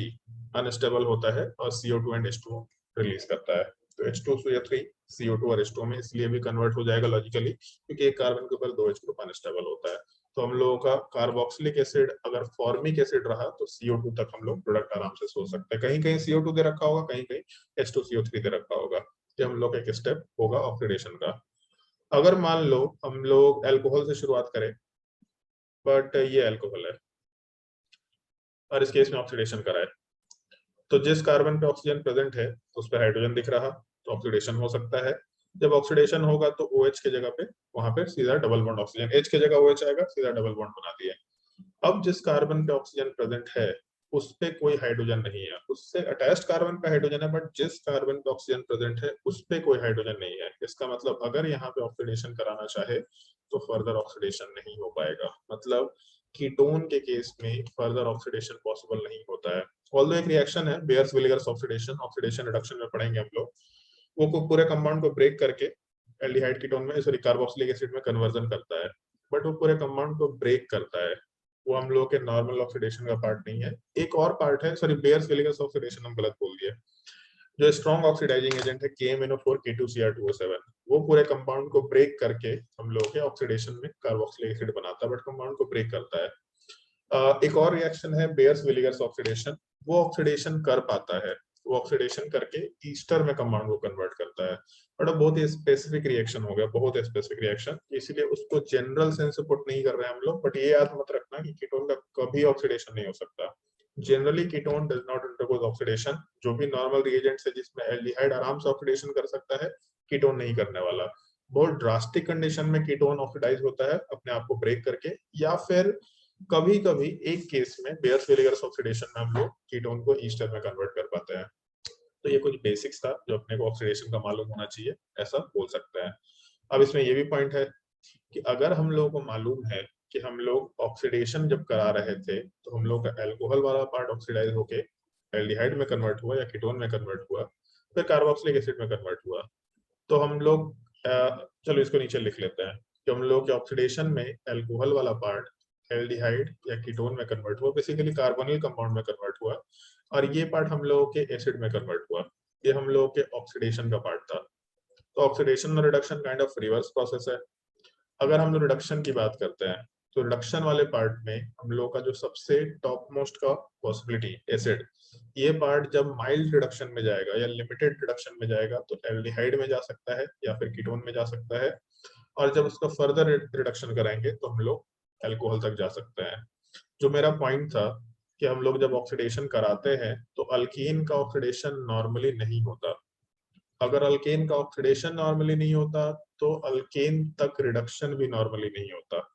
अनस्टेबल होता है और CO2 एंड H2O रिलीज करता है। तो H2CO3 CO2 और H2O में इसलिए भी कन्वर्ट हो जाएगा लॉजिकली, क्योंकि एक कार्बन के ऊपर 2 H ग्रुप अनस्टेबल होता है। तो हम लोगों का कार्बोक्सिलिक एसिड अगर फॉर्मिक एसिड रहा तो CO2 तक हम लोग प्रोडक्ट आराम से सोच सकते हैं। कहीं कहीं CO2 दे रखा होगा, कहीं कहीं H2CO3 दे रखा होगा। ये हम लोग एक स्टेप होगा ऑक्सीडेशन का। अगर मान लो हम लोग अल्कोहल से शुरुआत करें, बट ये अल्कोहल है और इस केस में ऑक्सीडेशन कराए, तो जिस कार्बन पे ऑक्सीजन प्रेजेंट है उस पर हाइड्रोजन दिख रहा, तो ऑक्सीडेशन हो सकता है। जब ऑक्सीडेशन होगा तो OH के जगह पे वहां पे सीधा डबल बॉन्ड ऑक्सीजन, H के जगह OH आएगा, सीधा डबल बॉन्ड बना दिया। अब जिस कार्बन पे ऑक्सीजन प्रेजेंट है उस पे कोई हाइड्रोजन नहीं है, उससे अटैच्ड कार्बन पे हाइड्रोजन है, बट जिस कार्बन पे ऑक्सीजन प्रेजेंट है उस पे कोई हाइड्रोजन नहीं है। इसका मतलब अगर यहाँ पे ऑक्सीडेशन कराना चाहे तो फर्दर ऑक्सीडेशन नहीं हो पाएगा। मतलब कीटोन के केस में फर्दर ऑक्सीडेशन पॉसिबल नहीं होता है। ऑल्दो एक रिएक्शन है बेयर्स-विलिगर्स ऑक्सीडेशन, ऑक्सीडेशन रिडक्शन में पढ़ेंगे हम लोग, वो पूरे कंपाउंड को ब्रेक करके एल्डिहाइड कीटोन में, सॉरी कार्बोक्सिलिक एसिड में कन्वर्जन करता है, बट वो पूरे कंपाउंड को ब्रेक करता है। वो हम लोग के नॉर्मल ऑक्सीडेशन का पार्ट नहीं है। एक और पार्ट है, सॉरी बेयर्स-विलिगर्स ऑक्सीडेशन हम गलत बोल दिए। जो स्ट्रॉन्ग ऑक्सीडाइजिंग एजेंट है KMnO4 K2Cr2O7, वो पूरे कंपाउंड को ब्रेक करके हम लोग के ऑक्सीडेशन में कार्बोक्सिलिक एसिड बनाता है, बट कंपाउंड को ब्रेक करता है। एक और रिएक्शन है बेयर्स-विलिगर्स ऑक्सीडेशन, वो ऑक्सीडेशन कर पाता है, वो ऑक्सीडेशन करके ईस्टर में कंपाउंड को कन्वर्ट करता है, बट बहुत ही स्पेसिफिक रिएक्शन हो गया, बहुत स्पेसिफिक रिएक्शन, इसलिए उसको जनरल सेंस से पुट नहीं कर रहे हैं हम लोग। बट ये याद मत रखना कि कीटोन का कभी ऑक्सीडेशन नहीं हो सकता। Generally ketone does not undergo oxidation. जो भी नॉर्मल रिएजेंट्स है जिसमें एल्डिहाइड आराम से ऑक्सीडेशन कर सकता है, कीटोन नहीं करने वाला। बहुत ड्रास्टिक कंडीशन में कीटोन ऑक्सीडाइज होता है अपने आप को ब्रेक करके, या फिर कभी कभी एक केस में बेयर्स-विलिगर्स ऑक्सीडेशन में हम लोग कीटोन को ईस्टर में कन्वर्ट कर पाते हैं। तो ये कुछ बेसिक्स था जो अपने को ऑक्सीडेशन का मालूम होना चाहिए, ऐसा बोल सकते हैं। अब इसमें ये भी पॉइंट है कि अगर हम लोगों को मालूम है कि हम लोग ऑक्सीडेशन जब करा रहे थे तो हम लोग का अल्कोहल वाला पार्ट ऑक्सीडाइज होके एल्डिहाइड में कन्वर्ट हुआ या कीटोन में कन्वर्ट हुआ, फिर कार्बोक्सिलिक एसिड में कन्वर्ट हुआ, तो हम लोग चलो इसको नीचे लिख लेते हैं कि हम लोग के ऑक्सीडेशन में अल्कोहल वाला पार्ट एल्डिहाइड या कीटोन में कन्वर्ट हुआ, बेसिकली कार्बोनिल कंपाउंड में कन्वर्ट हुआ, और ये पार्ट हम लोगों के एसिड में कन्वर्ट हुआ। ये हम लोगों के ऑक्सीडेशन का पार्ट था। तो ऑक्सीडेशन और reduction kind of reverse process है। अगर हम लोग रिडक्शन की बात करते हैं तो रिडक्शन वाले पार्ट में हम लोग का जो सबसे टॉप मोस्ट का पॉसिबिलिटी एसिड, ये पार्ट जब माइल्ड रिडक्शन में जाएगा या लिमिटेड रिडक्शन में जाएगा तो एल्डिहाइड में जा सकता है या फिर कीटोन में जा सकता है, और जब उसका फर्दर रिडक्शन कराएंगे तो हम लोग अल्कोहल तक जा सकते हैं। जो मेरा पॉइंट था कि हम लोग जब ऑक्सीडेशन कराते हैं तो अल्कीन का ऑक्सीडेशन नॉर्मली नहीं होता। अगर अल्केन का ऑक्सीडेशन नॉर्मली नहीं होता तो अल्केन तक रिडक्शन भी नॉर्मली नहीं होता।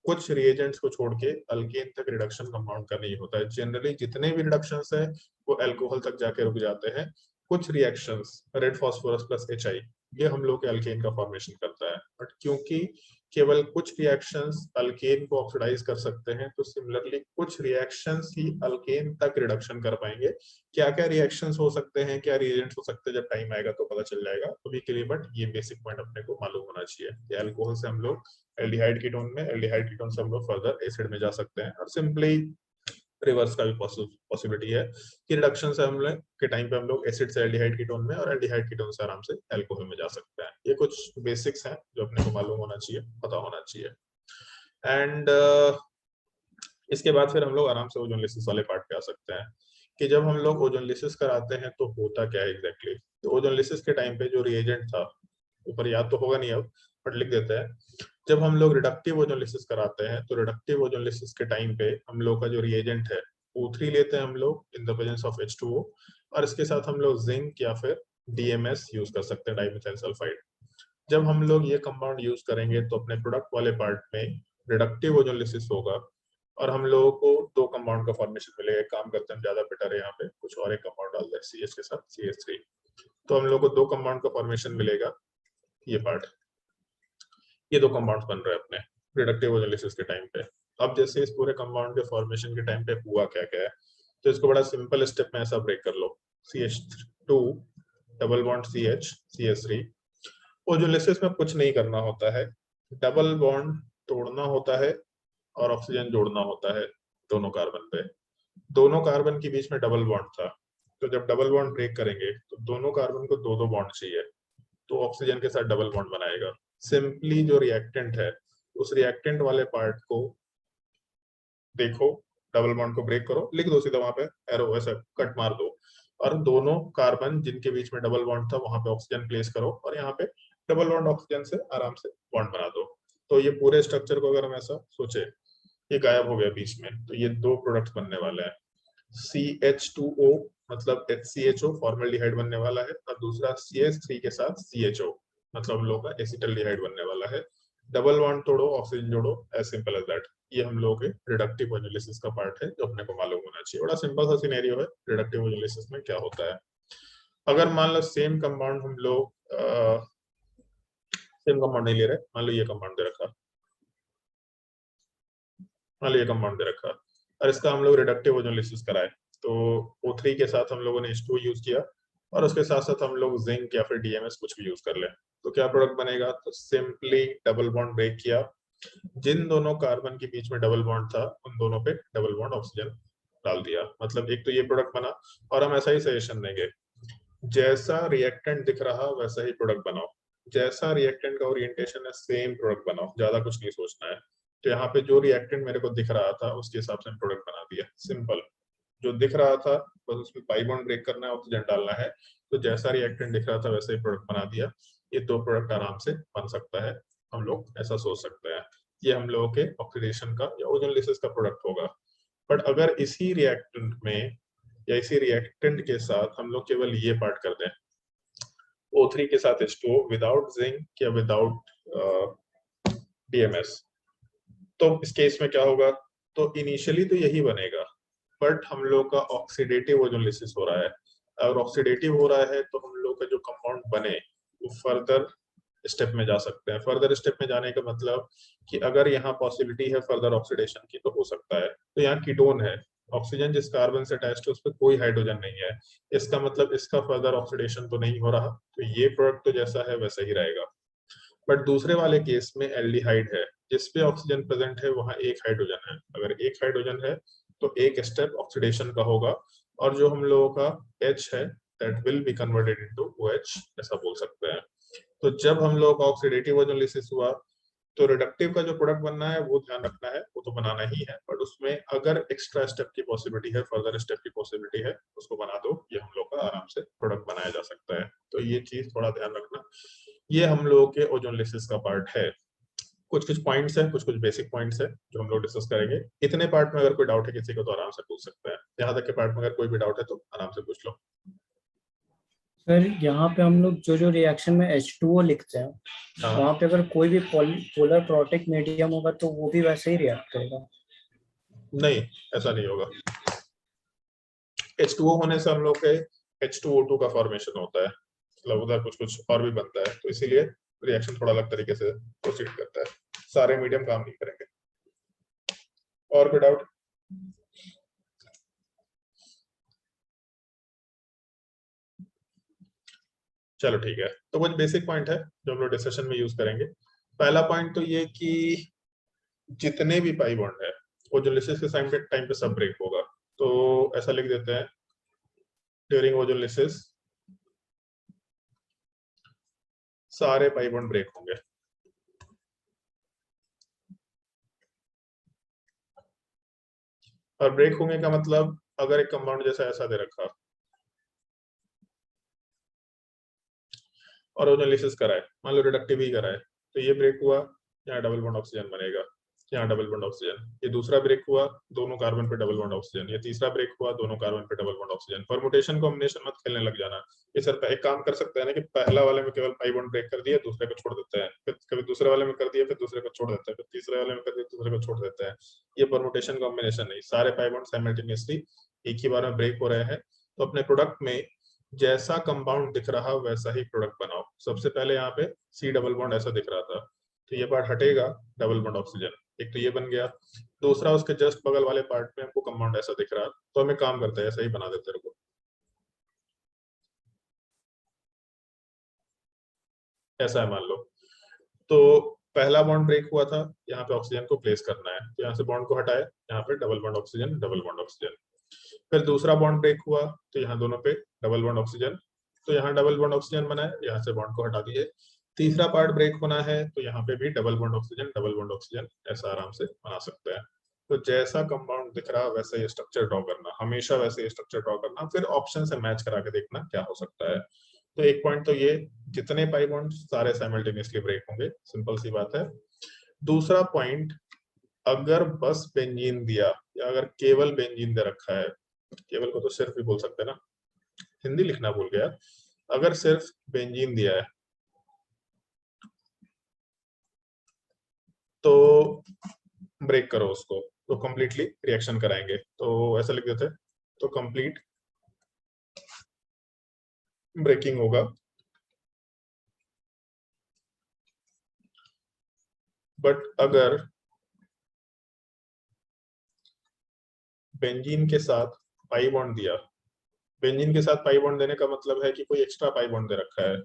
कुछ रिएजेंट्स को छोड़ के अल्केन तक रिडक्शन कंपाउंड का नहीं होता है। जनरली जितने भी रिडक्शंस है वो अल्कोहल तक जाके रुक जाते हैं। कुछ reactions red phosphorus plus HI ये हम लोग के अल्केन का फॉर्मेशन करता है, बट क्योंकि केवल कुछ रिएक्शंस अल्केन को ऑक्सीडाइज कर सकते हैं तो सिमिलरली कुछ रिएक्शंस ही अल्केन तक रिडक्शन कर पाएंगे। क्या क्या रिएक्शंस हो सकते हैं, क्या रिएजेंट्स हो सकते हैं, जब टाइम आएगा तो पता चल जाएगा अभी के लिए, बट ये बेसिक पॉइंट अपने को मालूम होना चाहिए कि अल्कोहल से हम लोग एल्डिहाइड कीटोन में, एल्डिहाइड कीटोन से हम लोग फर्दर एसिड में जा सकते हैं, और सिंपली रिवर्स का भी पॉसिबिलिटी है कि रिडक्शन से हम लोग के टाइम पे हम लोग एसिड से एल्डिहाइड कीटोन में और एल्डिहाइड कीटोन से आराम से अल्कोहल में जा सकते हैं। ये कुछ बेसिक्स हैं जो अपने को मालूम होना चाहिए, पता होना चाहिए। एंड इसके बाद फिर हम लोग आराम से ओजोनलिसिस वाले पार्ट पे आ सकते हैं कि जब हम लोग ओजोनलिसिस कराते हैं तो होता क्या है एग्जैक्टली। तो ओजोनलिसिस के टाइम पे जो रिएजेंट था, ऊपर याद तो होगा नहीं अब बट लिख देते हैं, जब हम लोग रिडक्टिव ओजोनलिसिस कराते हैं तो रिडक्टिव ओजोनलिसिस के टाइम पे हम लोग का जो रिएजेंट है O3 लेते हैं हम लोग in the presence of H2O, और इसके साथ हम लोग जिंक या फिर DMS यूज कर सकते हैं, डाइमिथाइल सल्फाइड। जब हम लोग ये कंपाउंड यूज करेंगे तो अपने प्रोडक्ट वाले पार्ट में रिडक्टिव ओजोनलिसिस होगा और हम लोगों को दो कंपाउंड का फॉर्मेशन मिलेगा। काम करते हैं ज्यादा बेटर है, यहाँ पे कुछ और एक कंपाउंड डाल दें CH के साथ CH3, तो हम लोग को दो कंपाउंड का फॉर्मेशन मिलेगा। ये पार्ट, ये दो कंपाउंड्स बन रहे हैं अपने रिडक्टिव ओजोनलिसिस के टाइम पे। अब जैसे इस पूरे कंपाउंड के फॉर्मेशन के टाइम पे हुआ क्या क्या है, तो इसको बड़ा सिंपल स्टेप में ऐसा ब्रेक कर लो। CH2 double bond CH CH3, ओजोलिसिस में कुछ नहीं करना होता है, डबल बॉन्ड तोड़ना होता है और ऑक्सीजन जोड़ना होता है दोनों कार्बन पे। दोनों कार्बन के बीच में डबल बॉन्ड था, तो जब डबल बॉन्ड ब्रेक करेंगे तो दोनों कार्बन को दो दो बॉन्ड चाहिए, तो ऑक्सीजन के साथ डबल बॉन्ड बनाएगा। सिंपली जो रिएक्टेंट है उस रिएक्टेंट वाले पार्ट को देखो, डबल बॉन्ड को ब्रेक करो, लिख दो सीधा वहां पे, एरो ऐसा कट मार दो, और दोनों कार्बन जिनके बीच में डबल बॉन्ड था वहां पे ऑक्सीजन प्लेस करो और यहाँ पे डबल बॉन्ड ऑक्सीजन से आराम से बॉन्ड बना दो। तो ये पूरे स्ट्रक्चर को अगर हम ऐसा सोचे, ये गायब हो गया बीच में, तो ये दो प्रोडक्ट्स बनने वाले हैं। CH2O मतलब HCHO फॉर्मल्डिहाइड बनने वाला है, और दूसरा CH3 के साथ CHO मतलब हम लोग का एसिटल्डिहाइड बनने वाला है। डबल बॉन्ड तोड़ो, ऑक्सीजन जोड़ो, एज सिंपल एज दैट। ये हम लोगों के रिडक्टिव ओजोलिसिस का पार्ट है जो अपने को मालूम होना चाहिए। बड़ा सिंपल सा सिनेरियो है रिडक्टिव ओजोलिसिस में क्या होता है। अगर मान लो सेम कंपाउंड हम लोग सेम कंपाउंड नहीं ले रहे, मान लो ये कंपाउंड दे रखा, मान लो ये कंपाउंड दे रखा, और इसका हम लोग रिडक्टिव ओजोलिसिस कराए, तो O3 के साथ हम लोगों ने H2 यूज किया और उसके साथ साथ हम लोग जिंक या फिर DMS कुछ भी यूज कर ले, तो क्या प्रोडक्ट बनेगा? तो सिंपली डबल बॉन्ड ब्रेक किया, जिन दोनों कार्बन के बीच में डबल बॉन्ड था उन दोनों पे डबल बॉन्ड ऑक्सीजन डाल दिया। मतलब एक तो ये प्रोडक्ट बना, और हम ऐसा ही सजेशन देंगे, जैसा रिएक्टेंट दिख रहा वैसा ही प्रोडक्ट बनाओ, जैसा रिएक्टेंट का ओरिएंटेशन है सेम प्रोडक्ट बनाओ, ज्यादा कुछ नहीं सोचना है। तो यहाँ पे जो रिएक्टेंट मेरे को दिख रहा था उसके हिसाब से प्रोडक्ट बना दिया, सिंपल। जो दिख रहा था बस उसमें पाई बॉन्ड ब्रेक करना है, ऑक्सीजन डालना है, तो जैसा रिएक्टेंट दिख रहा था वैसा ही प्रोडक्ट बना दिया। ये दो प्रोडक्ट आराम से बन सकता है, हम लोग ऐसा सोच सकते हैं। ये हम लोगों के ऑक्सीडेशन का या ओजोनलिसिस का प्रोडक्ट होगा। बट अगर इसी रिएक्टेंट में या इसी रिएक्टेंट के साथ हम लोग केवल ये पार्ट कर दें, O3 के साथ H2O विदाउट जिंक या विदाउट DMS, तो इस केस में क्या होगा? तो इनिशियली तो यही बनेगा, बट हम लोग का ऑक्सीडेटिव ओजोनलिसिस हो रहा है। अगर ऑक्सीडेटिव हो रहा है तो हम लोग का जो कंपाउंड बने वो फर्दर स्टेप में जा सकते हैं। फर्दर स्टेप में जाने का मतलब कि अगर यहाँ पॉसिबिलिटी है फर्दर ऑक्सीडेशन की तो हो सकता है। तो यहाँ कीटोन है, ऑक्सीजन जिस कार्बन से अटैच्ड है उस पर कोई हाइड्रोजन नहीं है, इसका मतलब इसका फर्दर ऑक्सीडेशन तो नहीं हो रहा, तो ये प्रोडक्ट तो जैसा है वैसा ही रहेगा। बट दूसरे वाले केस में एल्डिहाइड है, जिसपे ऑक्सीजन प्रेजेंट है वहां एक हाइड्रोजन है, अगर एक हाइड्रोजन है तो एक स्टेप ऑक्सीडेशन का होगा, और जो हम लोगों का H है that will be converted into OH, ऐसा बोल सकते हैं। तो जब हम लोग का ऑक्सीडेटिव ओजोनलिसिस हुआ तो रिडक्टिव का जो प्रोडक्ट बनना है वो ध्यान रखना है, वो तो बनाना ही है, बट उसमें अगर एक्स्ट्रा स्टेप की पॉसिबिलिटी है, फर्दर स्टेप की पॉसिबिलिटी है, उसको बना दो, ये हम लोग का आराम से प्रोडक्ट बनाया जा सकता है। तो ये चीज थोड़ा ध्यान रखना। ये हम लोगों के ओजोनलिसिस का पार्ट है। कुछ कुछ पॉइंट्स है, कुछ कुछ बेसिक पॉइंट्स है जो हम लोग डिस्कस करेंगे। इतने पार्ट में अगर कोई डाउट है किसी को तो आराम से पूछ सकते हैं, यहाँ तक के पार्ट में अगर कोई भी डाउट है तो आराम से पूछ लो। सर यहाँ पे हम लोग जो जो रिएक्शन में H2O लिखते हैं, हाँ, वहाँ पे अगर कोई भी पोलर प्रोटिक मीडियम होगा तो वो भी वैसे ही रिएक्ट करेगा? नहीं ऐसा नहीं होगा। H2O होने से हम लोग के H2O2 का फॉर्मेशन होता है, मतलब उधर कुछ कुछ और भी बनता है, तो इसीलिए रिएक्शन थोड़ा अलग तरीके से प्रोसीड करता है, सारे मीडियम काम नहीं करेंगे। और कोई डाउट? चलो ठीक है, तो कुछ बेसिक पॉइंट है जो हम लोग डिस्कशन में यूज करेंगे। पहला पॉइंट तो ये कि जितने भी पाई बॉन्ड है ओजोलिसिस के टाइम पे सब ब्रेक होगा, तो ऐसा लिख देते हैं ड्यूरिंग ओजोलिसिस सारे पाई बॉन्ड ब्रेक होंगे। और ब्रेक होने का मतलब अगर एक कंपाउंड जैसा ऐसा दे रखा और ओजोलिसिस कराए, मान लो रिडक्टिव ही कराए, तो ये ब्रेक हुआ, यहाँ डबल बॉन्ड ऑक्सीजन बनेगा, यहाँ डबल बॉन्ड ऑक्सीजन, ये दूसरा ब्रेक हुआ, दोनों कार्बन पे डबल बॉन्ड ऑक्सीजन, ये तीसरा ब्रेक हुआ, दोनों कार्बन पे double bond oxygen. Permutation combination मत खेलने लग जाना। ये सर एक काम कर सकते हैं ना कि पहला वाले में केवल पाई बॉन्ड ब्रेक कर दिया, दूसरे को छोड़ देते हैं, फिर कभी दूसरे वाले में कर दिया, फिर दूसरे को छोड़ देते हैं, फिर तीसरे वाले में कर दिया, दूसरे को छोड़ देते हैं। ये परमुटेशन कॉम्बिनेशन नहीं, सारे पाई बॉन्ड साइमल्टेनियसली एक ही बार में ब्रेक हो रहे हैं। तो अपने प्रोडक्ट में जैसा कंपाउंड दिख रहा वैसा ही प्रोडक्ट बनाओ। सबसे पहले यहाँ पे C डबल बॉन्ड ऐसा दिख रहा था, तो ये पार्ट हटेगा, डबल बॉन्ड ऑक्सीजन, एक तो ये बन गया। दूसरा उसके जस्ट बगल वाले पार्ट में हमको कंपाउंड ऐसा दिख रहा, तो हमें काम करता है ऐसा ही बना देते रहो। ऐसा है मान लो। तो पहला बॉन्ड ब्रेक हुआ था, यहाँ पे ऑक्सीजन को प्लेस करना है, तो यहाँ से बॉन्ड को हटाए, यहाँ पे double bond oxygen, double bond oxygen. फिर दूसरा बॉन्ड ब्रेक हुआ, तो यहाँ दोनों पे डबल बॉन्ड ऑक्सीजन, तो यहाँ डबल बॉन्ड ऑक्सीजन बना है, यहाँ से बॉन्ड को हटा दिए। तीसरा पार्ट ब्रेक होना है, तो यहाँ पे भी double bond oxygen, double bond oxygen, ऐसा आराम से बना सकते हैं। तो जैसा कंपाउंड दिख रहा वैसा ये स्ट्रक्चर ड्रॉ करना, हमेशा वैसे ये स्ट्रक्चर ड्रॉ करना, फिर ऑप्शन से मैच करा के देखना क्या हो सकता है। तो एक पॉइंट तो ये, जितने पाई बॉन्ड सारे साइमल्टेनियसली ब्रेक होंगे, सिंपल सी बात है। दूसरा पॉइंट, अगर बस बेंजीन दिया या अगर केवल बेंजीन दे रखा है, केवल को तो सिर्फ भी बोल सकते हैं ना, हिंदी लिखना भूल गया, अगर सिर्फ बेंजीन दिया है तो ब्रेक करो उसको, तो कंप्लीटली रिएक्शन कराएंगे। तो ऐसा लिख देते हैं, तो कंप्लीट ब्रेकिंग होगा। बट अगर बेंजीन के साथ पाई बॉन्ड दिया, बेंजीन के साथ पाई बॉन्ड देने का मतलब है कि कोई एक्स्ट्रा पाई बॉन्ड दे रखा है,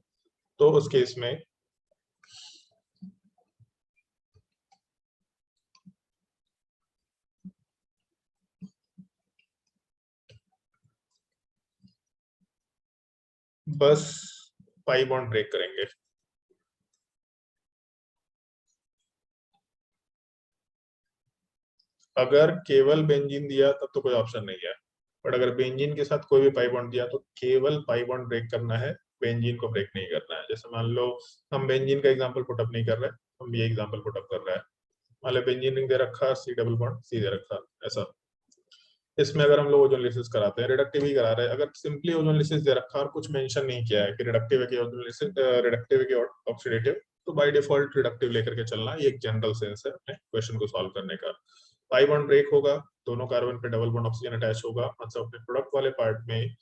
तो उस केस में बस पाई बॉन्ड ब्रेक करेंगे। अगर केवल बेंजीन दिया तब तो कोई ऑप्शन नहीं है, बट अगर बेंजीन के साथ कोई भी पाई बॉन्ड दिया तो केवल पाई बॉन्ड ब्रेक करना है, बेंजीन को ब्रेक नहीं करना है। जैसे मान लो हम बेंजीन का एग्जांपल पुटअप नहीं कर रहे, हम ये एग्जांपल पुटअप कर रहे हैं। मान लो बेंजीन दे रखा, सी डबल बॉन्ड सी दे रखा, ऐसा। इसमें अगर हम लोग ओजोनलिसिस कराते हैं, रिडक्टिव ही करा रहे हैं, अगर सिंपली ओजोनलिसिस दे रखा और कुछ मेंशन नहीं किया है कि रिडक्टिव है कि ओजोनलिसिस, रिडक्टिव है कि ऑक्सीडेटिव, तो बाय डिफॉल्ट रिडक्टिव लेकर के चलना, ये एक जनरल सेंस है अपने क्वेश्चन को सॉल्व करने का। पाई बॉन्ड ब्रेक होगा, दोनों कार्बन पे डबल बॉन्ड ऑक्सीजन अटैच होगा, मतलब अपने प्रोडक्ट वाले पार्ट में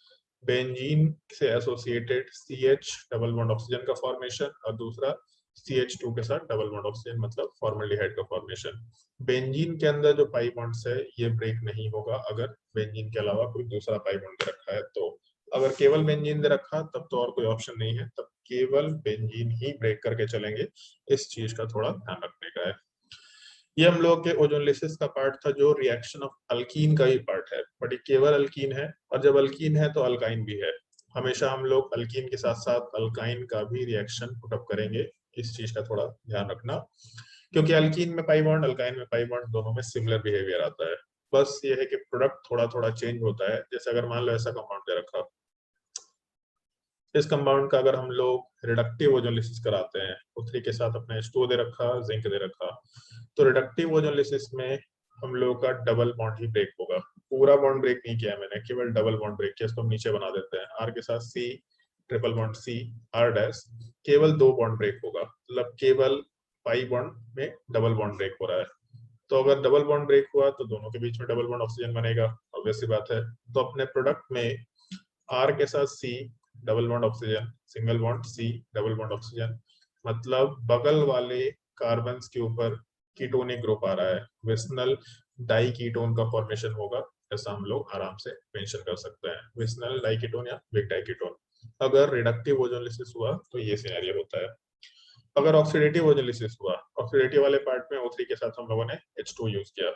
बेंजीन से associated CH double bond oxygen का फॉर्मेशन, और दूसरा CH2 के साथ डबल बॉन्ड ऑक्सीजन, मतलब फॉर्मल्डिहाइड का फॉर्मेशन। बेंजीन के अंदर जो पाई बॉन्ड्स है ये ब्रेक नहीं होगा अगर बेंजीन के अलावा कोई दूसरा पाई बॉन्ड दे रखा है। तो अगर केवल बेंजीन दे रखा तब तो और कोई ऑप्शन नहीं है, तब केवल बेंजीन ही ब्रेक करके चलेंगे। इस चीज का थोड़ा ध्यान रखने का है। ये हम लोग के ओजोनलिसिस का पार्ट था, जो रिएक्शन ऑफ अल्कीन का ही पार्ट है, बट ये केवल अल्कीन है, और जब अल्कीन है तो अल्काइन भी है। हमेशा हम लोग अल्कीन के साथ साथ अल्काइन का भी रिएक्शन पुटअप करेंगे, इस चीज का थोड़ा ध्यान रखना, क्योंकि अल्कीन में पाई बॉन्ड, अल्काइन में पाई बॉन्ड, दोनों में सिमिलर बिहेवियर आता है। बस ये है कि प्रोडक्ट थोड़ा थोड़ा चेंज होता है। जैसे अगर मान लो ऐसा कंपाउंड दे रखा, इस कंपाउंड का अगर हम लोग रिडक्टिव ओजोनलिसिस कराते हैं, O3 के साथ अपना H2O दे रखा, जिंक दे रखा, तो रिडक्टिव ओजोनलिसिस में हम लोग का डबल बॉन्ड ही ब्रेक होगा। पूरा बॉन्ड ब्रेक नहीं किया मैंने, केवल डबल बॉन्ड ब्रेक किया। इसको हम नीचे बना देते हैं, R के साथ C triple bond C R dash, केवल 2 बॉन्ड ब्रेक होगा, मतलब केवल पाई बॉन्ड में डबल बॉन्ड ब्रेक हो रहा है। तो अगर डबल बॉन्ड ब्रेक हुआ तो दोनों के बीच में डबल बॉन्ड ऑक्सीजन बनेगा, ऑब्वियस सी बात है। तो अपने प्रोडक्ट में R के साथ C double bond oxygen, single bond C double bond oxygen, मतलब बगल वाले कार्बन के ऊपर कीटोनिक ग्रुप आ रहा है, विस्नल डाई कीटोन का फॉर्मेशन होगा। ऐसा हम लोग आराम से मेंशन कर सकते हैं, विस्नल डाई कीटोन या बिग डाई कीटोन। अगर रिडक्टिव ओजोनलिसिस हुआ तो ये सिनेरियो होता है। अगर ऑक्सीडेटिव ओजोनलिसिस हुआ, ऑक्सीडेटिव वाले पार्ट में O3 के साथ हम लोगों ने H2 यूज किया,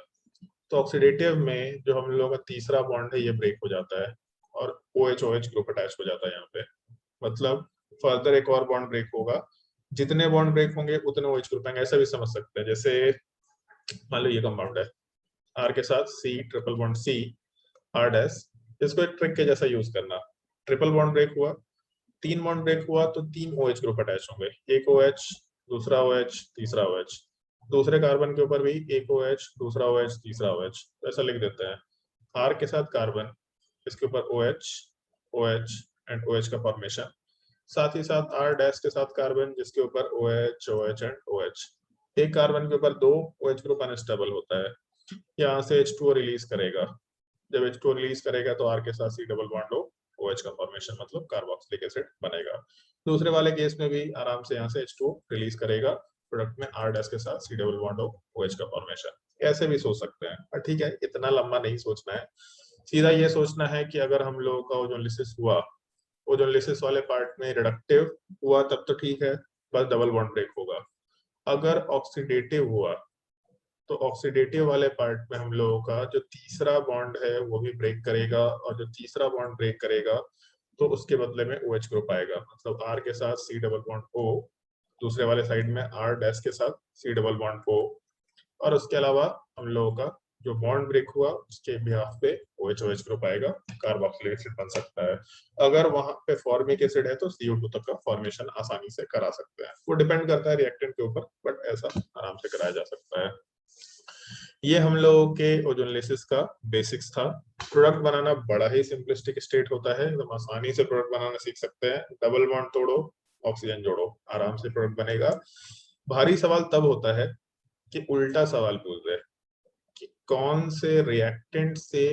तो ऑक्सीडेटिव में जो हम लोगों का तीसरा बॉन्ड है ये ब्रेक हो जाता है, और OH ग्रुप अटैच हो जाता है यहाँ पे, मतलब फर्दर एक और बॉन्ड ब्रेक होगा। जितने बॉन्ड ब्रेक होंगे उतने OH ग्रुप आएंगे, ऐसा भी समझ सकते हैं। जैसे मान लो ये कंपाउंड है, R के साथ C triple bond C R dash, इसको एक ट्रिक के जैसा यूज करना। ट्रिपल बॉन्ड ब्रेक हुआ, 3 बॉन्ड ब्रेक हुआ, तो 3 OH ग्रुप अटैच होंगे, एक OH, दूसरा OH, तीसरा OH, दूसरे कार्बन के ऊपर भी एक OH, दूसरा OH, तीसरा OH, तो ऐसा लिख देते हैं। R के साथ कार्बन, इसके ऊपर OH OH एंड OH का फॉर्मेशन, साथ ही साथ R डैश के साथ कार्बन जिसके ऊपर OH OH एंड OH। एक कार्बन के ऊपर 2 OH ग्रुप अनस्टेबल होता है, यहाँ से H2O रिलीज करेगा, जब H2O रिलीज करेगा तो R के साथ C डबल बॉन्ड OH का फॉर्मेशन, मतलब कार्बोक्सिलिक एसिड बनेगा। दूसरे वाले केस में भी आराम से यहाँ से H2O रिलीज करेगा, प्रोडक्ट में R डैश के साथ C डबल बॉन्ड OH का फॉर्मेशन। ऐसे भी सोच सकते हैं, पर ठीक है, इतना लंबा नहीं सोचना है। सीधा ये सोचना है कि अगर हम लोगों का ओजोनलिसिस हुआ, ओजोनलिसिस वाले पार्ट में रिडक्टिव हुआ तब तो ठीक है, बस डबल बॉन्ड ब्रेक होगा। अगर ऑक्सीडेटिव हुआ तो ऑक्सीडेटिव वाले पार्ट में हम लोगों का जो तीसरा बॉन्ड है वो भी ब्रेक करेगा, और जो तीसरा बॉन्ड ब्रेक करेगा तो उसके बदले में OH ग्रुप आएगा, मतलब R के साथ C डबल बॉन्ड O, दूसरे वाले साइड में R डैश के साथ C डबल बॉन्ड O, और उसके अलावा हम लोगों का जो बॉन्ड ब्रेक हुआ उसके बिहाफ पे OH ग्रुप आएगा, कार्बोक्सिलिक एसिड बन सकता है। अगर वहां पे फॉर्मिक एसिड है तो CO2 तक का फॉर्मेशन आसानी से करा सकते हैं। वो डिपेंड करता है रिएक्टेंट के ऊपर, बट ऐसा आराम से कराया जा सकता है। ये हम लोगों के ओजोनलिसिस का बेसिक्स था। प्रोडक्ट बनाना बड़ा ही सिंपलिस्टिक स्टेट होता है, एकदम आसानी से प्रोडक्ट बनाना सीख सकते हैं। डबल बॉन्ड तोड़ो, ऑक्सीजन जोड़ो, आराम से प्रोडक्ट बनेगा। भारी सवाल तब होता है कि उल्टा सवाल पूछ रहे कि कौन से रिएक्टेंट से,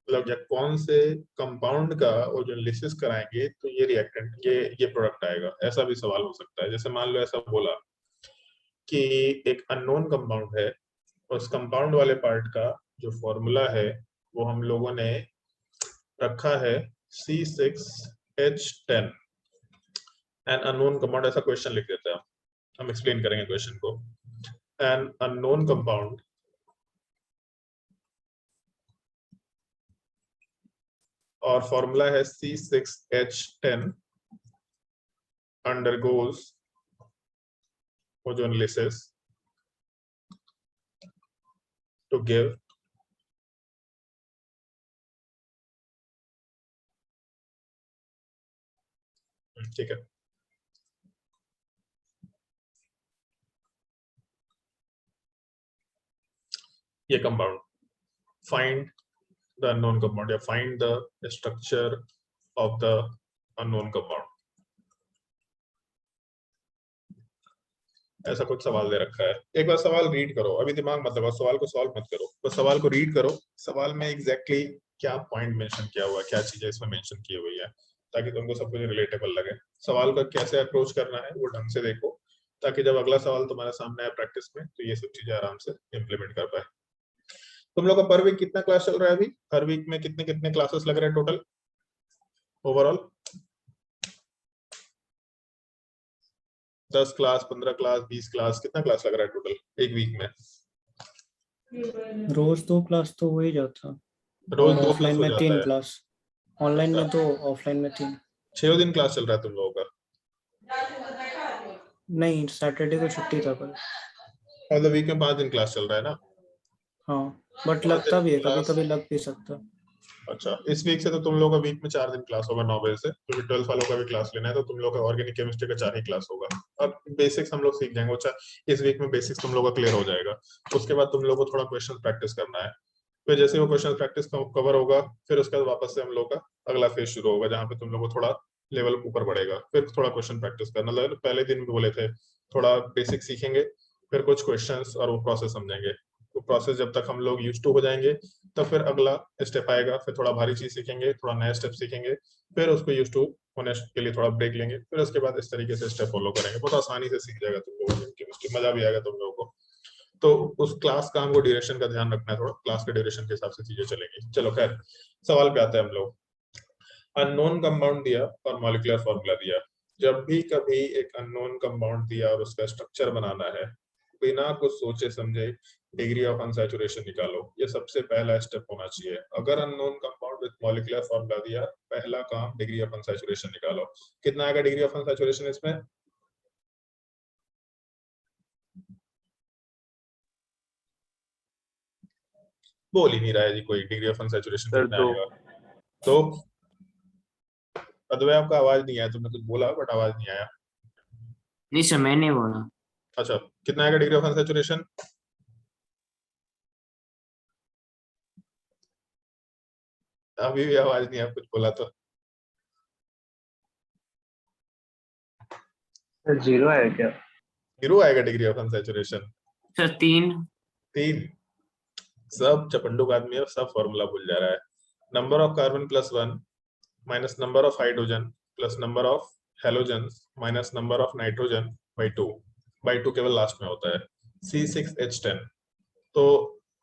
मतलब या कौन से कंपाउंड का ओजोनलिसिस कराएंगे तो ये रिएक्टेंट ये प्रोडक्ट आएगा, ऐसा भी सवाल हो सकता है। जैसे मान लो ऐसा बोला कि एक अननोन कंपाउंड है, उस कंपाउंड वाले पार्ट का जो फॉर्मूला है वो हम लोगों ने रखा है C6H10, एन अननोन कंपाउंड, ऐसा क्वेश्चन लिख देते हैं हम एक्सप्लेन करेंगे क्वेश्चन को। एन अननोन कंपाउंड और फॉर्मूला है C6H10 undergoes ozonolysis to give ठीक है, ये compound, find the unknown compound या find the structure of the unknown compound, ऐसा कुछ सवाल दे रखा है। एक बार सवाल रीड करो, अभी दिमाग मत लगाओ, सवाल को सॉल्व मत करो, बस सवाल को रीड करो। सवाल में एग्जैक्टली क्या पॉइंट मेंशन किया हुआ है, क्या चीजें इसमें मेंशन की हुई है, ताकि तुमको सब कुछ रिलेटेबल लगे। सवाल का कैसे अप्रोच करना है वो ढंग से देखो, ताकि जब अगला सवाल तुम्हारे सामने आए प्रैक्टिस में तो ये सब चीजें आराम से इम्प्लीमेंट कर पाए। तुम लोग का पर वीक कितना क्लास चल रहा है अभी? हर वीक में कितने कितने क्लासेस लग रहे हैं total overall? 10 class, 15 class, 20 class, कितना क्लास लग रहा है टोटल एक वीक में? रोज 2 क्लास तो हो ही जाता, रोज 2 ऑफलाइन क्लास हो में जाता 3 है। क्लास, ऑनलाइन अच्छा, में 2, ऑफलाइन में 3। 6 दिन क्लास चल रहा है तुम लोगों का? नहीं, सैटरडे को छुट्टी था कल। मतलब वीक में 5 दिन क्लास चल रहा है ना? हाँ, बट 5 लगता दिन भी है, कभी क्लास। कभी लग भी सकता। अच्छा, इस वीक से तो तुम लोगों का वीक में 4 दिन क्लास होगा 9 बजे से, क्योंकि 12 वालों का भी क्लास लेना है, तो तुम लोग का ऑर्गेनिक केमिस्ट्री का 4 ही क्लास होगा। अब बेसिक्स हम लोग सीख जाएंगे। अच्छा, इस वीक में बेसिक्स तुम लोग का क्लियर हो जाएगा, उसके बाद तुम लोग को थोड़ा क्वेश्चन प्रैक्टिस करना है। फिर जैसे वो क्वेश्चन प्रैक्टिस कवर होगा, फिर उसके बाद वापस से हम लोग का अगला फेज शुरू होगा, जहाँ पे तुम लोग को थोड़ा लेवल ऊपर बढ़ेगा। फिर थोड़ा क्वेश्चन प्रैक्टिस करना, मतलब पहले दिन भी बोले थे थोड़ा बेसिक सीखेंगे, फिर कुछ क्वेश्चंस और वो प्रोसेस समझेंगे। तो प्रोसेस जब तक हम लोग यूज टू हो जाएंगे, तो फिर अगला स्टेप आएगा, फिर थोड़ा भारी चीज सीखेंगे, थोड़ा नया स्टेप सीखेंगे, फिर उसको यूज टू होने के लिए थोड़ा ब्रेक लेंगे, फिर उसके बाद इस तरीके से स्टेप फॉलो करेंगे। बहुत आसानी से सीख जाएगा तुम लोगों को केमिस्ट्री, मजा भी आएगा तुम लोगों को। तो उस क्लास का हमको ड्यूरेशन का ध्यान रखना है, थोड़ा क्लास के ड्यूरेशन के हिसाब से चीजें चलेंगी। चलो खैर, सवाल पे आते हैं हम लोग। अननोन कंपाउंड दिया और मॉलिक्यूलर फॉर्मूला दिया। जब भी कभी एक अननोन कंपाउंड दिया और उसका स्ट्रक्चर बनाना है, बिना कुछ सोचे समझे डिग्री ऑफ अनसैचुरेशन निकालो, ये सबसे पहला स्टेप होना चाहिए। अगर unknown compound with molecular formula दिया, पहला काम डिग्री ऑफ अनसैचुरेशन निकालो। कितना आएगा डिग्री ऑफ अनसैचुरेशन इसमें? बोल ही नहीं रहा है जी कोई, डिग्री ऑफ अनसैचुरेशन सर कितना 2। आएगा? तो अदवय आपका आवाज नहीं आया, तुमने कुछ बोला बट आवाज नहीं आया। नहीं सर, मैंने बोला। अच्छा, कितना आएगा डिग्री ऑफ अनसैचुरेशन? अभी भी आवाज नहीं आया, कुछ बोला तो। सर 0 है क्या? 0 आएगा डिग्री ऑफ अनसैचुरेशन। सर 3। 3? सब चपंडुक आदमी है, सब फॉर्मूला भूल जा रहा है। Number of carbon +1 minus number of hydrogen plus number of halogen minus number of nitrogen by two केवल लास्ट में होता है, C6H10। तो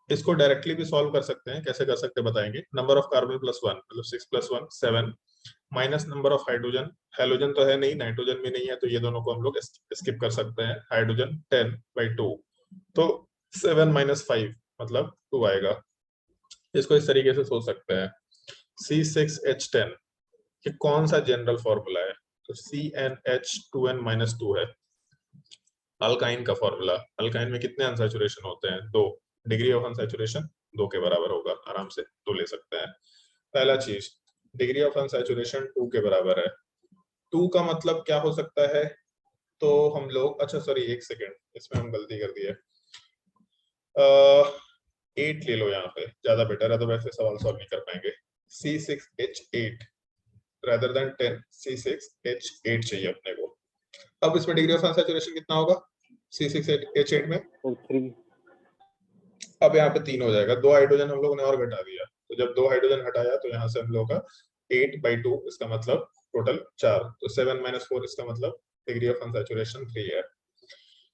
इसको डायरेक्टली भी सॉल्व कर सकते हैं। कैसे कर सकते हैं बताएंगे। नंबर ऑफ कार्बन +1 मतलब 6 + 1 7 minus number of hydrogen, halogen तो है नहीं, नाइट्रोजन भी नहीं है, तो ये दोनों को हम लोग स्किप कर सकते हैं। हाइड्रोजन 10/2, तो 7 - 5 मतलब 2 आएगा। इसको इस तरीके से सोच सकते हैं, C6H10 ये कौन सा जनरल फॉर्मूला है? तो CnH2n-2 है अल्काइन का फॉर्मूला। अल्काइन में कितने अनसैचुरेशन होते हैं? 2। डिग्री ऑफ अनसैचुरेशन 2 के बराबर होगा, आराम से 2 ले सकते हैं। पहला चीज, डिग्री ऑफ अनसैचुरेशन 2 के बराबर है। 2 का मतलब क्या हो सकता है? तो हम लोग, अच्छा सॉरी 1 सेकेंड, इसमें हम गलती कर दी है। 8 ले लो, यहाँ पे ज्यादा बेटर है, तो वैसे सवाल सॉल्व नहीं कर पाएंगे। C6H8 rather than 10, C6H8 चाहिए अपने को। अब इसमें डिग्री ऑफ अनसैचुरेशन कितना होगा C6H8 में? सर 3। अब यहाँ पे 3 हो जाएगा, 2 हाइड्रोजन हम लोगों ने और घटा दिया, तो जब 2 हाइड्रोजन हटाया तो यहाँ से हम लोग का 8/2, इसका मतलब टोटल 4, तो 7 - 4 इसका मतलब डिग्री ऑफ अनसैचुरेशन 3 है।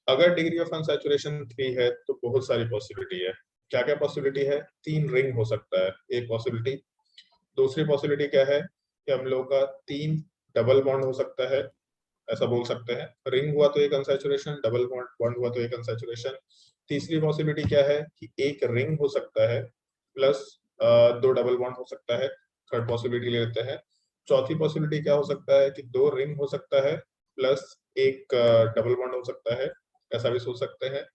अगर डिग्री ऑफ अनसैचुरेशन 3 है तो बहुत सारी पॉसिबिलिटी है। क्या क्या पॉसिबिलिटी है? 3 रिंग हो सकता है, एक पॉसिबिलिटी। दूसरी पॉसिबिलिटी क्या है कि हम लोग का 3 डबल बॉन्ड हो सकता है, ऐसा बोल सकते हैं। रिंग हुआ तो एक अनसैचुरेशन, डबल बॉन्ड हुआ तो एक अनसैचुरेशन। तीसरी पॉसिबिलिटी क्या है कि एक रिंग हो सकता है प्लस 2 डबल बॉन्ड हो सकता है, थर्ड पॉसिबिलिटी ले लेते हैं। चौथी पॉसिबिलिटी क्या हो सकता है कि 2 रिंग हो सकता है प्लस एक डबल बॉन्ड हो सकता है, ऐसा भी सोच सकते हैं।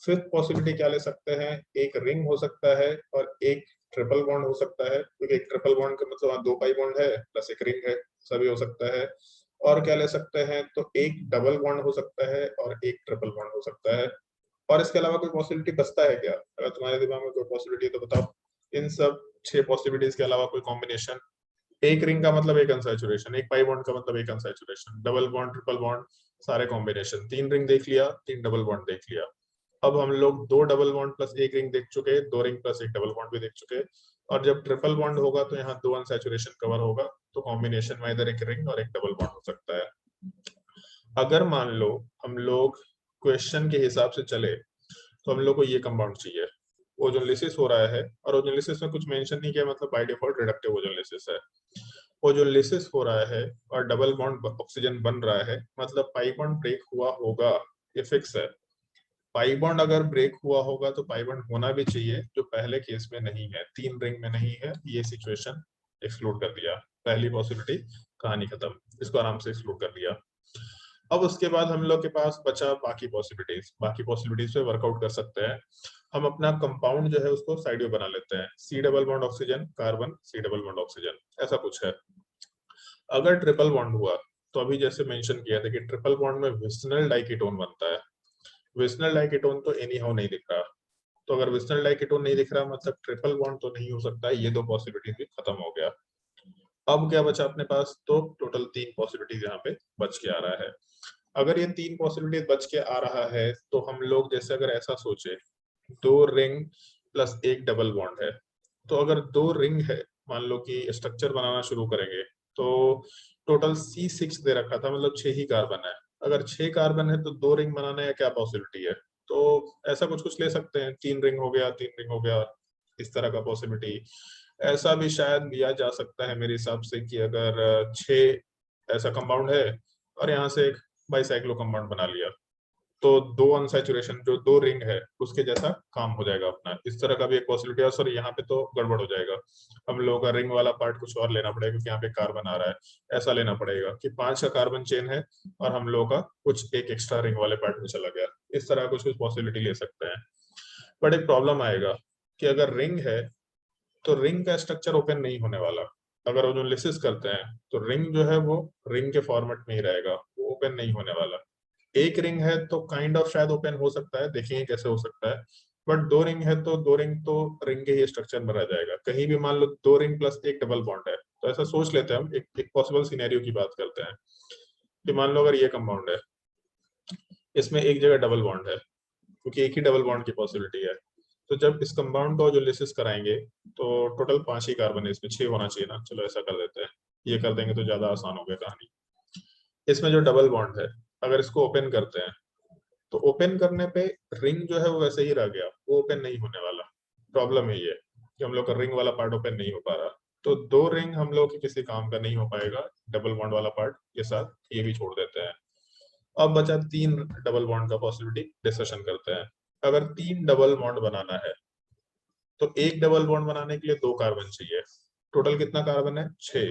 फिफ्थ पॉसिबिलिटी क्या ले सकते हैं? एक रिंग हो सकता है और एक ट्रिपल बॉन्ड हो सकता है, क्योंकि एक ट्रिपल बॉन्ड का मतलब 2 पाई बॉन्ड है प्लस एक रिंग है, सभी हो सकता है। और क्या ले सकते हैं? तो एक डबल बॉन्ड हो सकता है और एक ट्रिपल बॉन्ड हो सकता है। और इसके अलावा कोई पॉसिबिलिटी बचता है क्या? अगर तुम्हारे दिमाग में कोई पॉसिबिलिटी है तो बताओ। इन सब 6 पॉसिबिलिटीज के अलावा कोई कॉम्बिनेशन? एक रिंग का मतलब एक अनसैचुरेशन, एक पाई बॉन्ड का मतलब एक unsaturation, double bond, triple bond, सारे कॉम्बिनेशन। 3 रिंग देख लिया, 3 डबल बॉन्ड देख लिया। अब हम लोग 2 डबल बॉन्ड प्लस एक रिंग देख चुके, 2 रिंग प्लस एक डबल बॉन्ड भी देख चुके। और जब ट्रिपल बॉन्ड होगा तो यहाँ 2 अनसैचुरेशन कवर होगा, तो कॉम्बिनेशन में इधर एक रिंग और एक डबल बॉन्ड हो सकता है। अगर मान लो हम लोग क्वेश्चन के हिसाब से चले तो हम लोग को ये कंपाउंड चाहिए। ओजोनलिसिस हो रहा है और ओजोनलिसिस में कुछ मेंशन नहीं किया, मतलब बाय डिफॉल्ट रिडक्टिव ओजोनलिसिस है। ओजोनलिसिस हो रहा है और डबल बॉन्ड ऑक्सीजन बन रहा है, मतलब पाई बॉन्ड ब्रेक हुआ होगा, ये फिक्स है। पाई बॉन्ड अगर ब्रेक हुआ होगा तो पाई बॉन्ड होना भी चाहिए, जो पहले केस में नहीं है, 3 रिंग में नहीं है, ये सिचुएशन एक्सक्लूड कर दिया। पहली पॉसिबिलिटी कहानी खत्म, इसको आराम से एक्सक्लूड कर दिया। अब उसके बाद हम लोग के पास बचा बाकी पॉसिबिलिटीज पे वर्कआउट कर सकते हैं। हम अपना कंपाउंड जो है उसको साइड में बना लेते हैं, C double bond oxygen carbon, C double bond oxygen, ऐसा कुछ है। अगर ट्रिपल बॉन्ड हुआ तो अभी जैसे मेंशन किया था कि ट्रिपल बॉन्ड में विस्नल डाइकीटोन बनता है। विस्नल डाइकीटोन तो एनी हाउ नहीं दिख रहा, तो अगर विस्नल डाइकीटोन नहीं दिख रहा मतलब ट्रिपल बॉन्ड तो नहीं हो सकता है, ये 2 पॉसिबिलिटी भी खत्म हो गया। अब क्या बचा अपने पास? तो टोटल 3 पॉसिबिलिटीज यहाँ पे बच के आ रहा है। अगर ये 3 पॉसिबिलिटीज बच के आ रहा है तो हम लोग जैसे अगर ऐसा सोचे, 2 रिंग प्लस एक डबल बॉन्ड है, तो अगर 2 रिंग है, मान लो कि स्ट्रक्चर बनाना शुरू करेंगे, तो टोटल C6 दे रखा था, मतलब 6 ही कार्बन है। अगर 6 कार्बन है तो 2 रिंग बनाने का क्या पॉसिबिलिटी है? तो ऐसा कुछ कुछ ले सकते हैं, 3 रिंग हो गया, 3 रिंग हो गया, इस तरह का पॉसिबिलिटी। ऐसा भी शायद लिया जा सकता है मेरे हिसाब से कि अगर 6 ऐसा कंपाउंड है और यहाँ से एक बाइसाइक्लो कंपाउंड बना लिया, तो 2 अनसैचुरेशन जो 2 रिंग है उसके जैसा काम हो जाएगा अपना, इस तरह का भी एक पॉसिबिलिटी है। सॉरी यहाँ पे तो गड़बड़ हो जाएगा, हम लोगों का रिंग वाला पार्ट कुछ और लेना पड़ेगा, क्योंकि यहाँ पे कार्बन आ रहा है। ऐसा लेना पड़ेगा कि 5 का कार्बन चेन है और हम लोगों का कुछ एक एक्स्ट्रा रिंग वाले पार्ट में चला गया, इस तरह कुछ कुछ पॉसिबिलिटी ले सकते हैं। बट एक प्रॉब्लम आएगा कि अगर रिंग है तो रिंग का स्ट्रक्चर ओपन नहीं होने वाला। अगर ओजोनलिसिस करते हैं तो रिंग जो है वो रिंग के फॉर्मेट में ही रहेगा, वो ओपन नहीं होने वाला। एक रिंग है तो काइंड ऑफ शायद ओपन हो सकता है, देखेंगे कैसे हो सकता है। बट 2 रिंग है तो 2 रिंग तो रिंग के ही स्ट्रक्चर में रह जाएगा। कहीं भी मान लो 2 रिंग प्लस एक डबल बॉन्ड है, तो ऐसा सोच लेते हैं हम, एक पॉसिबल सिनेरियो की बात करते हैं कि मान लो अगर ये कंपाउंड है, इसमें एक जगह डबल बॉन्ड है, क्योंकि एक ही डबल बॉन्ड की पॉसिबिलिटी है। तो जब इस कंपाउंड को ओजोनलिसिस कराएंगे तो टोटल 5 ही कार्बन है, इसमें 6 होना चाहिए ना, चलो ऐसा कर देते हैं, ये कर देंगे तो ज्यादा आसान हो गया कहानी। इसमें जो डबल बॉन्ड है अगर इसको ओपन करते हैं तो ओपन करने पे रिंग जो है वो वैसे ही रह गया, वो ओपन नहीं होने वाला। प्रॉब्लम है ये कि हम लोग का रिंग वाला पार्ट ओपन नहीं हो पा रहा। तो 2 रिंग हम लोग के किसी काम का नहीं हो पाएगा, डबल बॉन्ड वाला पार्ट के साथ ये भी छोड़ देते हैं। अब बचा 3 डबल बॉन्ड का पॉसिबिलिटी, डिस्कशन करते हैं। अगर 3 डबल बॉन्ड बनाना है तो एक डबल बॉन्ड बनाने के लिए 2 कार्बन चाहिए। टोटल कितना कार्बन है? 6।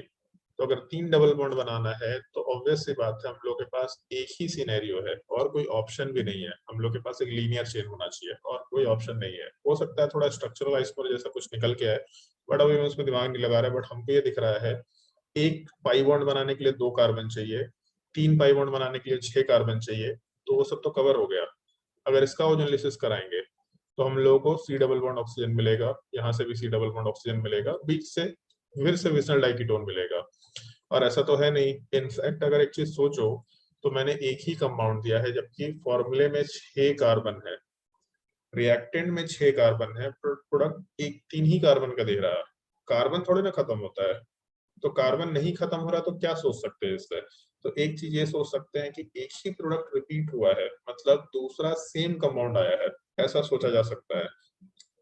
तो अगर 3 डबल बॉन्ड बनाना है तो ऑब्वियस सी बात है हम लोग के पास एक ही सिनेरियो है और कोई ऑप्शन भी नहीं है। हम लोग के पास एक लीनियर चेन होना चाहिए और कोई ऑप्शन नहीं है। हो सकता है थोड़ा स्ट्रक्चरल आइसोमर जैसा कुछ निकल के आए, बट अभी मैं उसमें दिमाग नहीं लगा रहा है। बट हमको ये दिख रहा है एक पाई बॉन्ड बनाने के लिए 2 कार्बन चाहिए, 3 पाई बॉन्ड बनाने के लिए 6 कार्बन चाहिए, तो वो सब तो कवर हो गया। अगर इसका ओजोनलिसिस कराएंगे तो हम लोगों को सी डबल बॉन्ड ऑक्सीजन मिलेगा, यहाँ से भी सी डबल बॉन्ड ऑक्सीजन मिलेगा, बीच से फिर से विसनल डाइकीटोन मिलेगा। और ऐसा तो है नहीं, इनफैक्ट अगर एक चीज सोचो तो मैंने एक ही कंपाउंड दिया है जबकि फॉर्मूले में 6 कार्बन है, रिएक्टेंट में 6 कार्बन है, प्रोडक्ट एक 3 ही कार्बन का दे रहा है। कार्बन थोड़े ना खत्म होता है, तो कार्बन नहीं खत्म हो रहा तो क्या सोच सकते हैं इससे? तो एक चीज ये सोच सकते हैं कि एक ही प्रोडक्ट रिपीट हुआ है, मतलब दूसरा सेम कंपाउंड आया है, ऐसा सोचा जा सकता है।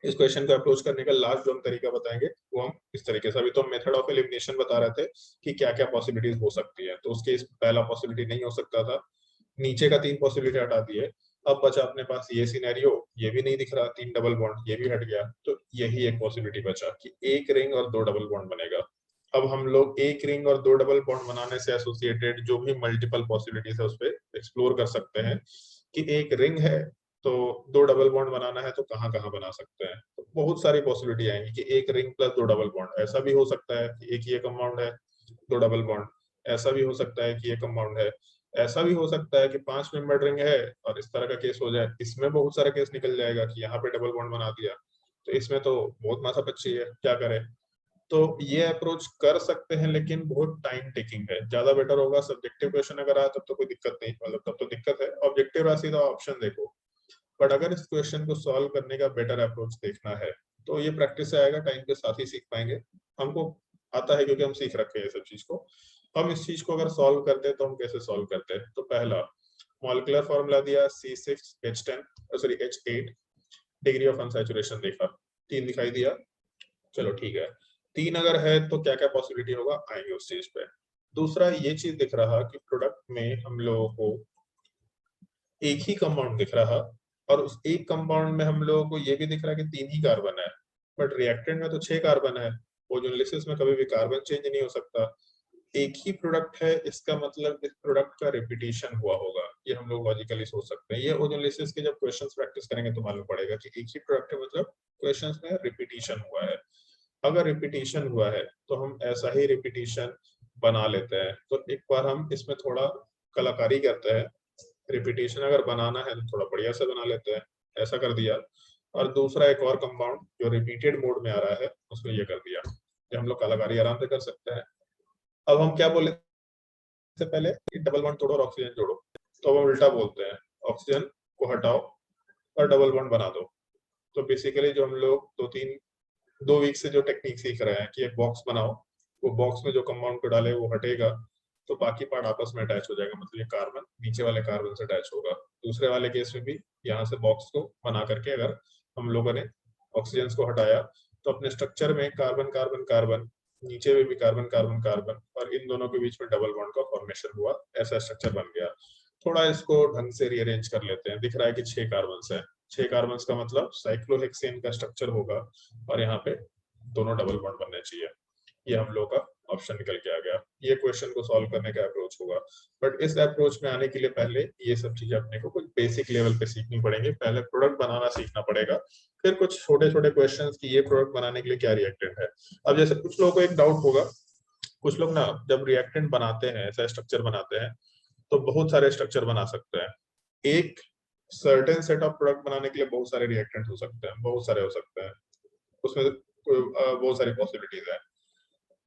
इस क्वेश्चन को अप्रोच करने का लास्ट जो हम तरीका बताएंगे वो हम इस तरीके से, अभी तो मेथड ऑफ एलिमिनेशन बता रहे थे कि क्या क्या पॉसिबिलिटीज हो सकती है। तो उसके पहला पॉसिबिलिटी नहीं हो सकता था, नीचे का 3 पॉसिबिलिटी हटा दिए। अब बचा अपने पास ये सिनेरियो, ये भी नहीं दिख रहा, 3 डबल बॉन्ड ये भी हट गया, तो यही एक पॉसिबिलिटी बचा कि एक रिंग और 2 डबल बॉन्ड बनेगा। अब हम लोग एक रिंग और 2 डबल बॉन्ड बनाने से एसोसिएटेड जो भी मल्टीपल पॉसिबिलिटीज है उस पर एक्सप्लोर कर सकते हैं कि एक रिंग है तो 2 डबल बॉन्ड बनाना है तो कहाँ कहाँ बना सकते हैं। तो बहुत सारी पॉसिबिलिटी आएंगी कि एक रिंग प्लस 2 डबल बॉन्ड, ऐसा भी हो सकता है कि एक ये कंपाउंड है 2 डबल बॉन्ड, ऐसा भी हो सकता है कि ये कंपाउंड है, ऐसा भी हो सकता है कि 5 मेंबर रिंग है और इस तरह का केस हो जाए। इसमें बहुत सारा केस निकल जाएगा कि यहाँ पे डबल बॉन्ड बना दिया, तो इसमें तो बहुत माथा पच्ची है, क्या करें। तो ये अप्रोच कर सकते हैं लेकिन बहुत टाइम टेकिंग है। ज्यादा बेटर होगा सब्जेक्टिव क्वेश्चन अगर आए तब तो कोई दिक्कत नहीं, मतलब तब तो दिक्कत है, ऑब्जेक्टिव राशि सीधा ऑप्शन देखो। बट अगर इस क्वेश्चन को सॉल्व करने का बेटर अप्रोच देखना है तो ये प्रैक्टिस से आएगा, टाइम के साथ ही सीख पाएंगे। हमको आता है क्योंकि हम सीख रखे हैं सब चीज को। हम इस चीज को अगर सॉल्व करते हैं तो हम कैसे सॉल्व करते हैं? तो पहला मॉलिक्यूलर फॉर्मूला दिया C6H10 sorry H8, degree of unsaturation देखा 3 दिखाई दिया, चलो ठीक है। 3 अगर है तो क्या क्या पॉसिबिलिटी होगा, आएंगे उस चीज पे। दूसरा ये चीज दिख रहा कि प्रोडक्ट में हम लोगों को एक ही कंपाउंड दिख रहा और उस एक कंपाउंड में हम लोगों को ये भी दिख रहा है कि 3 ही कार्बन है, बट रिएक्टेंट में तो 6 कार्बन है। ओजोनलिसिस में कभी भी कार्बन चेंज नहीं हो सकता। एक ही प्रोडक्ट है, इसका मतलब इस प्रोडक्ट का रिपीटिशन हुआ होगा, ये हम लोग लॉजिकली सोच सकते हैं। ये ओजोनलिसिस के जब क्वेश्चंस प्रैक्टिस करेंगे तो मालूम पड़ेगा कि एक ही प्रोडक्ट है, मतलब क्वेश्चंस में रिपीटिशन हुआ है। अगर रिपीटिशन हुआ है तो हम ऐसा ही रिपीटिशन बना लेते हैं। तो एक बार हम इसमें थोड़ा कलाकारी करते हैं, रिपीटिशन अगर बनाना है तो थोड़ा बढ़िया से बना लेते हैं, ऐसा कर दिया। और दूसरा एक और कंपाउंड जो रिपीटेड मोड में आ रहा है उसमें ये कर दिया, ये हम लोग कलाकारी आराम से कर सकते हैं। अब हम क्या बोले से पहले कि डबल बॉन्ड तोड़ो और ऑक्सीजन जोड़ो, तो अब हम उल्टा बोलते हैं, ऑक्सीजन को हटाओ और डबल बॉन्ड बना दो। तो बेसिकली जो हम लोग 2 वीक से जो टेक्निक सीख रहे हैं कि एक बॉक्स बनाओ, वो बॉक्स में जो कंपाउंड को डाले वो हटेगा तो बाकी पार्ट आपस में अटैच हो जाएगा, मतलब ये कार्बन नीचे वाले कार्बन से अटैच होगा। दूसरे वाले केस में भी यहाँ से बॉक्स को बना करके अगर हम लोगों ने ऑक्सीजन को हटाया तो अपने स्ट्रक्चर में कार्बन कार्बन कार्बन, नीचे में भी कार्बन कार्बन कार्बन, और इन दोनों के बीच में डबल बॉन्ड का फॉर्मेशन हुआ, ऐसा स्ट्रक्चर बन गया। थोड़ा इसको ढंग से रीअरेंज कर लेते हैं, दिख रहा है कि 6 कार्बन है, 6 कार्बन का मतलब साइक्लोहेक्सेन का स्ट्रक्चर होगा और यहाँ पे दोनों डबल बॉन्ड बनने चाहिए। ये हम लोग का ऑप्शन निकल के आ गया। ये क्वेश्चन को सॉल्व करने का अप्रोच होगा। बट इस अप्रोच में आने के लिए पहले ये सब चीजें अपने को कुछ बेसिक लेवल पे सीखनी पड़ेंगी। पहले प्रोडक्ट बनाना सीखना पड़ेगा, फिर कुछ छोटे छोटे क्वेश्चंस कि ये प्रोडक्ट बनाने के लिए क्या रिएक्टेंट है। अब जैसे कुछ लोगों को एक डाउट होगा, कुछ लोग ना जब रिएक्टेंट बनाते हैं, ऐसा स्ट्रक्चर बनाते हैं तो बहुत सारे स्ट्रक्चर बना सकते हैं। एक सर्टेन सेट ऑफ प्रोडक्ट बनाने के लिए बहुत सारे रिएक्टेंट हो सकते हैं, बहुत सारे हो सकते हैं, उसमें बहुत सारी पॉसिबिलिटीज है।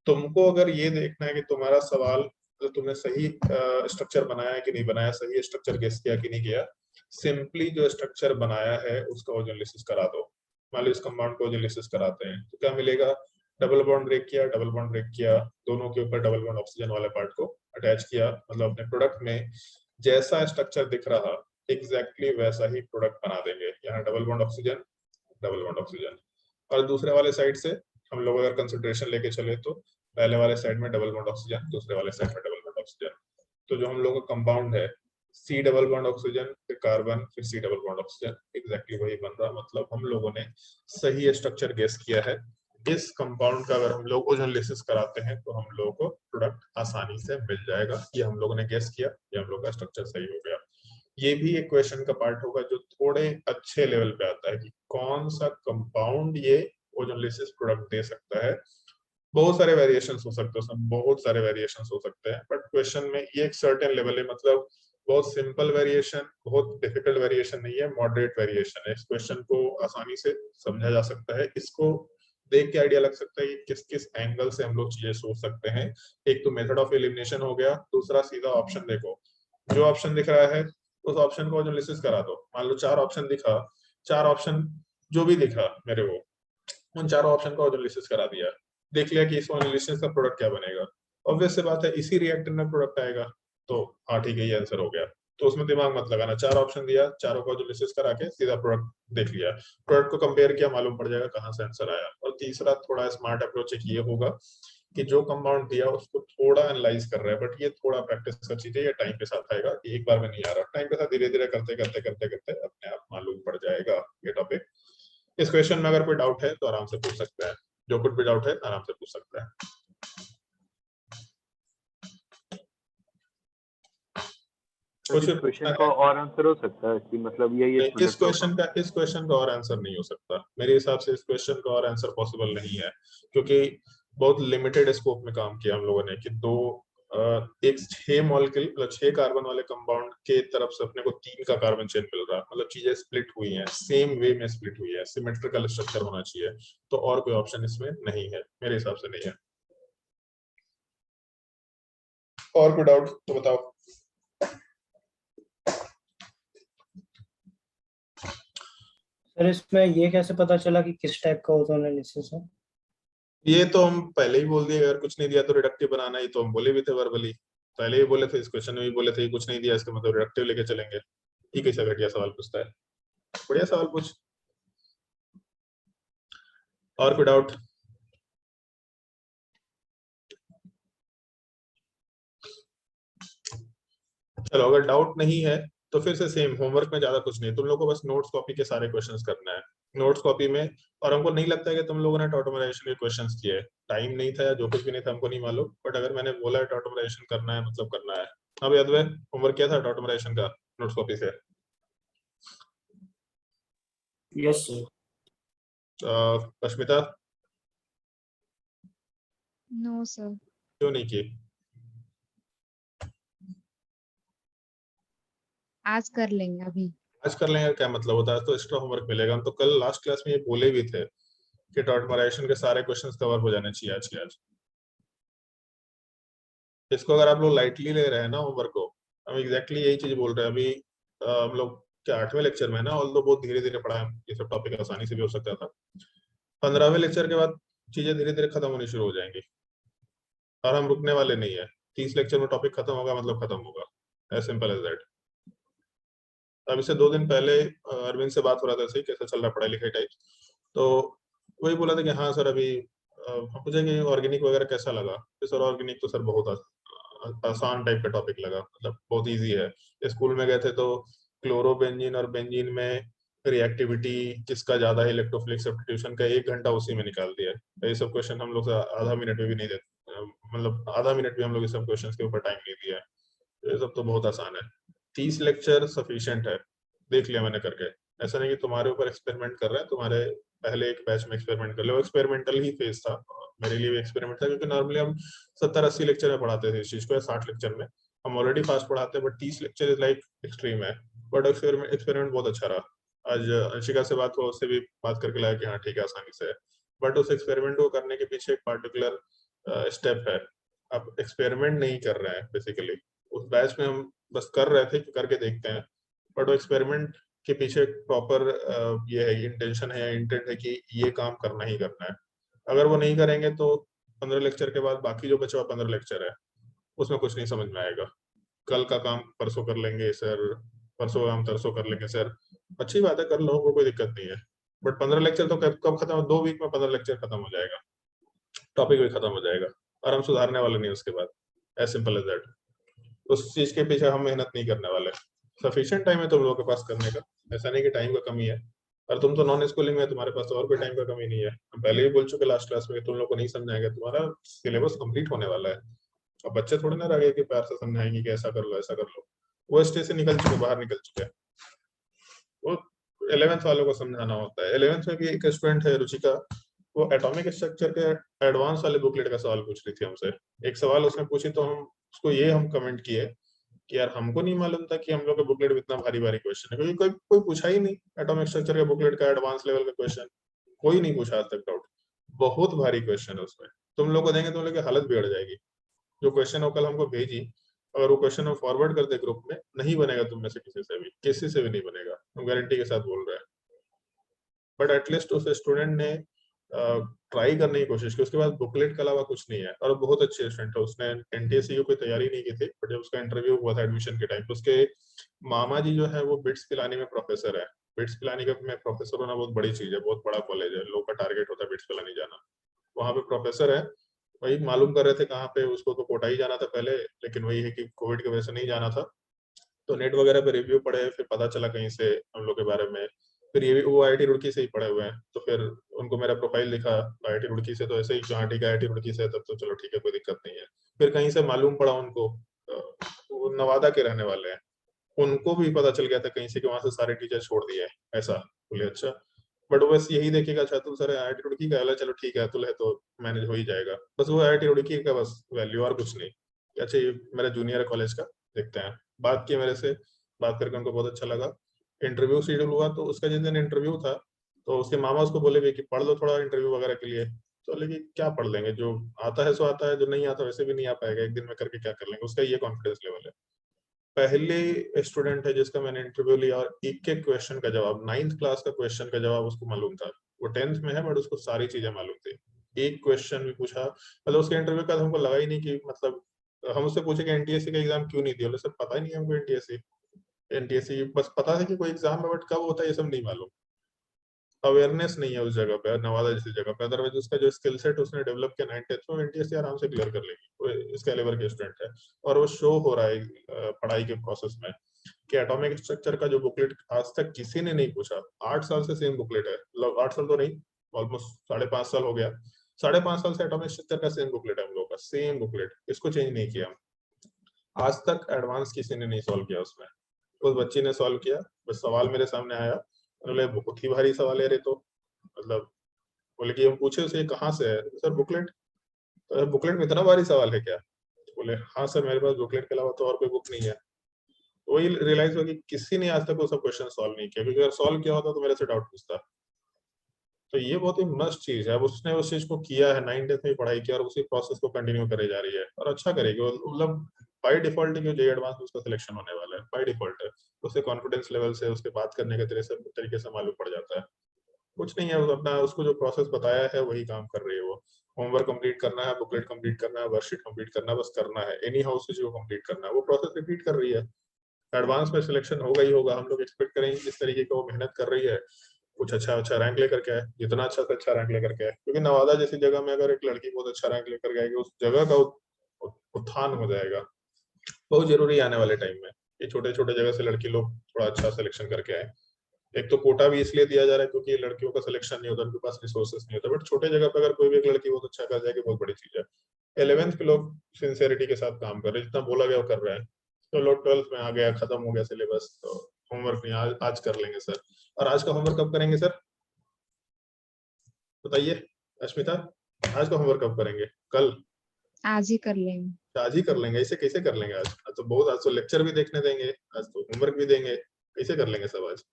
तुमको अगर ये देखना है कि तुम्हारा सवाल जो तुमने सही स्ट्रक्चर बनाया है कि नहीं बनाया, सही स्ट्रक्चर गेस किया कि नहीं किया, सिंपली जो स्ट्रक्चर बनाया है उसका ओजोनलिसिस करा दो। मान लो इस कंपाउंड को ओजोनलिसिस कराते हैं तो क्या मिलेगा, डबल बॉन्ड ब्रेक किया, डबल बॉन्ड ब्रेक किया, दोनों के ऊपर डबल बॉन्ड ऑक्सीजन वाले पार्ट को अटैच किया, मतलब अपने प्रोडक्ट में जैसा स्ट्रक्चर दिख रहा एग्जैक्टली वैसा ही प्रोडक्ट बना देंगे। यहाँ double bond oxygen, double bond oxygen, और दूसरे वाले साइड से हम लोग अगर कंसिडरेशन लेके चले तो पहले वाले साइड में डबल बॉन्ड ऑक्सीजन, दूसरे वाले साइड में डबल बॉन्ड ऑक्सीजन। तो जो हम लोग का कंपाउंड है सी डबल बॉन्ड ऑक्सीजन फिर कार्बन फिर C double bond oxygen, exactly वही बन रहा। मतलब हम लोगों ने सही स्ट्रक्चर गेस किया है। इस कंपाउंड का अगर हम लोग ओजोनलिसिस कराते हैं तो हम लोगों को प्रोडक्ट आसानी से मिल जाएगा। ये हम लोगों ने गेस किया, ये हम लोग का स्ट्रक्चर सही हो गया। ये भी एक क्वेश्चन का पार्ट होगा जो थोड़े अच्छे लेवल पे आता है कि कौन सा कंपाउंड ये ओजोनलिसिस प्रोडक्ट दे सकता है। बहुत सारे वेरिएशंस हो सकते हैं उसमें, बहुत सारे वेरिएशंस हो सकते हैं, बट क्वेश्चन में ये एक सर्टेन लेवल है। मतलब बहुत सिंपल वेरिएशन, बहुत डिफिकल्ट वेरिएशन नहीं है, मॉडरेट वेरिएशन है। इस क्वेश्चन को आसानी से समझा जा सकता है। इसको देख के आइडिया लग सकता है कि किस किस एंगल से हम लोग चीजें सोच सकते हैं। एक तो मेथड ऑफ एलिमिनेशन हो गया, दूसरा सीधा ऑप्शन देखो, जो ऑप्शन दिख रहा है उस ऑप्शन को एनालिसिस करा दो। मान लो 4 ऑप्शन दिखा, 4 ऑप्शन जो भी दिखा मेरे को, उन चारों ऑप्शन को एनालिसिस करा दिया, देख लिया कि इस एनालिसिस का प्रोडक्ट क्या बनेगा। ऑब्वियस सी बात है इसी रिएक्टर में प्रोडक्ट आएगा, तो हाँ ठीक है ये आंसर हो गया। तो उसमें दिमाग मत लगाना, 4 ऑप्शन दिया, चारों को एनालिसिस करा के सीधा प्रोडक्ट देख लिया, प्रोडक्ट को कंपेयर किया, मालूम पड़ जाएगा कहाँ से आंसर आया। और तीसरा थोड़ा स्मार्ट अप्रोच एक ये होगा कि जो कंपाउंड दिया उसको थोड़ा एनालाइज कर रहा है, बट ये थोड़ा प्रैक्टिस का चीज है, ये टाइम के साथ आएगा, एक बार में नहीं आ रहा। टाइम के साथ धीरे धीरे करते करते करते करते अपने आप मालूम पड़ जाएगा ये टॉपिक। इस क्वेश्चन में अगर कोई डाउट है तो आराम से पूछ सकता है, जो कुछ भी डाउट है आराम से पूछ सकता है। कुछ क्वेश्चन का और आंसर हो सकता है कि मतलब ये इस क्वेश्चन का और आंसर नहीं हो सकता मेरे हिसाब से। इस क्वेश्चन का और आंसर पॉसिबल नहीं है, क्योंकि बहुत लिमिटेड स्कोप में काम किया हम लोगों ने कि एक 6 मॉलिक्यूल मतलब 6 कार्बन वाले कंपाउंड के तरफ से अपने को 3 का कार्बन चेन मिल रहा है। मतलब चीजें स्प्लिट हुई हैं, सेम वे में स्प्लिट हुई है, सिमेट्रिकल स्ट्रक्चर होना चाहिए। तो और कोई ऑप्शन इसमें नहीं है, मेरे हिसाब से नहीं है। और कोई डाउट तो बताओ। सर इसमें ये कैसे पता चला कि किस टाइप का ओजोन एनालिसिस है? ये तो हम पहले ही बोल दिए, अगर कुछ नहीं दिया तो रिडक्टिव बनाना ही, तो हम बोले भी थे वर्बली, पहले ही बोले थे, इस क्वेश्चन में भी बोले थे कुछ नहीं दिया इसका मतलब रिडक्टिव लेके चलेंगे। ये कैसा घटिया सवाल पूछता है, बढ़िया सवाल पूछ। और कोई डाउट? चलो अगर डाउट नहीं है तो फिर से सेम होमवर्क में ज्यादा कुछ नहीं, तुम लोग को बस नोट्स कॉपी के सारे क्वेश्चंस करना है, नोट्स कॉपी में। और हमको नहीं लगता है कि तुम लोगों ने ऑटोमेटाइजेशन के क्वेश्चंस किए, टाइम नहीं था या जो कुछ भी नहीं था हमको नहीं मालूम, बट अगर मैंने बोला है ऑटोमेटाइजेशन करना है मतलब करना है। अब याद है होमवर्क किया था ऑटोमेटाइजेशन का नोट्स कॉपी से? Yes sir. Ashmita no sir. क्यों नहीं की? आज कर लेंगे अभी। आज कर लेंगे क्या मतलब होता है, तो एक्स्ट्रा होमवर्क मिलेगा। हम तो कल लास्ट क्लास में ये बोले भी थे कि ऑटोमेटाइजेशन के सारे क्वेश्चंस कवर हो जाने चाहिए आज के आज। इसको अगर आप लोग लाइटली ले रहे हैं ना होमवर्क को, हम एग्जैक्टली यही चीज बोल रहे हैं अभी। हम लोग क्या 8वें लेक्चर में है ना, ऑल दो बहुत धीरे धीरे पढ़ा है, ये सब टॉपिक आसानी से भी हो सकता था। 15वें लेक्चर के बाद चीजें धीरे धीरे खत्म होनी शुरू हो जाएंगी और हम रुकने वाले नहीं है। 30 लेक्चर में टॉपिक खत्म होगा मतलब खत्म होगा, एज सिंपल एज दैट। अब इससे 2 दिन पहले अरविंद से बात हो रहा था, सही कैसा चल रहा पढ़ाई लिखाई टाइप, तो वही बोला था कि हाँ सर अभी हम पूछेंगे ऑर्गेनिक वगैरह कैसा लगा। तो सर ऑर्गेनिक तो सर बहुत आसान टाइप का टॉपिक लगा, मतलब बहुत इजी है। स्कूल में गए थे तो क्लोरोबेंजीन और बेंजीन में रिएक्टिविटी किसका ज्यादा है, इलेक्ट्रोफिलिक सब्स्टिट्यूशन का 1 घंटा उसी में निकाल दिया। तो ये सब क्वेश्चन हम लोग आधा मिनट में भी नहीं देते, मतलब आधा मिनट भी हम लोग इस सब क्वेश्चन के ऊपर टाइम नहीं दिया है। ये सब तो बहुत आसान है, 30 लेक्चर सफिशिएंट है, देख लिया मैंने करके। ऐसा नहीं कि तुम्हारे ऊपर एक्सपेरिमेंट कर रहे हैं, तुम्हारे पहले एक बैच में एक्सपेरिमेंट कर ले, वो एक्सपेरिमेंटल ही फेज था, मेरे लिए भी एक्सपेरिमेंट था, क्योंकि नॉर्मली हम 70-80 लेक्चर में पढ़ाते थे इस चीज को, 60 लेक्चर में हम ऑलरेडी फास्ट पढ़ाते हैं, but 30 lecture is like extreme है। बट एक्सपेरिमेंट बहुत अच्छा रहा। आज अंशिका से बात हुआ, उससे भी बात करके लगा कि हाँ ठीक है आसानी से है, बट उस एक्सपेरिमेंट को करने के पीछे एक पार्टिकुलर स्टेप है। आप एक्सपेरिमेंट नहीं कर रहे हैं बेसिकली, उस बैच में हम बस कर रहे थे कि करके देखते हैं, बट वो एक्सपेरिमेंट के पीछे प्रॉपर ये है, इंटेंशन है या इंटेंट है कि ये काम करना ही करना है। अगर वो नहीं करेंगे तो 15 लेक्चर के बाद बाकी जो बचा हुआ 15 लेक्चर है उसमें कुछ नहीं समझ में आएगा। कल का काम परसों कर लेंगे सर, परसों काम तरसों कर लेंगे सर, अच्छी बात है कर लो, वो कोई दिक्कत नहीं है, बट 15 लेक्चर तो कब खत्म, 2 वीक में 15 लेक्चर खत्म हो जाएगा। टॉपिक भी खत्म हो जाएगा और हम सुधारने वाले नहीं उसके बाद, एज सिंपल एज दैट। उस चीज के पीछे हम मेहनत नहीं करने वाले। सफिशिएंट टाइम है तुम लोगों के पास करने का, ऐसा नहीं कि टाइम का कमी है। और तुम तो नॉन स्कूलिंग में, तुम्हारे पास तो और कोई टाइम का कमी नहीं है। हम पहले भी बोल चुके लास्ट क्लास में कि तुम लोग को नहीं समझाएंगे, तुम्हारा सिलेबस कंप्लीट होने वाला है। अब बच्चे थोड़े ना रह गए कि प्यार से समझाएंगे कि ऐसा कर लो ऐसा कर लो, वो स्टेज से निकल चुके, बाहर निकल चुके। वो 11th वालों को समझाना होता है। 11th में भी एक स्टूडेंट है रुचिका, वो एटॉमिक स्ट्रक्चर के एडवांस वाले बुकलेट का सवाल पूछ रही थी हमसे। एक सवाल उसने पूछी तो हम उसको ये हम कमेंट किए कि यार हमको नहीं मालूम था कि हम लोग का बुकलेट में इतना भारी भारी क्वेश्चन है, क्योंकि कोई पूछा ही नहीं एटॉमिक स्ट्रक्चर के बुकलेट का एडवांस लेवल का क्वेश्चन, कोई नहीं पूछा आज तक डाउट। बहुत भारी क्वेश्चन है उसमें, तुम लोग को देंगे तुम लोग की हालत बिगड़ जाएगी। जो क्वेश्चन वो कल हमको भेजी, अगर वो क्वेश्चन हम फॉरवर्ड कर दे ग्रुप में, नहीं बनेगा तुम में से किसी से भी नहीं बनेगा, हम गारंटी के साथ बोल रहे हैं। बट एटलीस्ट उस स्टूडेंट ने ट्राई करने की कोशिश की। उसके बाद बुकलेट के अलावा कुछ नहीं है, और बहुत अच्छे स्टूडेंट है। उसने एनटीएसयू की तैयारी नहीं की थी, बट जब उसका इंटरव्यू हुआ था एडमिशन के टाइम, तो उसके मामा जी जो है वो बिट्स पिलानी में प्रोफेसर है। बिट्स पिलानी का में प्रोफेसर होना बहुत बड़ी चीज है, बहुत बड़ा कॉलेज है, लोग का टारगेट होता है बिट्स पिलानी जाना। वहां पे प्रोफेसर है, वही मालूम कर रहे थे कहाँ पे। उसको तो कोटा ही जाना था पहले, लेकिन वही है कि कोविड की वजह से नहीं जाना था। तो नेट वगैरह पे रिव्यू पढ़े, फिर पता चला कहीं से हम लोग के बारे में। फिर ये भी वो आईआईटी रुड़की से ही पढ़े हुए हैं, तो फिर उनको मेरा प्रोफाइल दिखा आईआईटी रुड़की से, तो ऐसे ही जहाँ ठीक है आईआईटी रुड़की से, तब तो चलो ठीक है, कोई दिक्कत नहीं है। फिर कहीं से मालूम पड़ा उनको, वो नवादा के रहने वाले हैं, उनको भी पता चल गया था कहीं से कि वहां से सारे टीचर छोड़ दिए ऐसा। बोले अच्छा, बट बस यही देखेगा अच्छा तुम सर आईआईटी रुड़की का है, चलो ठीक है तुल है तो मैनेज हो ही जाएगा, बस वो आईआईटी रुड़की का बस वैल्यू और कुछ नहीं। अच्छा ये मेरा जूनियर है कॉलेज का, देखते हैं। बात की मेरे से, बात करके उनको बहुत अच्छा लगा। इंटरव्यू शेड्यूल हुआ, तो उसका जिस दिन इंटरव्यू था, तो उसके मामा उसको बोले भी कि पढ़ लो थोड़ा इंटरव्यू वगैरह के लिए। तो लेकिन क्या पढ़ लेंगे, जो आता है सो आता है, जो नहीं आता वैसे भी नहीं आ पाएगा, एक दिन में करके क्या कर लेंगे, उसका ये कॉन्फिडेंस लेवल है। पहले स्टूडेंट है जिसका मैंने इंटरव्यू लिया और एक एक क्वेश्चन का जवाब, 9th क्लास का क्वेश्चन का जवाब उसको मालूम था। वो 10th में है बट उसको सारी चीजें मालूम थी। एक क्वेश्चन भी पूछा, मतलब उसके इंटरव्यू का तो हमको लगा ही नहीं कि, मतलब हम उससे पूछे कि एनटीएससी का एग्जाम क्यों नहीं दिया, बोले सर पता ही नहीं हमको एनटीएससी बस पता है कि कोई एग्जाम है, बट कब होता है ये सब नहीं मालूम। अवेयरनेस नहीं है उस जगह पे, नवादा जैसी जगह पे। अदरवाइज उसका जो स्किल सेट उसने डेवलप किया 9th में, एनटीएससी आराम से क्लियर कर लेगी, वो इस कैलिबर के स्टूडेंट है। और वो शो हो रहा है पढ़ाई के प्रोसेस में कि एटॉमिक स्ट्रक्चर का जो बुकलेट आज तक किसी ने नहीं पूछा। 8 साल से सेम बुकलेट है, मतलब 8 साल तो नहीं, ऑलमोस्ट 5.5 साल हो गया। 5.5 साल से एटॉमिक स्ट्रक्चर का सेम बुकलेट है हम लोग का, सेम बुकलेट, इसको चेंज नहीं किया। आज तक एडवांस किसी ने नहीं सॉल्व किया उसमें। उस बच्ची ने सॉल्व किया, बस सवाल मेरे सामने आया, बोले बहुत ही भारी सवाल है रे, तो मतलब बोले कि हम पूछे उसे कहाँ से है, सर बुकलेट। तो बुकलेट में इतना भारी सवाल है क्या? तो बोले हाँ सर मेरे पास बुकलेट के अलावा तो और कोई बुक नहीं है। वही रियलाइज हुआ कि किसी ने आज तक वो सब क्वेश्चन सॉल्व नहीं किया, क्योंकि अगर सॉल्व किया होता तो मेरे से डाउट पूछता। तो ये बहुत ही मस्त चीज है। अब उसने उस चीज को किया है, 9th में पढ़ाई किया और उसी प्रोसेस को कंटिन्यू करे जा रही है और अच्छा करेगी। मतलब बाय डिफॉल्ट जो जे एडवांस उसका सिलेक्शन होने वाला है, बाय डिफॉल्ट है। उसे कॉन्फिडेंस लेवल से, उसके बात करने के तरीके से मालूम पड़ जाता है। कुछ नहीं है, वो अपना उसको जो प्रोसेस बताया है वही काम कर रही है वो। होमवर्क कंप्लीट करना है, बुकलेट कंप्लीट करना है, वर्कशीट कंप्लीट करना है, बस करना है। एनी हाउस जो कंप्लीट करना है, वो प्रोसेस रिपीट कर रही है। एडवांस में सिलेक्शन होगा ही होगा, हम लोग एक्सपेक्ट करेंगे जिस तरीके का वो मेहनत कर रही है, कुछ अच्छा अच्छा रैंक लेकर के आए, जितना अच्छा से अच्छा रैंक लेकर के आए। क्योंकि नवादा जैसी जगह में अगर एक लड़की बहुत अच्छा रैंक लेकर के आएगी, उस जगह का उत्थान हो जाएगा। बहुत जरूरी आने वाले टाइम में ये छोटे छोटे जगह से लड़की लोग थोड़ा अच्छा सिलेक्शन करके आए। एक तो कोटा भी इसलिए दिया जा रहा है क्योंकि लड़कियों का सिलेक्शन नहीं होता, उनके पास रिसोर्सेस नहीं होता। बट छोटे जगह पे अगर कोई भी एक लड़की बहुत अच्छा कर जाएगी, बहुत बड़ी चीज है। 11th के लोग सिंसियरिटी के साथ काम कर रहे हैं, जितना बोला गया वो कर रहे हैं। तो लोग 12th में आ गया, खत्म हो गया सिलेबस, तो होमवर्क नहीं, आज कर लेंगे सर। और आज का होमवर्क कब करेंगे सर, बताइए अश्मिता, आज का होमवर्क कब करेंगे? कल? आज ही कर लेंगे। आज ही कर लेंगे? ऐसे कैसे कर लेंगे? आज तो बहुत, आज तो लेक्चर भी देखने देंगे, आज तो होमवर्क भी देंगे, कैसे कर लेंगे सब आज?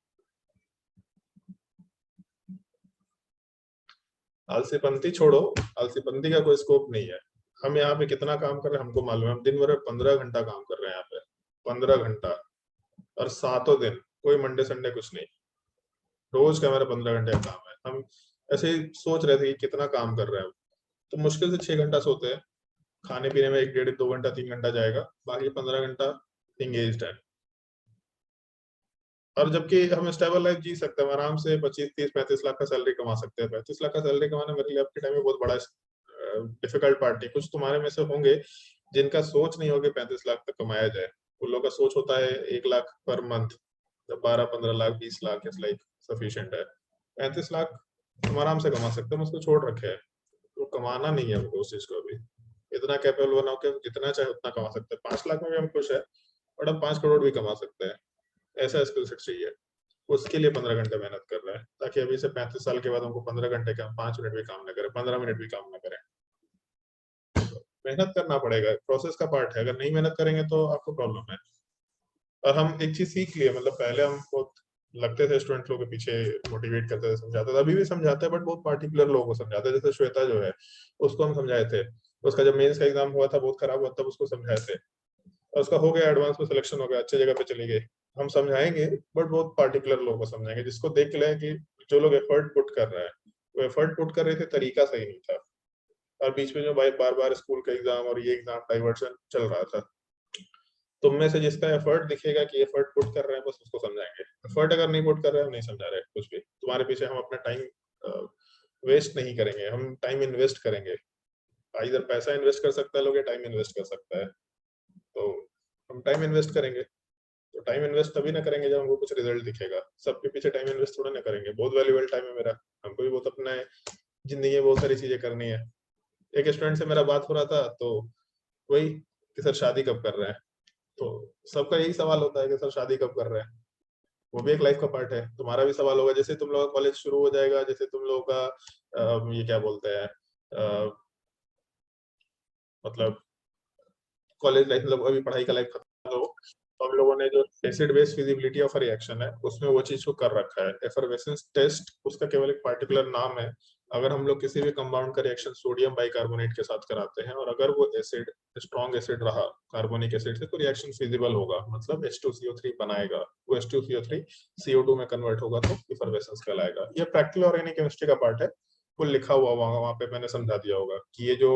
आलसीपंती छोड़ो, आलसीपंती का कोई स्कोप नहीं है। हम यहाँ पे कितना काम कर रहे हैं हमको मालूम है। हम दिन भर 15 घंटा काम कर रहे हैं यहाँ पे, 15 घंटा, और 7 दिन, कोई मंडे संडे कुछ नहीं। रोज का हमारा 15 घंटे का काम है। हम ऐसे ही सोच रहे थे कि कितना काम कर रहे हैं, तो मुश्किल से 6 घंटा सोते हैं, खाने पीने में 1 डेढ़ 2 घंटा 3 घंटा जाएगा, बाकी 15 घंटा इंगेज्ड है। और जबकि हम स्टेबल लाइफ जी सकते हैं आराम से, 25 30 35 लाख का सैलरी कमा सकते हैं। 35 लाख का सैलरी कमाना मेरे लिए आपके टाइम में बहुत बड़ा डिफिकल्ट पार्ट नहीं। कुछ तुम्हारे में से होंगे जिनका सोच नहीं होगी 35 लाख तक कमाया जाए, उन लोगों का सोच होता है 1 lakh per month, 12-15 lakh 20 lakh is like sufficient है। 35 लाख तुम आराम से कमा सकते हो, उसको छोड़ रखे है, तो कमाना नहीं है हमको उस चीज को। अभी इतना कैपेबल बनाओ कि हम जितना चाहे उतना कमा सकते हैं। 5 लाख में भी हम खुश है, और हम 5 करोड़ भी कमा सकते हैं। ऐसा स्किल सेट चाहिए, उसके लिए 15 घंटे मेहनत कर रहा है, ताकि अभी से 35 साल के बाद हमको 15 घंटे का 5 मिनट भी काम ना करें, 15 मिनट भी काम ना करें। मेहनत करना पड़ेगा, प्रोसेस का पार्ट है। अगर नहीं मेहनत करेंगे तो आपको प्रॉब्लम है। और हम एक चीज सीख लिए, मतलब पहले हम बहुत लगते थे स्टूडेंट लोगों के पीछे, मोटिवेट करते थे, समझाते थे, अभी भी समझाते हैं, बट बहुत पार्टिकुलर लोगों को समझाते हैं। जैसे श्वेता जो है, उसको हम समझाए थे, उसका जब मेंस का एग्जाम हुआ था बहुत खराब हुआ, तब उसको समझाए थे, और उसका हो गया, एडवांस में सिलेक्शन हो गया, अच्छी जगह पे चली गई। हम समझाएंगे बट बहुत पार्टिकुलर लोगों को समझाएंगे, जिसको देख ले कि जो लोग एफर्ट पुट कर रहे हैं, वो एफर्ट पुट कर रहे थे, तरीका सही नहीं था, और बीच में जो भाई बार बार स्कूल का एग्जाम और ये एग्जाम डाइवर्शन चल रहा था। तुम में से जिसका एफर्ट दिखेगा कि एफर्ट पुट कर रहे हैं, बस उसको समझाएंगे। एफर्ट अगर नहीं पुट कर रहे हैं, हम नहीं समझा रहे कुछ भी। तुम्हारे पीछे हम अपना टाइम वेस्ट नहीं करेंगे, हम टाइम इन्वेस्ट करेंगे। इधर पैसा इन्वेस्ट कर सकता है लोग, या टाइम इन्वेस्ट कर सकता है, तो हम टाइम इन्वेस्ट करेंगे। तो टाइम इन्वेस्ट तभी ना करेंगे जब हमको कुछ रिजल्ट दिखेगा। सबके पीछे टाइम इन्वेस्ट थोड़ा ना करेंगे। बहुत वैल्यूएबल टाइम है मेरा, हमको भी बहुत अपना है, जिंदगी में बहुत सारी चीजें करनी है। एक स्टूडेंट से मेरा बात हो रहा था, तो वही कि सर शादी कब कर रहे हैं, तो सबका यही सवाल होता है कि सर शादी कब कर रहे हैं। वो भी एक लाइफ का पार्ट है। तुम्हारा भी सवाल होगा, जैसे तुम लोग का कॉलेज शुरू हो जाएगा, जैसे तुम लोग का ये क्या बोलते हैं, मतलब कॉलेज लाइफ, मतलब अभी पढ़ाई का लाइफ खत्म हो, तो हम लोगों ने जो acid base feasibility of reaction है, उसमें वो चीज को कर रखा है। एफरवेसेंस टेस्ट उसका केवल एक पार्टिकुलर नाम है। अगर हम लोग किसी भी कंपाउंड का रिएक्शन सोडियम बाइकार्बोनेट के साथ कराते हैं, और अगर वो एसिड स्ट्रॉन्ग एसिड रहा कार्बोनिक एसिड से, तो रिएक्शन फिजिबल होगा, मतलब H2CO3 बनाएगा। वो H2CO3 CO2 में कन्वर्ट होगा, तो एफरवेसेंस कहलाएगा। ये प्रैक्टिकल ऑर्गेनिक केमिस्ट्री का पार्ट है, वो लिखा हुआ वहां पे मैंने समझा दिया होगा कि ये जो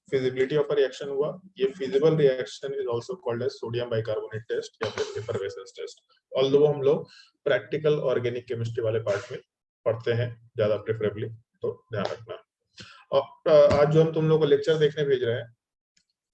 फिजिबिलिटी ऑफ रिएक्शन हुआ, ये feasible reaction is also called as sodium bicarbonate test या फिर एफरवेसेंस टेस्ट। ऑल्दो हम लोग प्रैक्टिकल ऑर्गेनिक केमिस्ट्री वाले पार्ट में पढ़ते हैं ज्यादा प्रेफरेबली, तो ध्यान रखना। और आज जो हम तुम लोग को लेक्चर देखने भेज रहे हैं,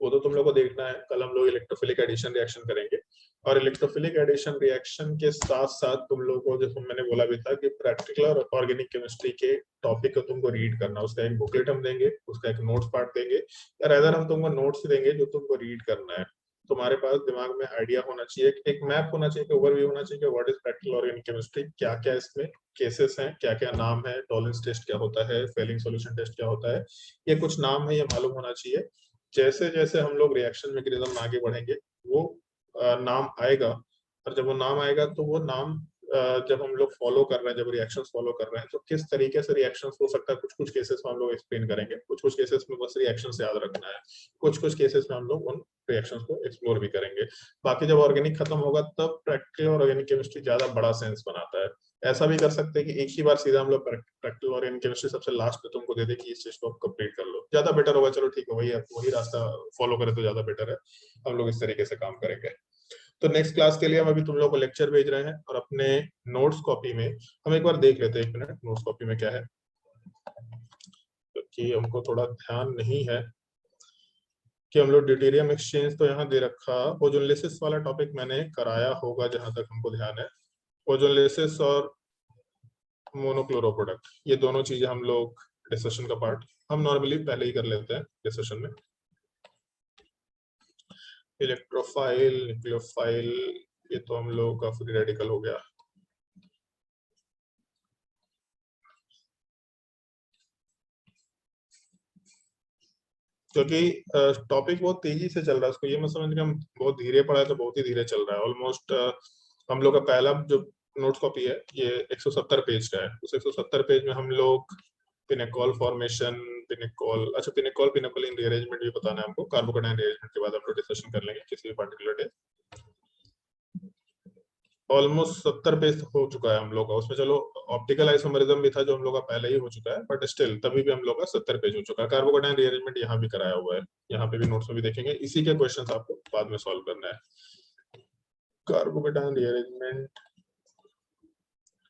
वो तो तुम लोग को देखना है। कल हम लोग इलेक्ट्रोफिलिक एडिशन रिएक्शन करेंगे, और इलेक्ट्रोफिलिक एडिशन रिएक्शन के साथ साथ तुम लोग को, जैसे मैंने बोला भी था, कि प्रैक्टिकल और ऑर्गेनिक केमिस्ट्री के टॉपिक को तुमको रीड करना। उसका एक बुकलेट हम देंगे, उसका एक नोट्स पार्ट देंगे, या रेदर हम तुमको नोट्स देंगे जो तुमको रीड करना है। तुम्हारे पास दिमाग में आइडिया होना चाहिए, एक मैप होना चाहिए, ओवरव्यू होना चाहिए, what is practical organic chemistry, क्या क्या इसमें केसेस हैं, क्या क्या नाम है, टॉलरेंस टेस्ट क्या होता है, फेलिंग सॉल्यूशन टेस्ट क्या होता है, ये कुछ नाम है, ये मालूम होना चाहिए। जैसे जैसे हम लोग रिएक्शन मैकेनिज्म में आगे बढ़ेंगे, वो नाम आएगा, और जब वो नाम आएगा, तो वो नाम जब हम लोग फॉलो कर रहे हैं, जब रिएक्शंस फॉलो कर रहे हैं, तो किस तरीके से रिएक्शंस हो सकता है, कुछ कुछ केसेस में हम लोग एक्सप्लेन करेंगे, कुछ कुछ केसेस में बस रिएक्शन से याद रखना है, कुछ कुछ केसेस में हम लोग उन रिएक्शंस को एक्सप्लोर भी करेंगे। बाकी जब ऑर्गेनिक खत्म होगा, तब प्रैक्टिकल और ऑर्गेनिक केमिस्ट्री ज्यादा बड़ा सेंस बनाता है। ऐसा भी कर सकते हैं कि एक ही बार सीधा हम लोग प्रैक्टिकल और केमिस्ट्री सबसे लास्ट में तुमको दे दे कि इस चीज को कंप्लीट कर लो, ज्यादा बेटर होगा। चलो ठीक है, वही रास्ता फॉलो करें तो ज्यादा बेटर है। हम लोग इस तरीके से काम करेंगे। तो नेक्स्ट क्लास के लिए हम अभी तुम लोग को लेक्चर भेज रहे हैं, और अपने नोट्स कॉपी में हम एक बार देख लेते हैं, 1 मिनट, नोट्स कॉपी में क्या है, क्योंकि हमको थोड़ा ध्यान नहीं है कि हम लोग ड्यूटेरियम एक्सचेंज तो यहाँ दे रखा। ओजोनलिसिस वाला टॉपिक मैंने कराया होगा जहां तक हमको ध्यान है। ओजोनलिसिस और मोनोक्लोरो प्रोडक्ट, ये दोनों चीजें हम लोग डिस्कशन का पार्ट हम नॉर्मली पहले ही कर लेते हैं डिस्कशन में। इलेक्ट्रोफाइल, न्यूक्लियोफाइल, ये तो हम लोग का फ्री रेडिकल हो गया। क्योंकि टॉपिक बहुत तेजी से चल रहा है, उसको ये मत समझ के हम बहुत धीरे पढ़ा है, तो बहुत ही धीरे चल रहा है। ऑलमोस्ट हम लोग का पहला जो नोट्स कॉपी है, ये 170 पेज का है। उस 170 पेज में हम लोग पिनेकॉल फॉर्मेशन, पिनेकॉल पिनेकोलिन रीअरेंजमेंट भी बताना है हमको। कार्बोकेटाइन रीअरेंजमेंट के बाद हम लोग डिस्कशन कर लेंगे किसी भी पर्टिकुलर डे। ऑलमोस्ट 70 पेज हो चुका है हम लोग का उसमें। चलो ऑप्टिकल आइसोमेरिज्म भी था जो हम लोग का पहले ही हो चुका है, बट स्टिल तभी भी हम लोग का 70 पेज हो चुका है। कार्बोकेटाइन रीअरेंजमेंट यहाँ भी कराया हुआ है, यहाँ पे भी नोट्स में भी देखेंगे। इसी के क्वेश्चंस आपको बाद में सॉल्व करना है। कार्बोकेटाइन रीअरेंजमेंट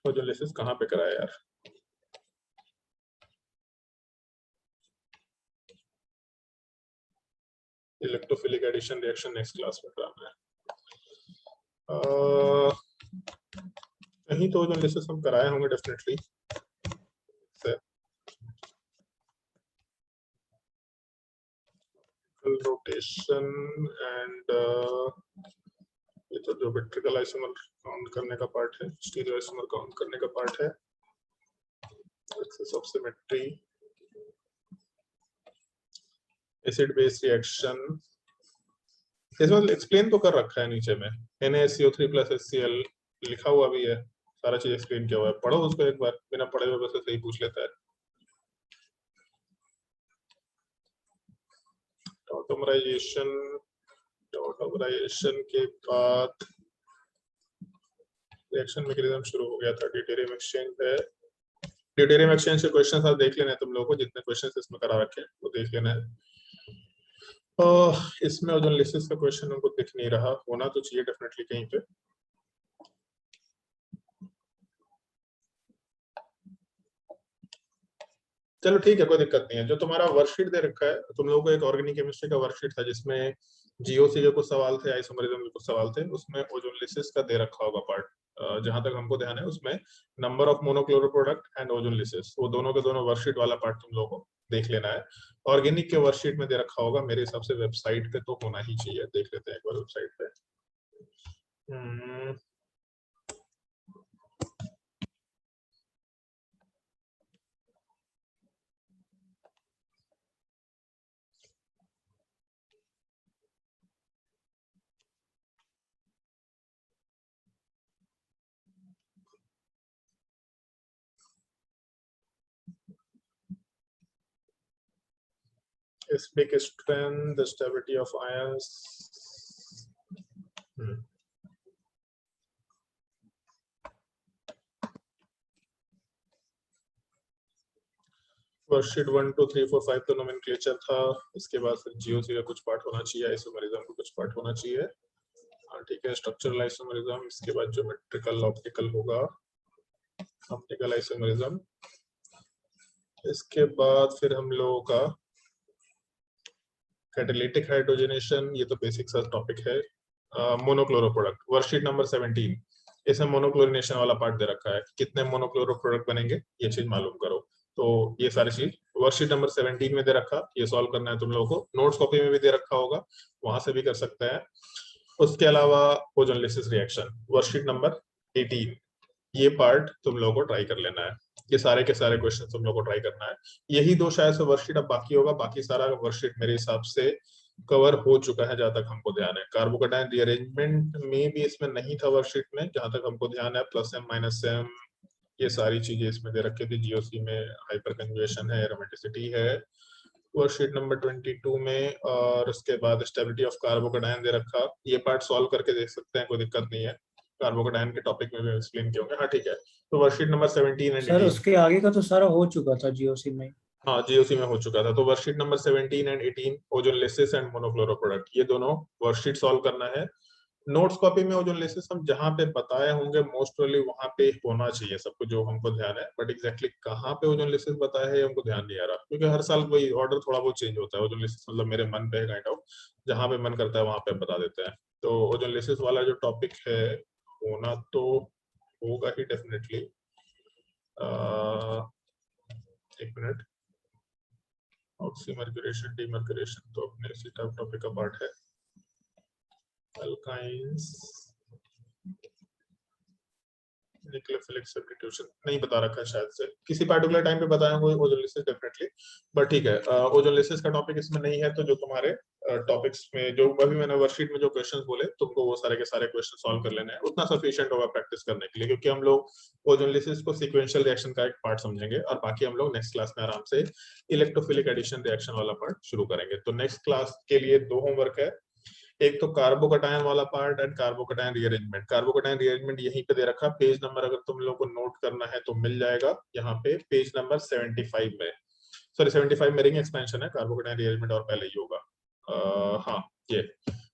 ओजोनलिसिस कहाँ पे कराया यार, electrophilic addition reaction next class में कराना है। कहीं तो ओजोन लेसेस हम कराए होंगे डेफिनेटली। रोटेशन एंड ये तो जो वेक्ट्रिकल आइसोमर काउंट करने का पार्ट है, स्टीरियो आइसोमर काउंट करने का पार्ट है, axis of symmetry, acid base reaction, इसमें एक्सप्लेन तो कर रखा है नीचे में, NaSCO3 + HCl लिखा हुआ भी है, सारा चीज एक्सप्लेन किया हुआ है, पढ़ो उसको एक बार, बिना पढ़े हुए बस ऐसे ही पूछ लेता है। टॉटोमराइजेशन के बाद रिएक्शन मैकेनिज्म शुरू हो गया था, ड्यूटेरियम एक्सचेंज है। ड्यूटेरियम एक्सचेंज के क्वेश्चंस आप देख लेना है तुम लोगों को, जितने क्वेश्चंस इसमें करा रखे हैं वो देख लेना है। इसमें ओजोन लेसेस का क्वेश्चन हमको दिख नहीं रहा, होना तो चाहिए डेफिनेटली कहीं पे। चलो ठीक है, कोई दिक्कत नहीं है। जो तुम्हारा वर्कशीट दे रखा है, तुम लोगों को एक ऑर्गेनिक केमिस्ट्री का वर्कशीट था जिसमें जीओसी के कुछ सवाल थे, आइसोमरिज्म के कुछ सवाल थे, उसमें ओजोन लेसेस का दे रखा होगा पार्ट। जहां तक हमको ध्यान है उसमें number of monochloro product and ozone laces, वो दोनों के दोनों वर्कशीट वाला पार्ट तुम लोगों को देख लेना है। ऑर्गेनिक के वर्कशीट में दे रखा होगा, मेरे हिसाब से वेबसाइट पे तो होना ही चाहिए, देख लेते हैं एक बार वेबसाइट पे। Acidic strength, the stability of ions. Worksheet 1 2 3 4 5 तो नोमेनक्लेचर था, इसके बाद फिर जीओसी का कुछ पार्ट होना चाहिए, आइसोमरिज्म का कुछ पार्ट होना चाहिए। हाँ ठीक है, स्ट्रक्चरल आइसोमरिज्म, इसके बाद ज्योमेट्रिकल ऑप्टिकल होगा, ऑप्टिकल आइसोमरिज्म, इसके बाद फिर हम लोगों का कैटालिटिक हाइड्रोजनेशन, ये तो बेसिक सा टॉपिक है। मोनोक्लोरो प्रोडक्ट, वर्कशीट नंबर 17, इसमें मोनोक्लोरिनेशन वाला पार्ट दे रखा है, कितने मोनोक्लोरो प्रोडक्ट बनेंगे ये चीज मालूम करो। तो ये सारी चीज वर्कशीट नंबर 17 में दे रखा, ये सॉल्व करना है तुम लोगों को। नोट्स कॉपी में भी दे रखा होगा, वहां से भी कर सकते हैं। उसके अलावा ozone laces reaction worksheet number 18, ये पार्ट तुम लोगों को ट्राई कर लेना है। ये सारे के सारे क्वेश्चन तुम लोगों को ट्राई करना है। यही दो शायद से वर्कशीट अब बाकी होगा, बाकी सारा वर्कशीट मेरे हिसाब से कवर हो चुका है जहां तक हमको ध्यान है। कार्बोकेटायन रीअरेंजमेंट में भी इसमें नहीं था वर्कशीट में, जहां तक हमको ध्यान है, +m -m ये सारी चीजें इसमें दे रखी थी। जीओसी में हाइपर कंजुगेशन है, एरोमेटिसिटी है वर्कशीट नंबर 22 में, और उसके बाद स्टेबिलिटी ऑफ कार्बोकेटायन दे रखा। ये पार्ट सॉल्व करके देख सकते हैं, कोई दिक्कत नहीं है, कार्बोकेटायन के टॉपिक में भी एक्सप्लेन किए होंगे। हाँ ठीक है, तो वर्कशीट नंबर 17 एंड सर उसके आगे का तो सारा हो चुका था जीओसी में। हाँ जीओसी में हो चुका था। तो worksheet number 17 and 18 ozone laces and monochloro product, ये दोनों वर्कशीट सॉल्व करना है। नोट्स कॉपी में ओजोन लेसिस हम जहां पे बताए होंगे मोस्ट प्रोबेबली वहां पे होना चाहिए सबको, जो हमको ध्यान है, बट एग्जैक्टली कहाँ पे ओजोन लेसिस बताया है हमको ध्यान नहीं आ रहा, क्योंकि हर साल वही ऑर्डर थोड़ा बहुत चेंज होता है। ओजोन लेसिस मतलब मेरे मन पे है काइंड ऑफ, जहां पे मन करता है वहां पे बता देते हैं। तो ओजोन लेसिस वाला जो टॉपिक है होना तो होगा ही डेफिनेटली। एक मिनट, ऑक्सीमर्क्यूरेशन डीमर्क्यूरेशन तो अपने इसी टॉपिक का पार्ट है। अल्काइंस, न्यूक्लियोफिलिक सब्स्टिट्यूशन नहीं बता रखा है, शायद से किसी पार्टिकुलर टाइम पे बताया होगा ओजोन लेसिस डेफिनेटली, बट ठीक है। ओजोन लेसिस का टॉपिक इसमें नहीं है, तो जो तुम्हारे टॉपिक्स में जो अभी मैंने वर्कशीट में जो क्वेश्चंस बोले तुमको वो सारे के सारे क्वेश्चन सॉल्व कर लेने हैं, उतना सफिशिएंट होगा प्रैक्टिस करने के लिए, क्योंकि हम लोग ओजोन लेसिस को सीक्वेंशियल रिएक्शन का एक पार्ट समझेंगे, और बाकी हम लोग नेक्स्ट क्लास में आराम से इलेक्ट्रोफिलिक एडिशन रिएक्शन वाला पार्ट शुरू करेंगे। तो नेक्स्ट क्लास के लिए 2 होमवर्क है, एक तो कार्बोकेटायन वाला part and carbocation rearrangement. Carbocation rearrangement यहीं पे दे रखा, पेज नंबर अगर तुम लोगों को नोट करना है तो मिल जाएगा यहाँ पे, पेज नंबर 75 में, सॉरी 75 में रिंग एक्सपेंशन है, कार्बोकेटायन रीअरेंजमेंट और पहले ही होगा। हाँ ये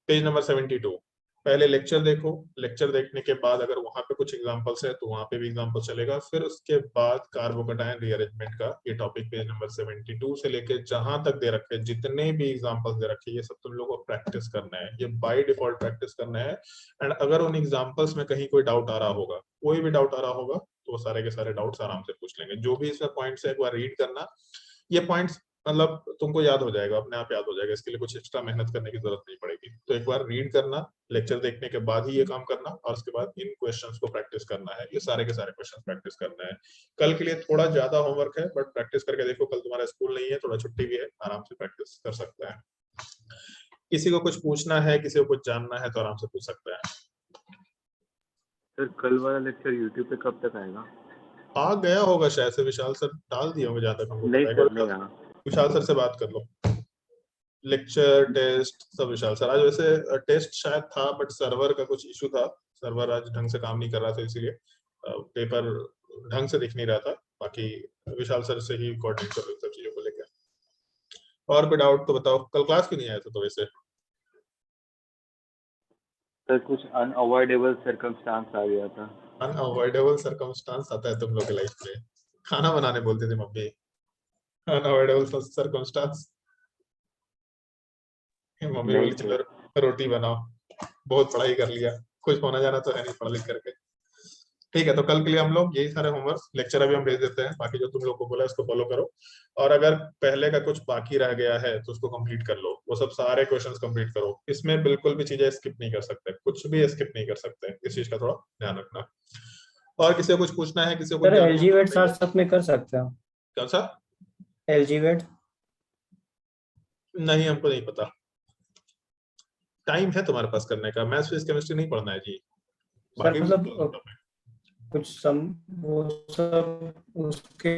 पेज नंबर 72, पहले लेक्चर देखो, लेक्चर देखने के बाद अगर वहां पे कुछ एग्जांपल्स है तो वहां पे भी एग्जांपल चलेगा। फिर उसके बाद कार्बोकेटायन रीअरेंजमेंट का ये टॉपिक पेज नंबर 72 से लेके जहां तक दे रखे, जितने भी एग्जांपल्स दे रखे, ये सब तुम लोगों को प्रैक्टिस करना है, ये बाय डिफॉल्ट प्रैक्टिस करना है। एंड अगर उन एग्जांपल्स में कहीं कोई डाउट आ रहा होगा, कोई भी डाउट आ रहा होगा, तो वो सारे के सारे डाउट्स आराम से पूछ लेंगे। जो भी इसमें पॉइंट्स है एक बार रीड करना, ये पॉइंट्स मतलब तुमको याद हो जाएगा, अपने आप याद हो जाएगा, इसके लिए कुछ एक्स्ट्रा मेहनत करने की जरूरत नहीं पड़ेगी। तो एक बार रीड करना, लेक्चर देखने के बाद ही ये काम करना, और उसके बाद इन क्वेश्चंस को प्रैक्टिस करना है। ये सारे के सारे क्वेश्चंस प्रैक्टिस करना है। कल के लिए थोड़ा ज्यादा होमवर्क है, बट प्रैक्टिस करके देखो, कल तुम्हारा स्कूल नहीं है, थोड़ा छुट्टी भी है, आराम से प्रैक्टिस कर सकते हैं। किसी को कुछ पूछना है, किसी को कुछ जानना है तो आराम से पूछ सकते हैं। सर कल वाला लेक्चर यूट्यूब पे कब तक आएगा? आ गया होगा शायद से, विशाल सर डाल दिए होंगे जहाँ तक हमको नहीं पता है। सर नहीं आया। विशाल सर से बात कर लो। लेक्चर टेस्ट सब विशाल सर। आज वैसे टेस्ट शायद था, बट सर्वर का कुछ इशू था, सर्वर आज ढंग से काम नहीं कर रहा था, इसीलिए पेपर ढंग से दिख नहीं रहा था। बाकी विशाल सर से ही कोऑर्डिनेट कर लो सब चीजों को लेकर। और कोई डाउट तो बताओ। कल क्लास क्यों नहीं आया था तो वैसे? सर कुछ अनअवॉइडेबल सर्कमस्टांस आ गया था। अनअवॉइडेबल सर्कमस्टांस आता है तुम लोग के लाइफ में? खाना बनाने बोलते थे मम्मी, अनअवॉइडेबल सर्कमस्टांस। मम्मी नहीं बोली चलो रोटी बनाओ, बहुत पढ़ाई कर लिया, कुछ होना जाना तो है नहीं पढ़ लिख करके। ठीक है, तो कल के लिए हम लोग यही सारे होमवर्क, लेक्चर अभी हम भेज देते हैं, बाकी जो तुम लोग को बोला उसको फॉलो करो। और अगर पहले का कुछ बाकी रह गया है तो उसको कंप्लीट कर लो, वो सब सारे क्वेश्चंस कंप्लीट करो। इसमें बिल्कुल भी चीजें स्किप नहीं कर सकते, कुछ भी स्किप नहीं कर सकते, इस चीज का थोड़ा ध्यान रखना। और किसी को कुछ पूछना है, किसी को कुछ सर जानना है एलजीवेट तो साथ साथ में कर सकते हो? कौन सा? एलजीवेट नहीं, हमको नहीं पता। टाइम है तुम्हारे पास करने का, मैथ्स फिजिक्स केमिस्ट्री नहीं पढ़ना है जी। सर बाकी मतलब कुछ वो सब उसके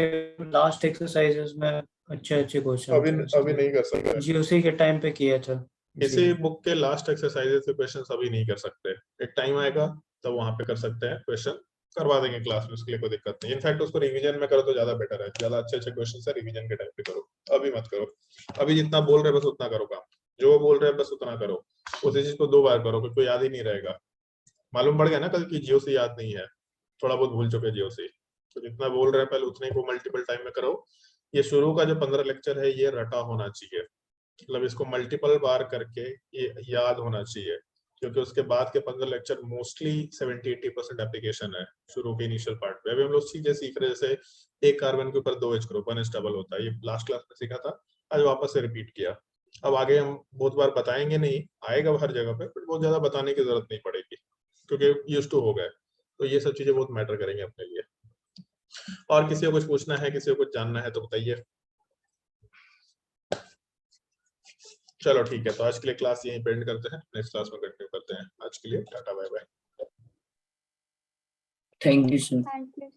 लास्ट एक्सरसाइजेस में अच्छे अच्छे क्वेश्चन अभी नहीं कर सकते। जीओसी के टाइम पे किया था। किसी बुक के लास्ट एक्सरसाइजेस के क्वेश्चन अभी नहीं कर सकते, एक टाइम आएगा तब वहां पे कर सकते हैं। क्वेश्चन करवा देंगे क्लास में, उसके लिए कोई दिक्कत नहीं। इनफैक्ट उसको रिवीजन में करो तो ज्यादा बेटर है, ज्यादा अच्छे अच्छे क्वेश्चन है रिवीजन के टाइम पे करो, अभी मत करो। अभी जितना बोल रहे बस उतना करो काम, जो बोल रहे हैं बस उतना करो। उसी चीज को 2 बार करो, क्योंकि याद ही नहीं रहेगा। मालूम पड़ गया ना कल की जीओसी याद नहीं है, थोड़ा बहुत भूल चुके जीओसी, तो जितना बोल रहे हैं पहले उतने को मल्टीपल टाइम में करो। ये शुरू का जो 15 लेक्चर है ये रटा होना चाहिए, मतलब इसको मल्टीपल बार करके ये याद होना चाहिए, क्योंकि उसके बाद के 15 लेक्चर मोस्टली 70-80% एप्लीकेशन है। शुरू के इनिशियल पार्ट पे अभी हम लोग चीजें सीख रहे, जैसे एक कार्बन के ऊपर 2 H ग्रुप 1S डबल होता है, ये लास्ट क्लास में सीखा था, आज वापस से रिपीट किया। अब आगे हम बहुत बार बताएंगे नहीं, आएगा हर जगह पे, बट बहुत ज्यादा बताने की जरूरत नहीं पड़ेगी, क्योंकि यूज्ड टू हो गए। तो ये सब चीजें बहुत मैटर करेंगे अपने लिए। और किसी को कुछ पूछना है, किसी को कुछ जानना है तो बताइए। चलो ठीक है, तो आज के लिए क्लास यहीं पे एंड करते हैं, नेक्स्ट क्लास में कंटिन्यू करते हैं। आज के लिए tata bye bye. Thank you sir. Thank you.